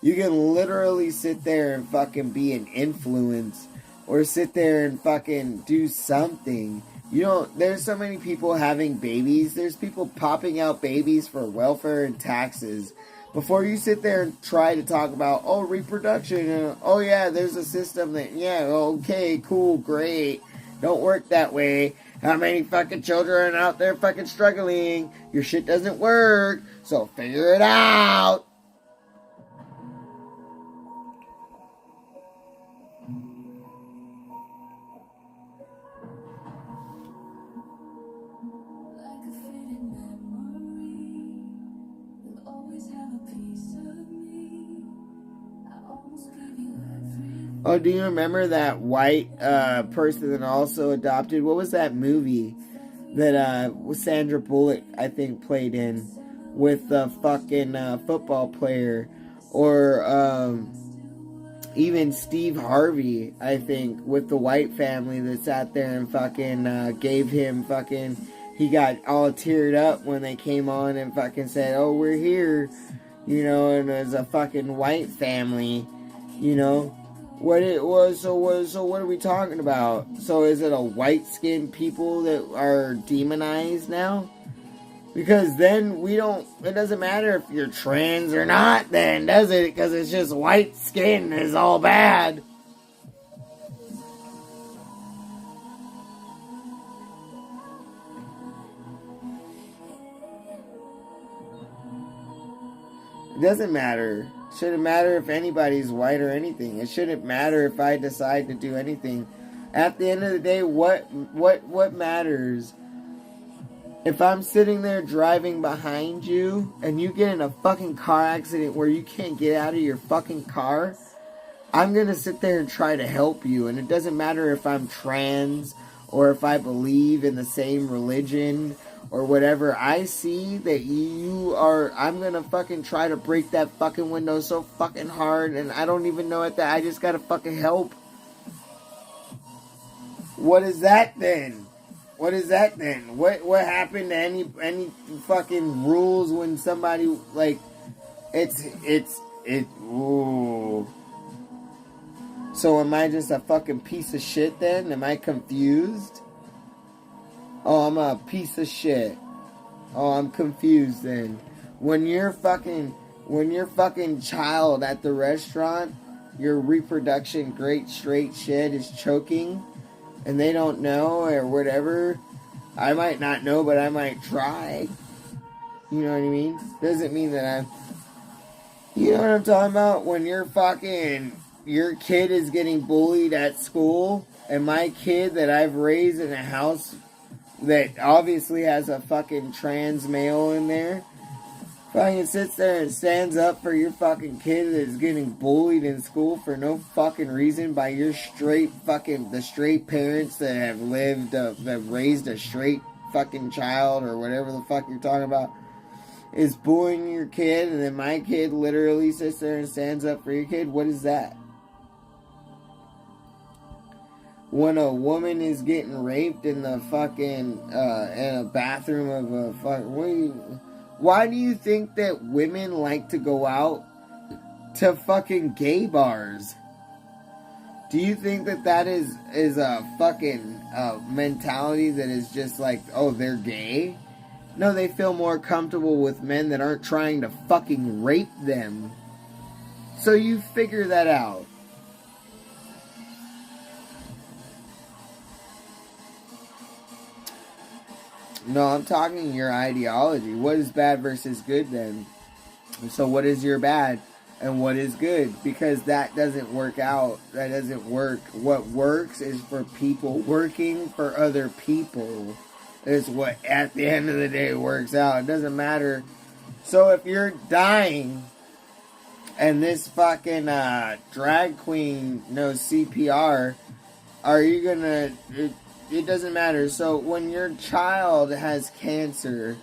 You can literally sit there and fucking be an influence, or sit there and fucking do something. You know, there's so many people having babies. There's people popping out babies for welfare and taxes. Before you sit there and try to talk about, oh, reproduction, oh yeah, there's a system that, yeah, okay, cool, great, don't work that way. How many fucking children are out there fucking struggling? Your shit doesn't work, so figure it out. Oh, do you remember that white person that also adopted? What was that movie that Sandra Bullock, I think, played in with the fucking football player? Or even Steve Harvey, I think, with the white family that sat there and fucking gave him fucking... He got all teared up when they came on and fucking said, oh, we're here. You know, and it was a fucking white family, you know. What it was, so what are we talking about? So is it a white-skinned people that are demonized now? Because then it doesn't matter if you're trans or not then, does it? Because it's just white skin is all bad. It doesn't matter. It shouldn't matter if anybody's white or anything. It shouldn't matter if I decide to do anything. At the end of the day, what matters? If I'm sitting there driving behind you and you get in a fucking car accident where you can't get out of your fucking car, I'm gonna sit there and try to help you. And it doesn't matter if I'm trans or if I believe in the same religion or whatever. I see that you are, I'm gonna fucking try to break that fucking window so fucking hard, and I don't even know it that I just gotta fucking help. What is that then? What is that then? What happened to any fucking rules when somebody, like, ooh. So am I just a fucking piece of shit then? Am I confused? Oh, I'm a piece of shit. Oh, I'm confused then. When your fucking child at the restaurant, your reproduction great straight shit is choking, and they don't know or whatever, I might not know, but I might try. You know what I mean? Doesn't mean that you know what I'm talking about? When your kid is getting bullied at school, and my kid that I've raised in a house that obviously has a fucking trans male in there, fucking sits there and stands up for your fucking kid that is getting bullied in school for no fucking reason by your the straight parents that have raised a straight fucking child or whatever the fuck you're talking about, is bullying your kid, and then my kid literally sits there and stands up for your kid. What is that? When a woman is getting raped in the fucking in a bathroom of a fucking, why do you think that women like to go out to fucking gay bars? Do you think that is a fucking mentality that is just like, oh, they're gay? No, they feel more comfortable with men that aren't trying to fucking rape them. So you figure that out. No, I'm talking your ideology. What is bad versus good then? So what is your bad and what is good? Because that doesn't work out. That doesn't work. What works is for people working for other people. Is what at the end of the day works out. It doesn't matter. So if you're dying and this fucking drag queen knows CPR, are you gonna... It doesn't matter. So when your child has cancer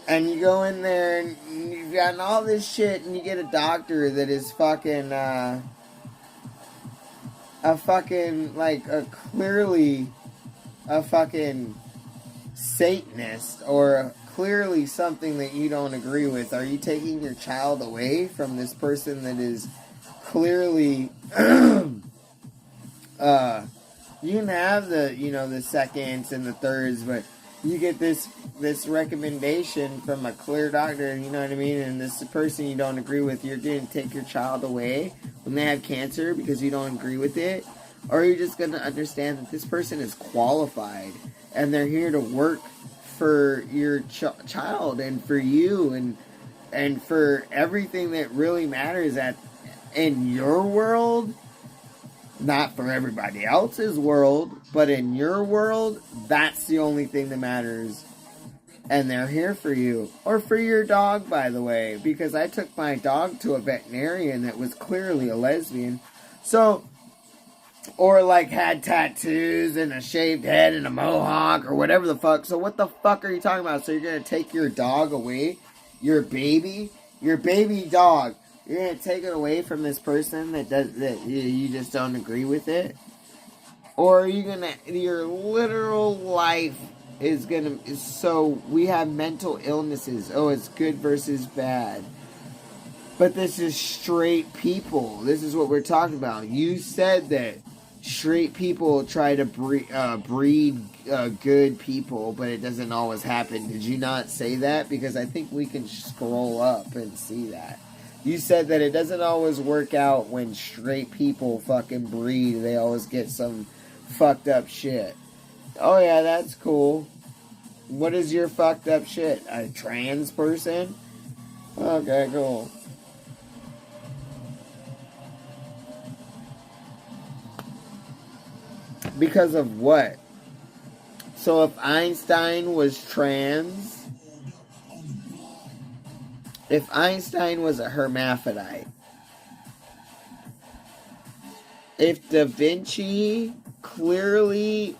and you go in there and you've gotten all this shit and you get a doctor that is fucking clearly a fucking Satanist or clearly something that you don't agree with, are you taking your child away from this person that is clearly you can have the, the seconds and the thirds, but you get this recommendation from a clear doctor, you know what I mean, and this person you don't agree with, you're going to take your child away when they have cancer because you don't agree with it, or you're just going to understand that this person is qualified and they're here to work for your child and for you and for everything that really matters in your world. Not for everybody else's world, but in your world, that's the only thing that matters. And they're here for you. Or for your dog, by the way. Because I took my dog to a veterinarian that was clearly a lesbian. So, or like had tattoos and a shaved head and a mohawk or whatever the fuck. So what the fuck are you talking about? So you're going to take your dog away? Your baby dog. You're going to take it away from this person that you just don't agree with it? Or are you going to, your literal life is going to, so we have mental illnesses. Oh, it's good versus bad. But this is straight people. This is what we're talking about. You said that straight people try to breed good people, but it doesn't always happen. Did you not say that? Because I think we can scroll up and see that. You said that it doesn't always work out when straight people fucking breed. They always get some fucked up shit. Oh yeah, that's cool. What is your fucked up shit? A trans person? Okay, cool. Because of what? So if Einstein was trans, if Einstein was a hermaphrodite, if Da Vinci clearly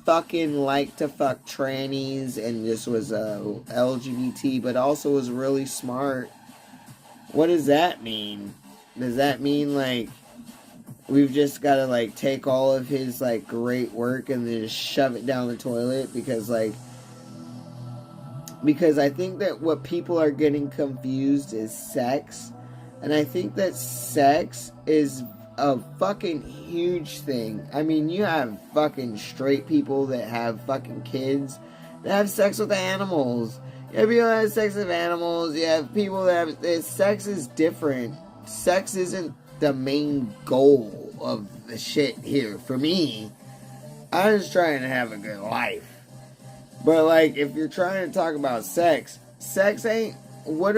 fucking liked to fuck trannies and just was LGBT, but also was really smart, what does that mean? Does that mean like we've just got to like take all of his like great work and then just shove it down the toilet? Because I think that what people are getting confused is sex. And I think that sex is a fucking huge thing. I mean, you have fucking straight people that have fucking kids that have sex with animals. You have people that have sex with animals. You have people that have... Sex is different. Sex isn't the main goal of the shit here. For me, I'm just trying to have a good life. But like, if you're trying to talk about sex ain't what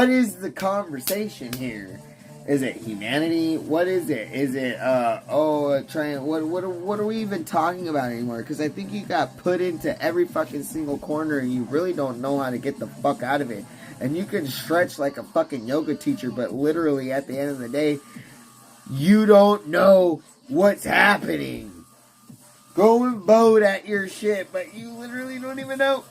is the conversation here? Is it humanity? What is it? Is it what are we even talking about anymore? Because I think you got put into every fucking single corner and you really don't know how to get the fuck out of it. And you can stretch like a fucking yoga teacher, but literally at the end of the day, you don't know what's happening. Go and vote at your shit, but you literally don't even know.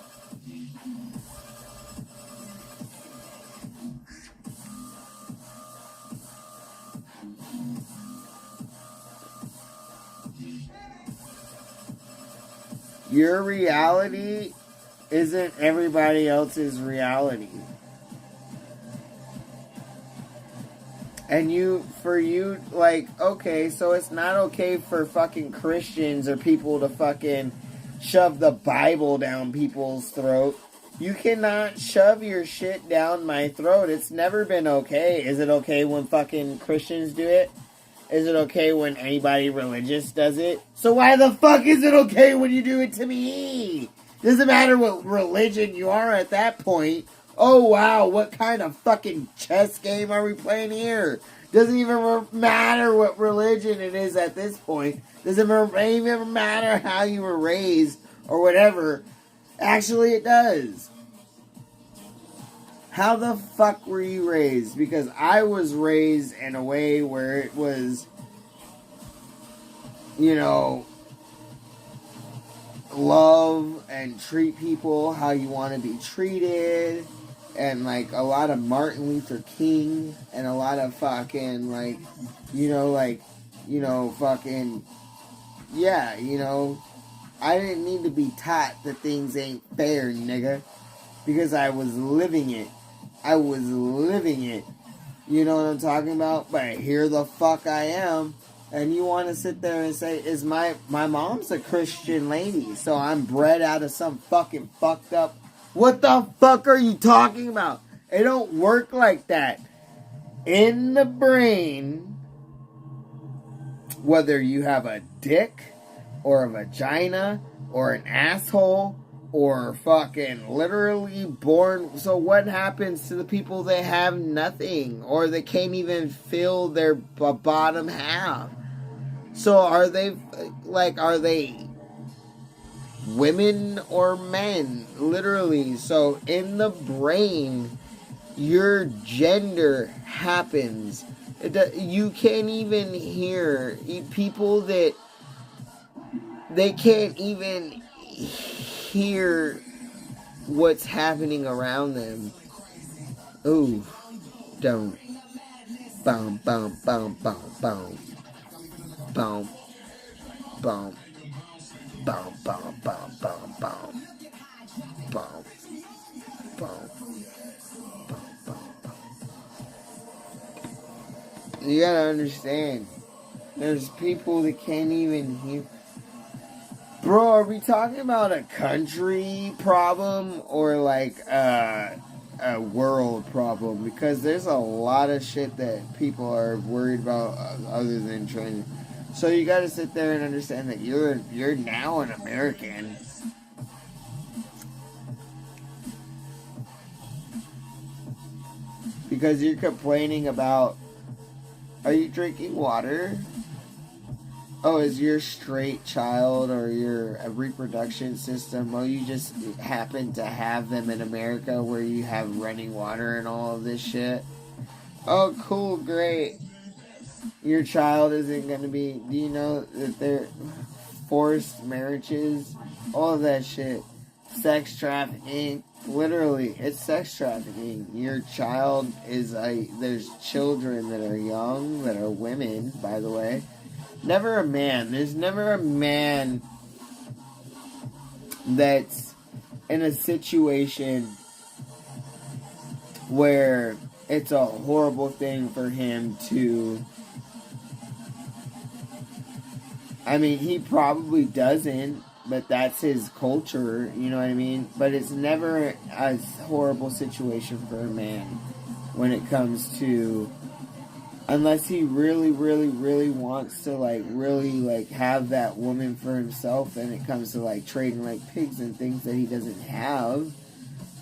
Your reality isn't everybody else's reality. And okay, so it's not okay for fucking Christians or people to fucking shove the Bible down people's throat. You cannot shove your shit down my throat. It's never been okay. Is it okay when fucking Christians do it? Is it okay when anybody religious does it? So why the fuck is it okay when you do it to me? Doesn't matter what religion you are at that point. Oh wow, what kind of fucking chess game are we playing here? Doesn't even matter what religion it is at this point. Doesn't even matter how you were raised or whatever. Actually, it does. How the fuck were you raised? Because I was raised in a way where it was, love and treat people how you want to be treated. And, like, a lot of Martin Luther King and a lot of fucking, I didn't need to be taught that things ain't fair, nigga. Because I was living it. You know what I'm talking about? But here the fuck I am. And you want to sit there and say, "Is my mom's a Christian lady, so I'm bred out of some fucking fucked up." What the fuck are you talking about? It don't work like that. In the brain, whether you have a dick or a vagina or an asshole or fucking literally born. So what happens to the people that have nothing or that can't even fill their bottom half? So are they women or men? Literally. So in the brain, your gender happens. You can't even hear people that they can't even hear what's happening around them. Ooh, don't. Boom, boom, boom, boom, boom. Boom, boom, boom, boom, boom, boom, boom. Boom, boom, boom, boom. You gotta understand. There's people that can't even hear. Bro, are we talking about a country problem or like a world problem? Because there's a lot of shit that people are worried about other than trying. So you got to sit there and understand that you're now an American. Because you're complaining about. Are you drinking water? Oh, is your straight child or your reproduction system, oh, you just happen to have them in America where you have running water and all of this shit? Oh, cool, great. Your child isn't going to be, do you know that they're forced marriages? All of that shit. Sex trafficking. Literally, it's sex trafficking. Your child is there's children that are young, that are women, by the way. Never a man. There's never a man that's in a situation where it's a horrible thing for him to. I mean, he probably doesn't, but that's his culture, you know what I mean? But it's never a horrible situation for a man when it comes to. Unless he really, really, really wants to, really have that woman for himself, and it comes to, trading like pigs and things that he doesn't have.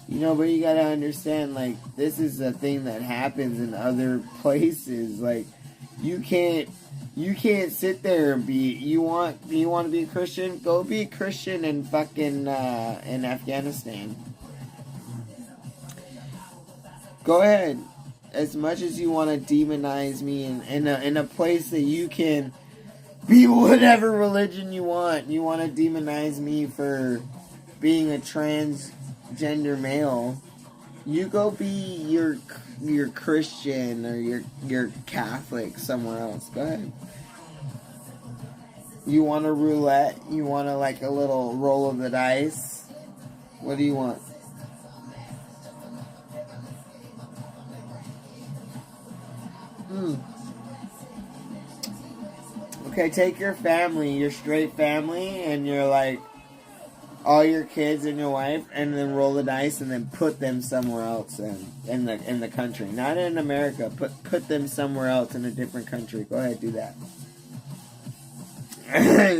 You know, but you gotta understand, this is a thing that happens in other places. You can't sit there and be, you want to be a Christian? Go be a Christian in fucking, in Afghanistan. Go ahead. As much as you want to demonize me in a place that you can be whatever religion you want to demonize me for being a transgender male, you go be your Christian or your Catholic somewhere else. Go ahead. You want a roulette? You want a little roll of the dice? What do you want? Okay, take your family, your straight family, and your all your kids and your wife, and then roll the dice, and then put them somewhere else in the country, not in America. Put them somewhere else in a different country. Go ahead, do that.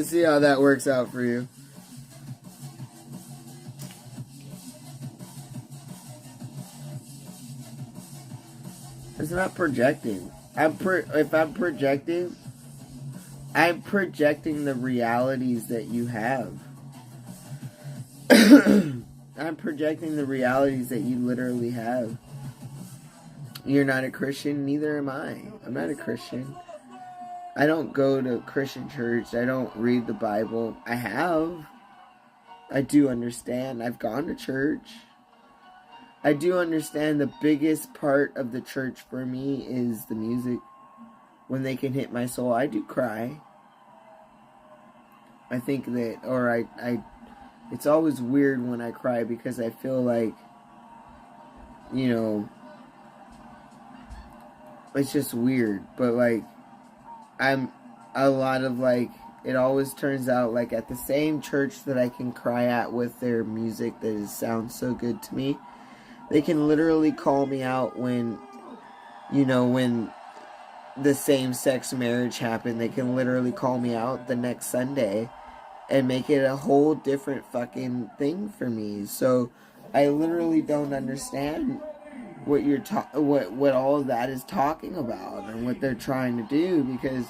See how that works out for you. It's not projecting. If I'm projecting, I'm projecting the realities that you have. I'm projecting the realities that you literally have. You're not a Christian, neither am I. I'm not a Christian. I don't go to Christian church. I don't read the Bible. I have. I do understand. I've gone to church. I do understand the biggest part of the church for me is the music. When they can hit my soul, I do cry. I think that, or I it's always weird when I cry because I feel like, it's just weird. But a lot of like, it always turns out like at the same church that I can cry at with their music that sounds so good to me, they can literally call me out when, when the same-sex marriage happened. They can literally call me out the next Sunday and make it a whole different fucking thing for me. So I literally don't understand what what all of that is talking about and what they're trying to do, because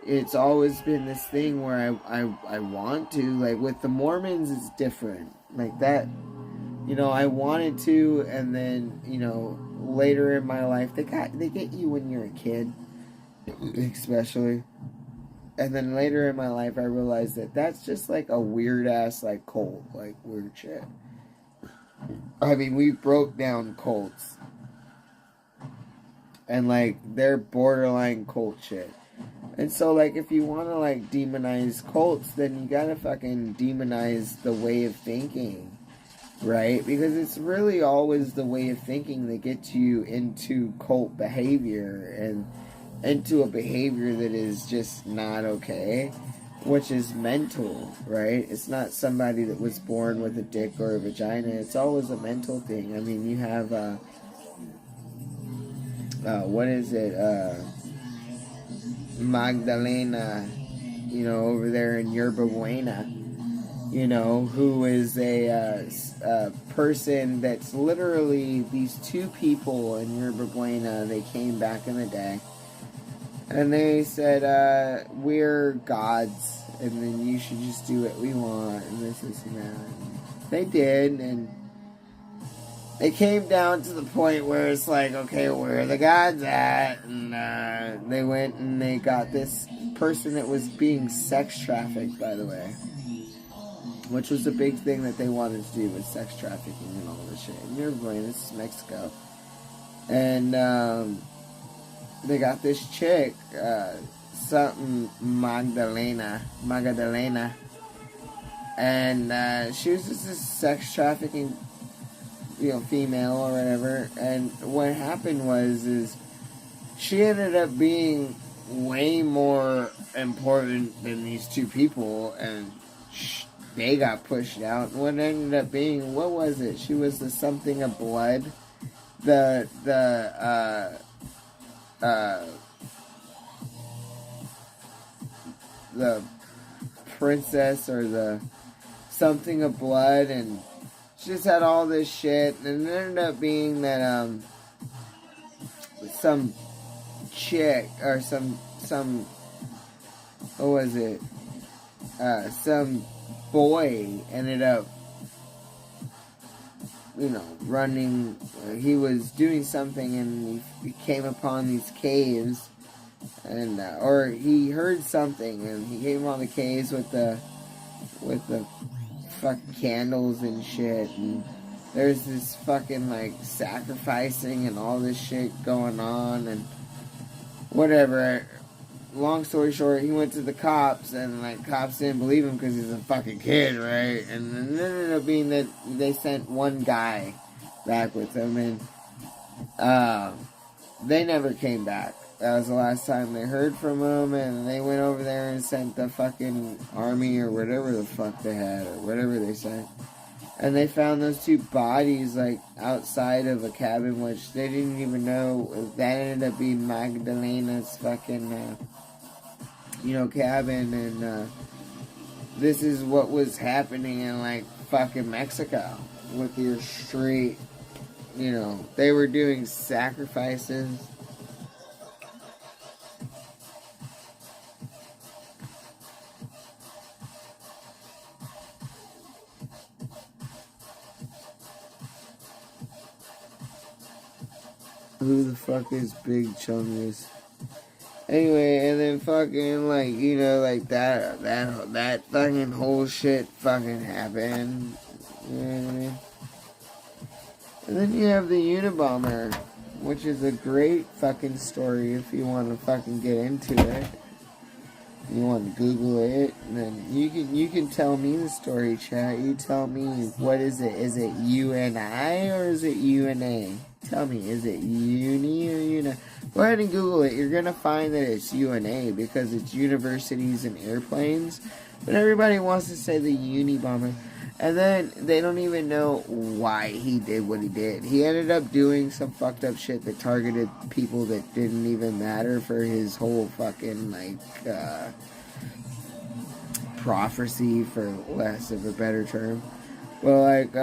it's always been this thing where I want to, like with the Mormons it's different like that, I wanted to, and then later in my life they get you when you're a kid especially, and then later in my life I realized that that's just like a weird ass like cult, like weird shit. I mean, we broke down cults and like they're borderline cult shit. And so, like, if you want to, like, demonize cults, then you gotta fucking demonize the way of thinking, right? Because it's really always the way of thinking that gets you into cult behavior and into a behavior that is just not okay, which is mental, right? It's not somebody that was born with a dick or a vagina. It's always a mental thing. I mean, you have, what is it, Magdalena, over there in Yerba Buena, who is a person that's literally these two people in Yerba Buena. They came back in the day and they said, we're gods, and then you should just do what we want, and this and that. And they did, and it came down to the point where it's like, okay, where are the gods at? And they went and they got this person that was being sex trafficked, by the way, which was a big thing that they wanted to do, with sex trafficking and all this shit. And you're going, this is Mexico. And they got this chick, something Magdalena, and she was just a sex trafficking female or whatever. And what happened is she ended up being way more important than these two people, and they got pushed out. And what ended up being, what was it? She was the something of blood, the princess, or the something of blood, and she just had all this shit, and it ended up being that some chick, or some what was it, some boy ended up running. He was doing something and he came upon these caves, and or he heard something and he came on the caves with the fucking candles and shit, and there's this fucking like sacrificing and all this shit going on and whatever. Long story short, he went to the cops, and like cops didn't believe him because he's a fucking kid, right? And then it ended up being that they sent one guy back with him, and they never came back. That was the last time they heard from him, and they went over there and sent the fucking army or whatever the fuck they had, or whatever they sent. And they found those two bodies like outside of a cabin, which they didn't even know. That ended up being Magdalena's fucking cabin, and this is what was happening in like fucking Mexico with your street. They were doing sacrifices. Who the fuck is Big Chungus? Anyway, and then fucking like like that fucking whole shit fucking happened. You know what I mean? And then you have the Unabomber, which is a great fucking story if you want to fucking get into it. You want to Google it, and then you can tell me the story, chat. You tell me, what is it? Is it UNI or is it UNA? Tell me, is it uni or UNA? Go ahead and Google it. You're going to find that it's UNA because it's universities and airplanes. But everybody wants to say the uni bomber. And then they don't even know why he did what he did. He ended up doing some fucked up shit that targeted people that didn't even matter for his whole fucking, like, prophecy, for less of a better term. Well, like,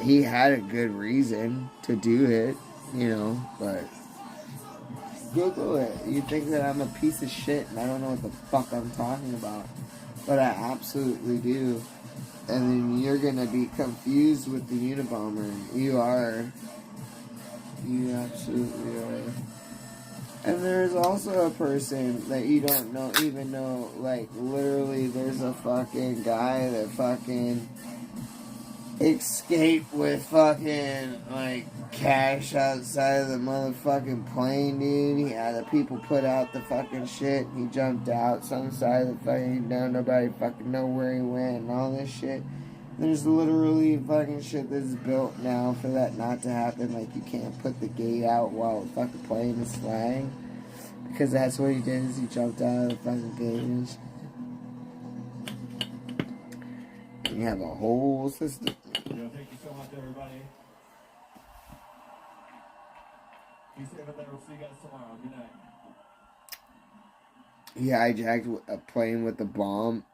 he had a good reason to do it, you know, but Google it. You think that I'm a piece of shit and I don't know what the fuck I'm talking about, but I absolutely do. And then you're gonna be confused with the Unabomber. You are. You absolutely are. And there's also a person that you don't know, even know, like, literally there's a fucking guy that fucking escaped with fucking, like, cash outside of the motherfucking plane, dude. He had the people put out the fucking shit. He jumped out some side of the fucking down. Nobody fucking know where he went and all this shit. There's literally fucking shit that's built now for that not to happen. Like, you can't put the gate out while the fucking plane is flying. Because that's what he did, is he jumped out of the fucking gate. And you have a whole system. Yo, thank you so much, everybody. Be safe out there. We'll see you guys tomorrow. Good night. He hijacked a plane with a bomb.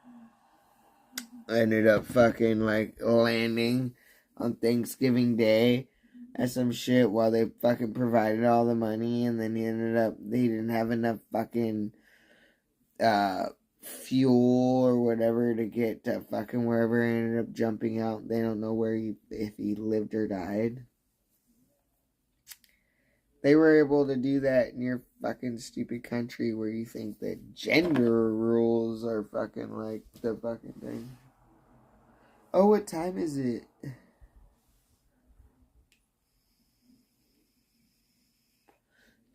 Ended up fucking, like, landing on Thanksgiving Day and some shit while they fucking provided all the money. And then they didn't have enough fucking fuel or whatever to get to fucking wherever. He ended up jumping out. They don't know if he lived or died. They were able to do that in your fucking stupid country where you think that gender rules are fucking like the fucking thing. Oh, what time is it?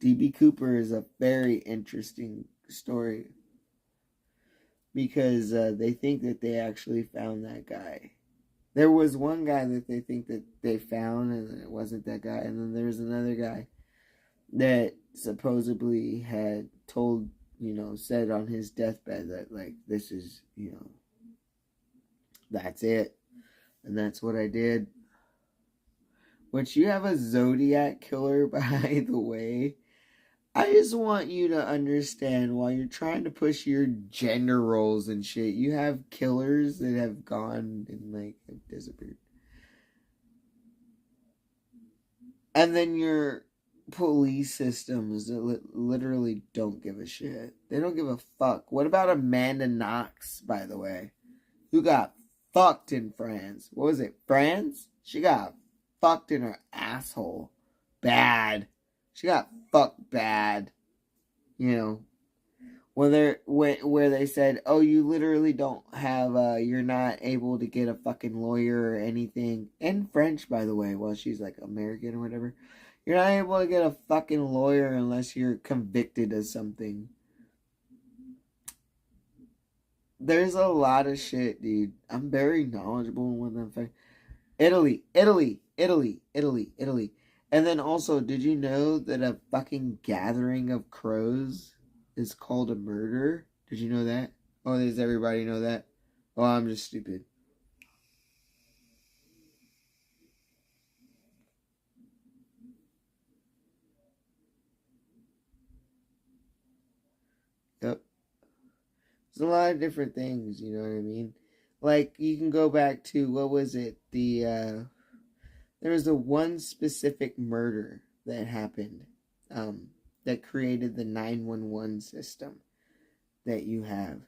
DB Cooper is a very interesting story because they think that they actually found that guy. There was one guy that they think that they found and it wasn't that guy, and then there was another guy that supposedly had told, said on his deathbed that, like, this is, that's it. And that's what I did. Which, you have a Zodiac killer, by the way. I just want you to understand, while you're trying to push your gender roles and shit, you have killers that have gone and, like, have disappeared. And then your police systems that literally don't give a shit. They don't give a fuck. What about Amanda Knox, by the way? Who got fucked in France? What was it? France? She got fucked in her asshole. Bad. She got fucked bad. Where they said, oh, you literally don't have, you're not able to get a fucking lawyer or anything. In French, by the way, well, she's like American or whatever. You're not able to get a fucking lawyer unless you're convicted of something. There's a lot of shit, dude. I'm very knowledgeable in what I'm Italy. And then also, did you know that a fucking gathering of crows is called a murder? Did you know that? Oh, does everybody know that? Oh, I'm just stupid. Yep. There's a lot of different things, you know what I mean? Like, you can go back to, what was it? There was a one specific murder that happened that created the 911 system that you have.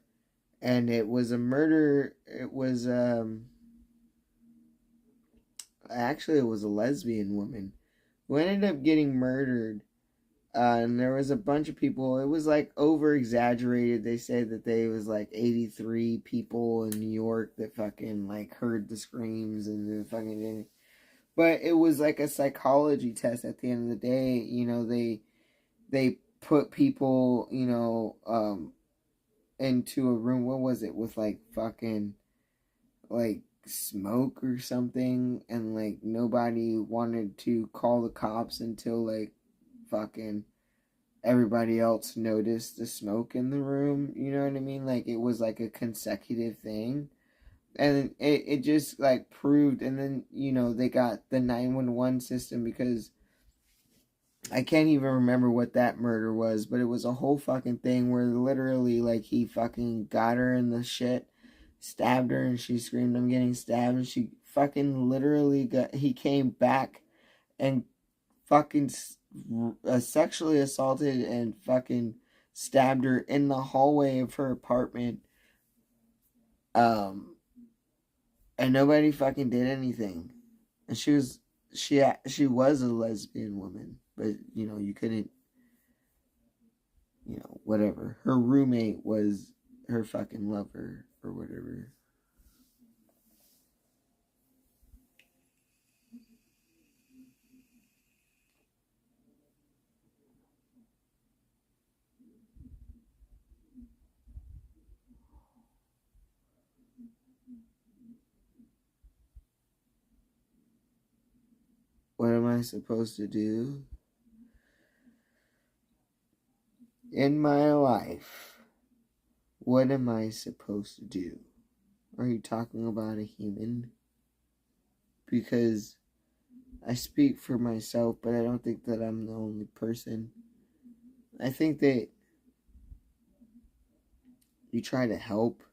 And it was a murder, actually it was a lesbian woman who ended up getting murdered. And there was a bunch of people. It was like over exaggerated. They said that there was like 83 people in New York that fucking like heard the screams and the fucking did it. But it was like a psychology test at the end of the day. They put people, into a room. What was it? With like fucking like smoke or something, and like nobody wanted to call the cops until like fucking everybody else noticed the smoke in the room. You know what I mean? Like it was like a consecutive thing. And it just like proved, and then they got the 911 system, because I can't even remember what that murder was, but it was a whole fucking thing where literally like he fucking got her in the shit, stabbed her, and she screamed, "I'm getting stabbed," and she fucking literally he came back and fucking sexually assaulted and fucking stabbed her in the hallway of her apartment. And nobody fucking did anything. And she was a lesbian woman, but you couldn't, whatever. Her roommate was her fucking lover or whatever. What am I supposed to do in my life? What am I supposed to do? Are you talking about a human? Because I speak for myself, but I don't think that I'm the only person. I think that you try to help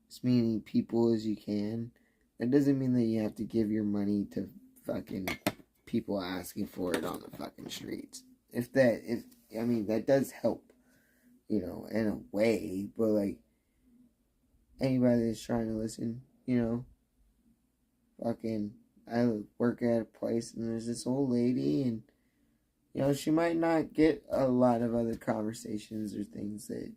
as many people as you can. That doesn't mean that you have to give your money to fucking people asking for it on the fucking streets. That does help, in a way, but like anybody that's trying to listen, fucking, I work at a place and there's this old lady, and she might not get a lot of other conversations or things that,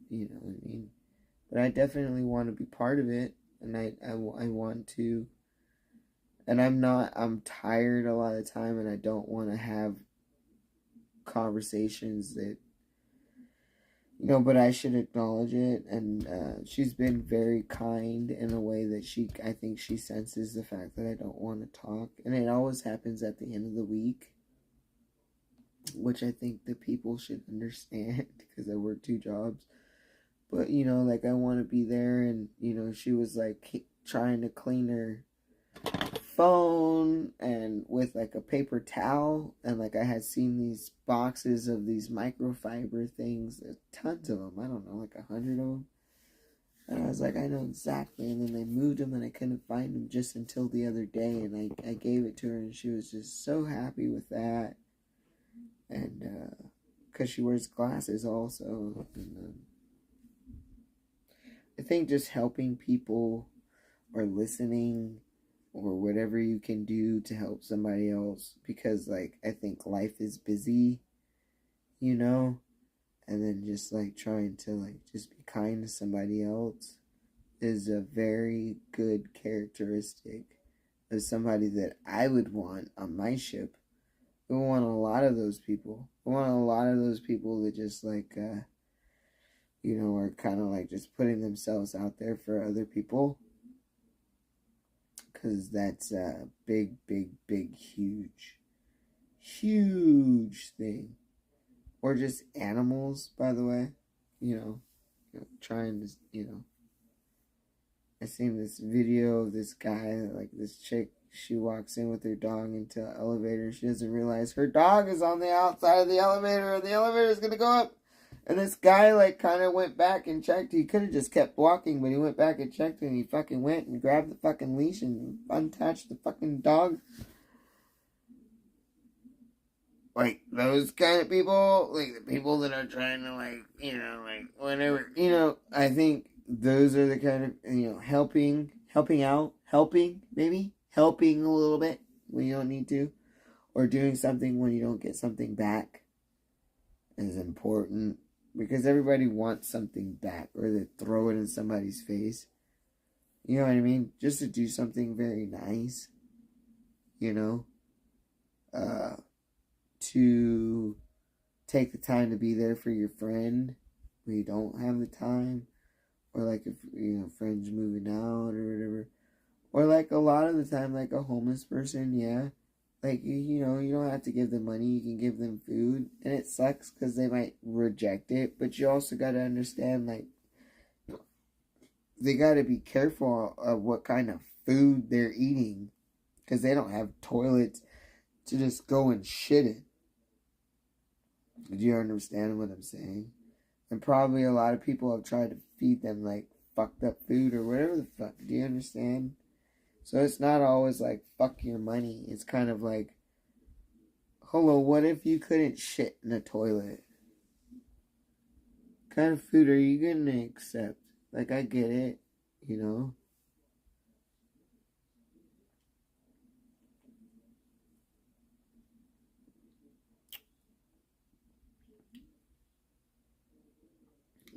but I definitely want to be part of it, and I want to, and I'm tired a lot of the time, and I don't want to have conversations that, but I should acknowledge it. And she's been very kind in a way that I think she senses the fact that I don't want to talk, and it always happens at the end of the week, which I think that people should understand, because I work 2 jobs. But like I want to be there, and she was like trying to clean her phone and with like a paper towel, and like I had seen these boxes of these microfiber things. There's tons of them. I don't know, like 100 of them. And I was like, I know exactly. And then they moved them, and I couldn't find them just until the other day. And I gave it to her, and she was just so happy with that. And because she wears glasses also. And I think just helping people or listening or whatever you can do to help somebody else, because like I think life is busy, and then just like trying to like just be kind to somebody else is a very good characteristic of somebody that I would want on my ship. I want a lot of those people. I want a lot of those people that just like are kind of like just putting themselves out there for other people. Because that's a big, big, big, huge, huge thing. Or just animals, by the way. Trying to, I seen this video of this guy, like this chick, she walks in with her dog into an elevator, and she doesn't realize her dog is on the outside of the elevator, and the elevator is going to go up. And this guy, like, kind of went back and checked. He could have just kept walking, but he went back and checked, and he fucking went and grabbed the fucking leash and unattached the fucking dog. Like, those kind of people, like, the people that are trying to, like, whatever, I think those are the kind of, helping out, maybe, helping a little bit when you don't need to, or doing something when you don't get something back is important. Because everybody wants something back, or they throw it in somebody's face. You know what I mean? Just to do something very nice. To take the time to be there for your friend when you don't have the time. Or like if, friends moving out or whatever. Or like a lot of the time, like a homeless person, yeah. Like, you know, you don't have to give them money. You can give them food. And it sucks because they might reject it. But you also got to understand, like, they got to be careful of what kind of food they're eating. Because they don't have toilets to just go and shit in. Do you understand what I'm saying? And probably a lot of people have tried to feed them, like, fucked up food or whatever the fuck. Do you understand? So it's not always like, fuck your money. It's kind of like, hello, what if you couldn't shit in a toilet? What kind of food are you going to accept? Like, I get it, you know?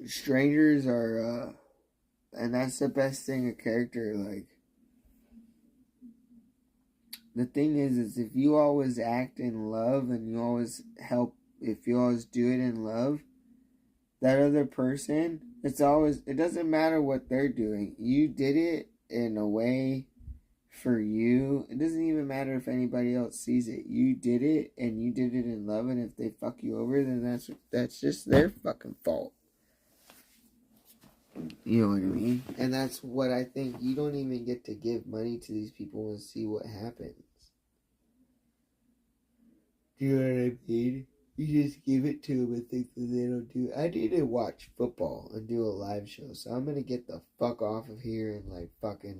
Strangers are, and that's the best thing a character, like, the thing is if you always act in love and you always help, if you always do it in love, that other person, it doesn't matter what they're doing. You did it in a way for you. It doesn't even matter if anybody else sees it. You did it and you did it in love, and if they fuck you over, then that's just their fucking fault. You know what I mean? And that's what I think. You don't even get to give money to these people and see what happens. Do you know what I mean? You just give it to them and think that they don't do it. I need to watch football and do a live show, so I'm gonna get the fuck off of here in like fucking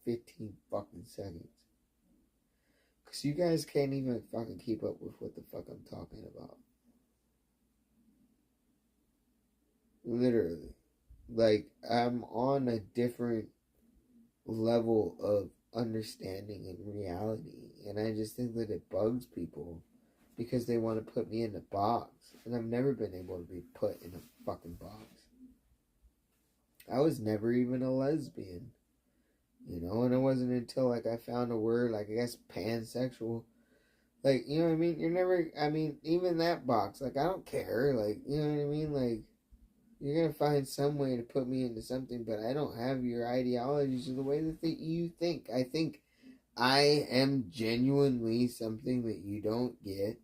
15 fucking seconds. Cause you guys can't even fucking keep up with what the fuck I'm talking about. Literally. Like, I'm on a different level of understanding and reality, and I just think that it bugs people because they want to put me in a box, and I've never been able to be put in a fucking box. I was never even a lesbian, you know, and it wasn't until like I found a word, like I guess pansexual, like, you know what I mean? You're never, I mean, even that box, like, I don't care, like, you know what I mean? Like, you're going to find some way to put me into something, but I don't have your ideologies or the way that you think. I think I am genuinely something that you don't get,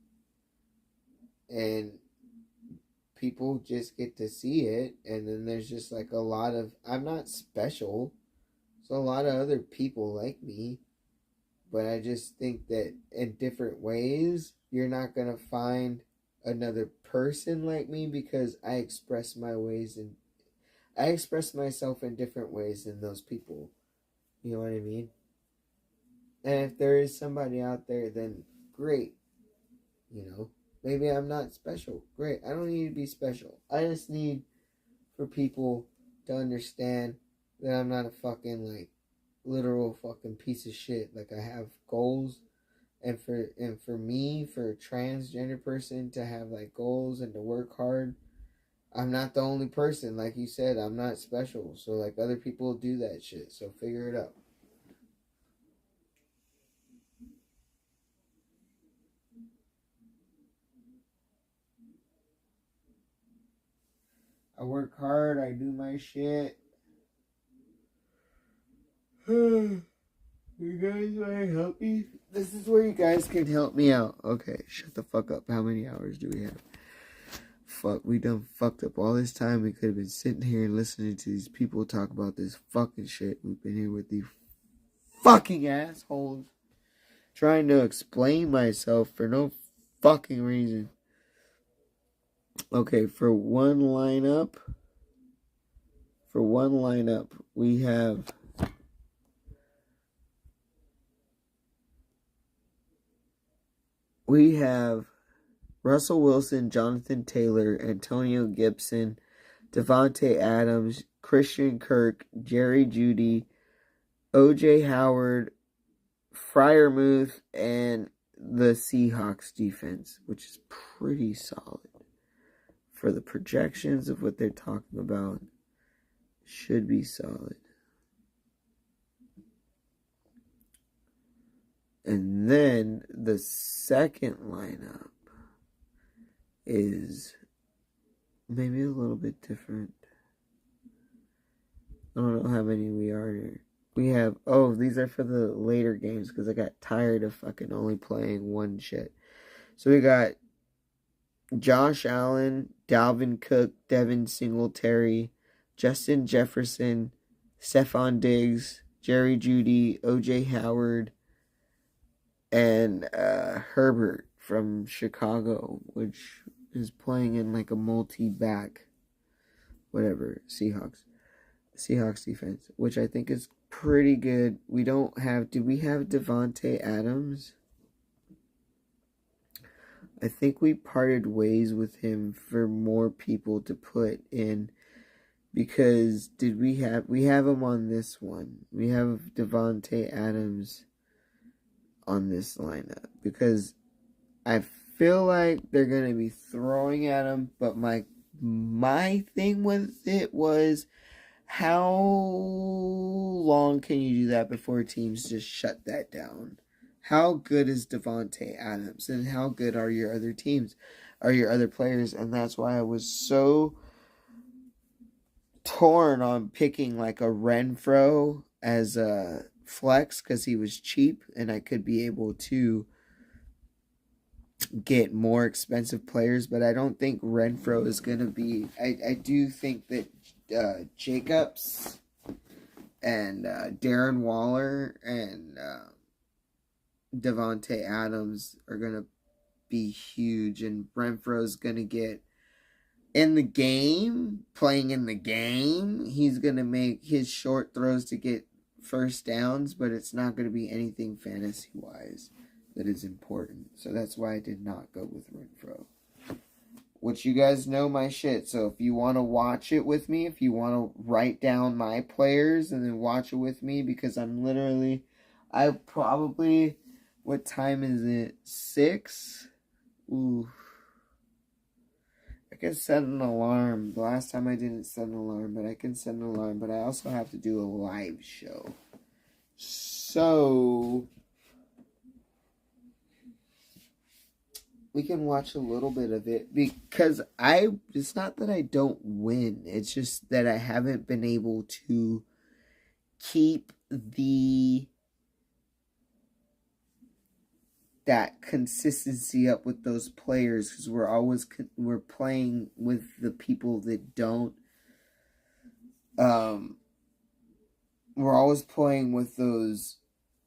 and people just get to see it, and then there's just like a lot of, I'm not special, so a lot of other people like me, but I just think that in different ways, you're not going to find another person like me because I express my ways and I express myself in different ways than those people. You know what I mean? And if there is somebody out there, then great. You know, maybe I'm not special. Great. I don't need to be special. I just need for people to understand that I'm not a fucking like literal fucking piece of shit. Like, I have goals, and for me, for a transgender person to have like goals and to work hard, I'm not the only person. Like you said, I'm not special. So like other people do that shit. So figure it out. I work hard. I do my shit. You guys want to help me? This is where you guys can help me out. Okay, shut the fuck up. How many hours do we have? Fuck, we done fucked up all this time. We could have been sitting here and listening to these people talk about this fucking shit. We've been here with these fucking assholes trying to explain myself for no fucking reason. Okay, for one lineup, we have Russell Wilson, Jonathan Taylor, Antonio Gibson, Devontae Adams, Christian Kirk, Jerry Jeudy, O.J. Howard, Freiermuth, and the Seahawks defense, which is pretty solid. For the projections of what they're talking about, should be solid. And then the second lineup is maybe a little bit different. I don't know how many we are here. We have, oh, these are for the later games because I got tired of fucking only playing one shit. So we got Josh Allen, Dalvin Cook, Devin Singletary, Justin Jefferson, Stephon Diggs, Jerry Jeudy, O.J. Howard, and Herbert from Chicago, which is playing in like a multi-back, whatever, Seahawks defense, which I think is pretty good. We don't have, do we have Devontae Adams? I think we parted ways with him for more people to put in, because we have him on this one. We have Devontae Adams on this lineup because I feel like they're going to be throwing at him, but my thing with it was, how long can you do that before teams just shut that down? How good is Devontae Adams, and how good are your other teams, are your other players? And that's why I was so torn on picking like a Renfro as a flex, because he was cheap and I could be able to get more expensive players. But I don't think Renfro is going to be, I do think that Jacobs and Darren Waller and Devontae Adams are going to be huge, and Renfro's going to get in the game, playing in the game. He's going to make his short throws to get first downs, but it's not going to be anything fantasy-wise that is important. So that's why I did not go with Renfro. Which, you guys know my shit, so if you want to watch it with me, if you want to write down my players and then watch it with me, because I probably, what time is it? 6? Ooh. I can set an alarm. The last time I didn't set an alarm, but I can set an alarm. But I also have to do a live show. So we can watch a little bit of it, because it's not that I don't win. It's just that I haven't been able to keep that consistency up with those players, because we're playing with the people that don't. We're always playing with those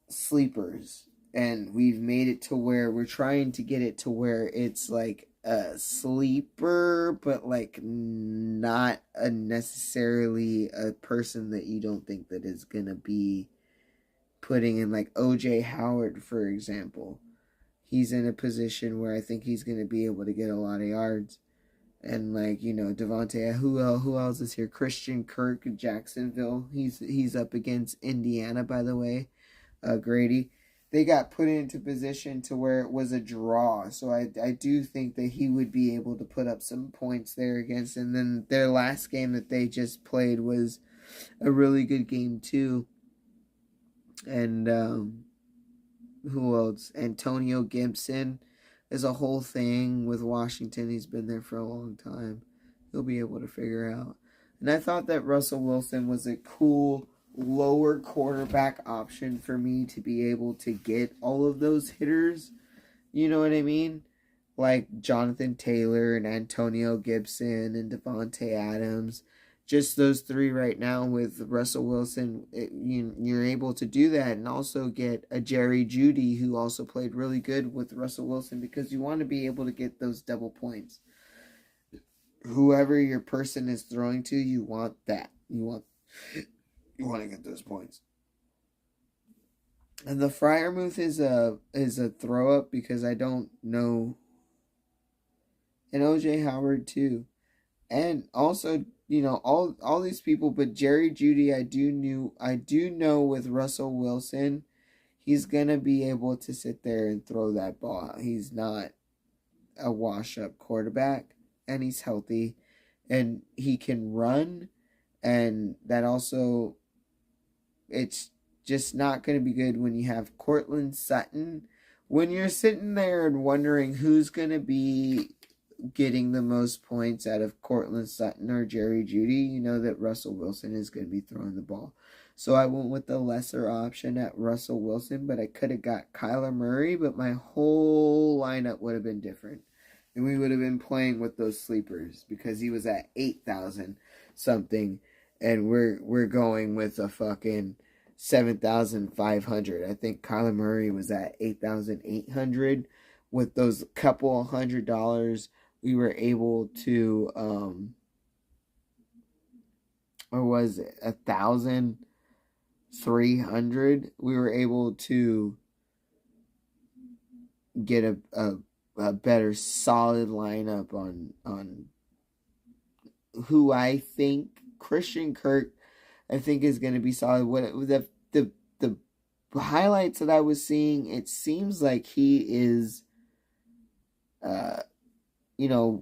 sleepers, and we've made it to where we're trying to get it to where it's like a sleeper, but like not necessarily a person that you don't think that is gonna be putting in, like O.J. Howard, for example. He's in a position where I think he's going to be able to get a lot of yards. And like, Devontae, who else is here? Christian Kirk, Jacksonville. He's up against Indiana, by the way. Grady. They got put into position to where it was a draw. So I do think that he would be able to put up some points there against. And then their last game that they just played was a really good game too. And who else? Antonio Gibson is a whole thing with Washington. He's been there for a long time. He'll be able to figure out. And I thought that Russell Wilson was a cool lower quarterback option for me to be able to get all of those hitters. You know what I mean? Like Jonathan Taylor and Antonio Gibson and Devontae Adams. Just those three right now with Russell Wilson, you're able to do that, and also get a Jerry Jeudy who also played really good with Russell Wilson, because you want to be able to get those double points. Whoever your person is throwing to, you want that. You want to get those points. And the Freiermuth is a throw up, because I don't know. And O.J. Howard too, and also, all these people, but Jerry Jeudy, I do know with Russell Wilson, he's gonna be able to sit there and throw that ball. He's not a wash-up quarterback, and he's healthy, and he can run, and that also, it's just not gonna be good when you have Courtland Sutton. When you're sitting there and wondering who's gonna be getting the most points out of Cortland Sutton or Jerry Jeudy, you know that Russell Wilson is going to be throwing the ball. So I went with the lesser option at Russell Wilson, but I could have got Kyler Murray, but my whole lineup would have been different. And we would have been playing with those sleepers because he was at 8,000 something, and we're going with a fucking 7,500. I think Kyler Murray was at 8,800. With those couple $100, we were able to, or was it 1,300? We were able to get a better solid lineup on who I think Christian Kirk, I think, is going to be solid. What the highlights that I was seeing, it seems like he is,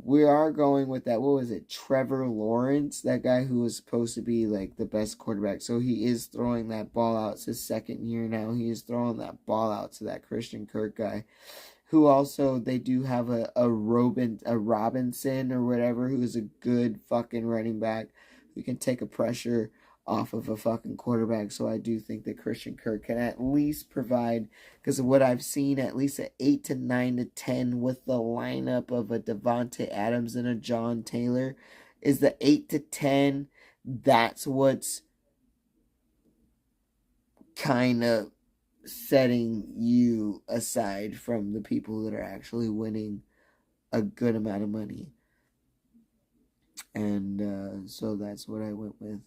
we are going with that. What was it? Trevor Lawrence, that guy who was supposed to be like the best quarterback. So he is throwing that ball out. It's his second year now. He is throwing that ball out to that Christian Kirk guy, who also, they do have a Robinson or whatever, who is a good fucking running back who can take a pressure off of a fucking quarterback. So I do think that Christian Kirk can at least provide, because of what I've seen, at least an 8 to 9 to 10 with the lineup of a Devontae Adams and a John Taylor. Is the 8 to 10, that's what's kind of setting you aside from the people that are actually winning a good amount of money. And so that's what I went with.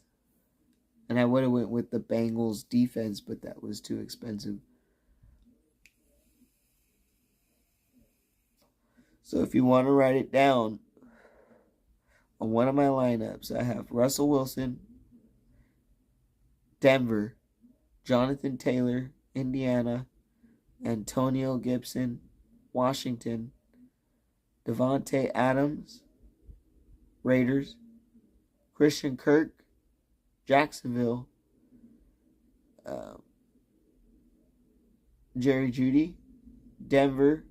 And I would have went with the Bengals defense, but that was too expensive. So if you want to write it down, on one of my lineups, I have Russell Wilson, Denver, Jonathan Taylor, Indiana, Antonio Gibson, Washington, Devontae Adams, Raiders, Christian Kirk, Jacksonville, Jerry Jeudy, Denver,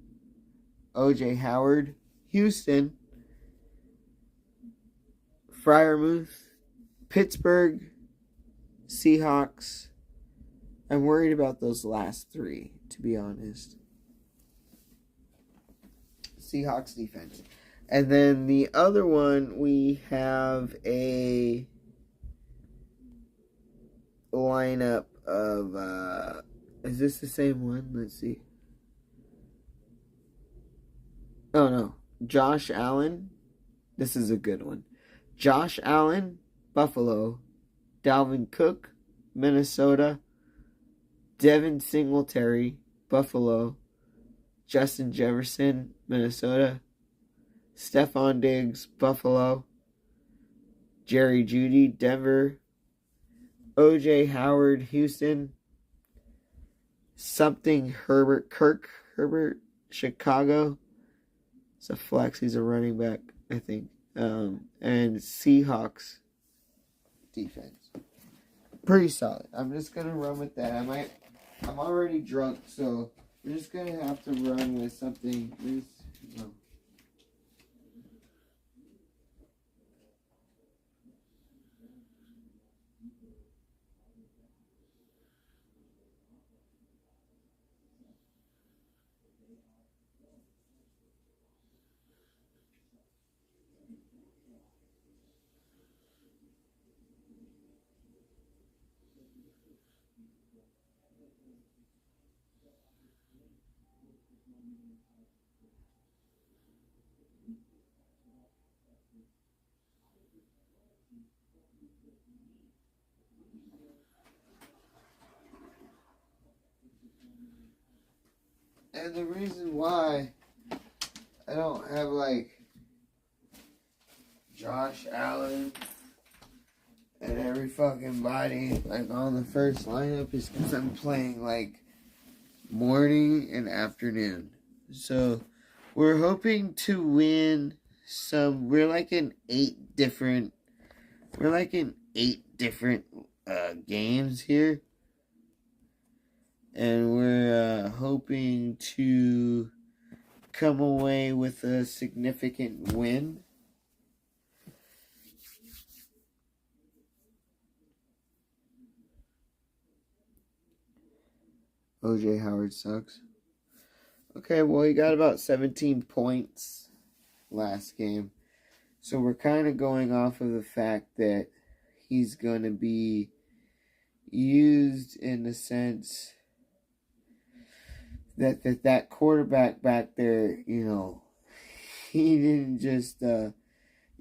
O.J. Howard, Houston, Freiermuth, Pittsburgh, Seahawks. I'm worried about those last three, to be honest. Seahawks defense. And then the other one, we have a lineup of, is this the same one? Let's see. Oh, no. Josh Allen. This is a good one. Josh Allen, Buffalo. Dalvin Cook, Minnesota. Devin Singletary, Buffalo. Justin Jefferson, Minnesota. Stephon Diggs, Buffalo. Jerry Jeudy, Denver. O.J. Howard, Houston. Herbert, Chicago. It's a flex. He's a running back, I think. And Seahawks defense. Pretty solid. I'm just going to run with that. I'm already drunk, so we're just going to have to run with something. And the reason why I don't have, like, Josh Allen and every fucking body, like, on the first lineup is because I'm playing, like, morning and afternoon. So, we're hoping to win we're like in 8 different games here. And we're hoping to come away with a significant win. OJ Howard sucks. Okay, well, he got about 17 points last game. So we're kind of going off of the fact that he's going to be used in the sense that quarterback back there, you know, he didn't just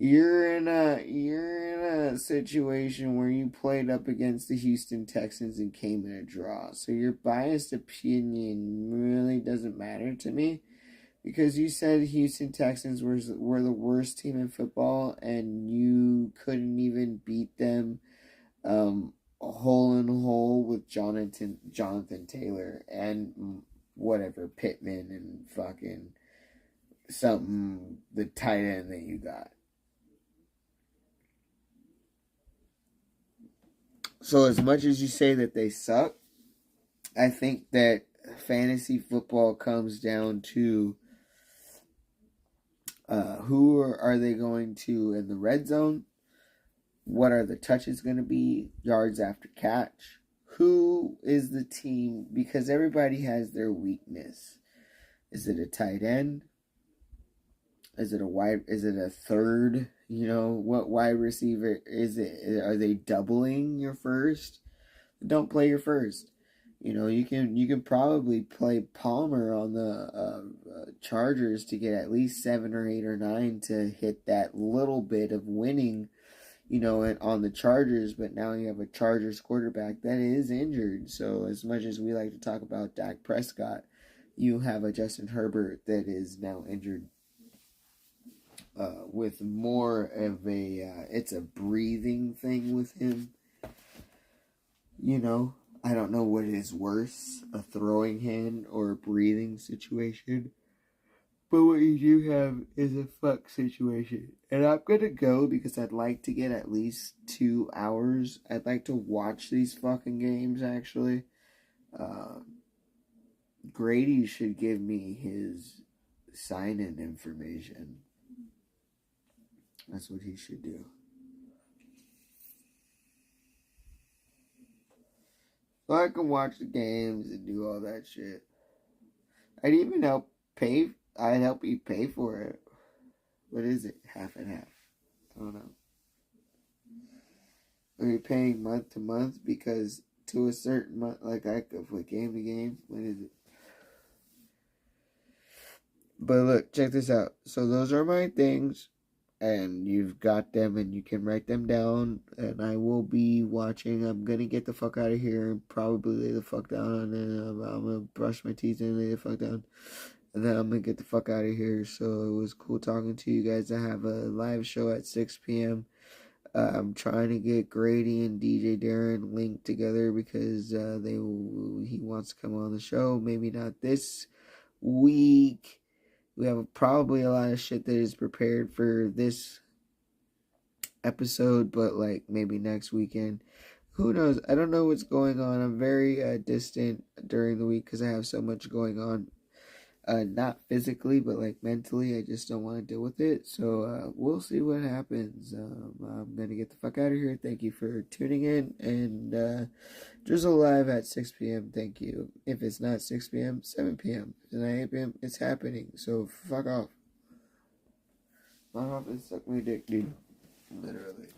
you're in a situation where you played up against the Houston Texans and came in a draw. So your biased opinion really doesn't matter to me, because you said Houston Texans were the worst team in football and you couldn't even beat them hole in hole with Jonathan Taylor and whatever Pittman and fucking something, the tight end that you got. So as much as you say that they suck, I think that fantasy football comes down to who are they going to in the red zone? What are the touches going to be? Yards after catch? Who is the team? Because everybody has their weakness. Is it a tight end? Is it a third? You know, what wide receiver is it? Are they doubling your first? Don't play your first. You know, you can probably play Palmer on the Chargers to get at least 7 or 8 or 9 to hit that little bit of winning, you know, on the Chargers. But now you have a Chargers quarterback that is injured. So as much as we like to talk about Dak Prescott, you have a Justin Herbert that is now injured. With more of it's a breathing thing with him. You know, I don't know what is worse, a throwing hand or a breathing situation. But what you do have is a fuck situation. And I'm going to go because I'd like to get at least 2 hours. I'd like to watch these fucking games, actually. Grady should give me his sign-in information. That's what he should do. So I can watch the games and do all that shit. I'd help you pay for it. What is it? Half and half. I don't know. Are you paying month to month? Because to a certain month, like I could play game to game. What is it? But look, check this out. So those are my things. And you've got them and you can write them down. And I will be watching. I'm going to get the fuck out of here and probably lay the fuck down. And I'm going to brush my teeth and lay the fuck down. And then I'm going to get the fuck out of here. So it was cool talking to you guys. I have a live show at 6 p.m. I'm trying to get Grady and DJ Darren linked together because he wants to come on the show. Maybe not this week. We have probably a lot of shit that is prepared for this episode, but like maybe next weekend. Who knows? I don't know what's going on. I'm very distant during the week because I have so much going on. Not physically, but like mentally. I just don't want to deal with it. So we'll see what happens. I'm going to get the fuck out of here. Thank you for tuning in. And Drizzle Live at 6 p.m. Thank you. If it's not 6 p.m., 7 p.m. If it's not 8 p.m., it's happening. So fuck off. Fuck off and suck my dick, dude. Literally.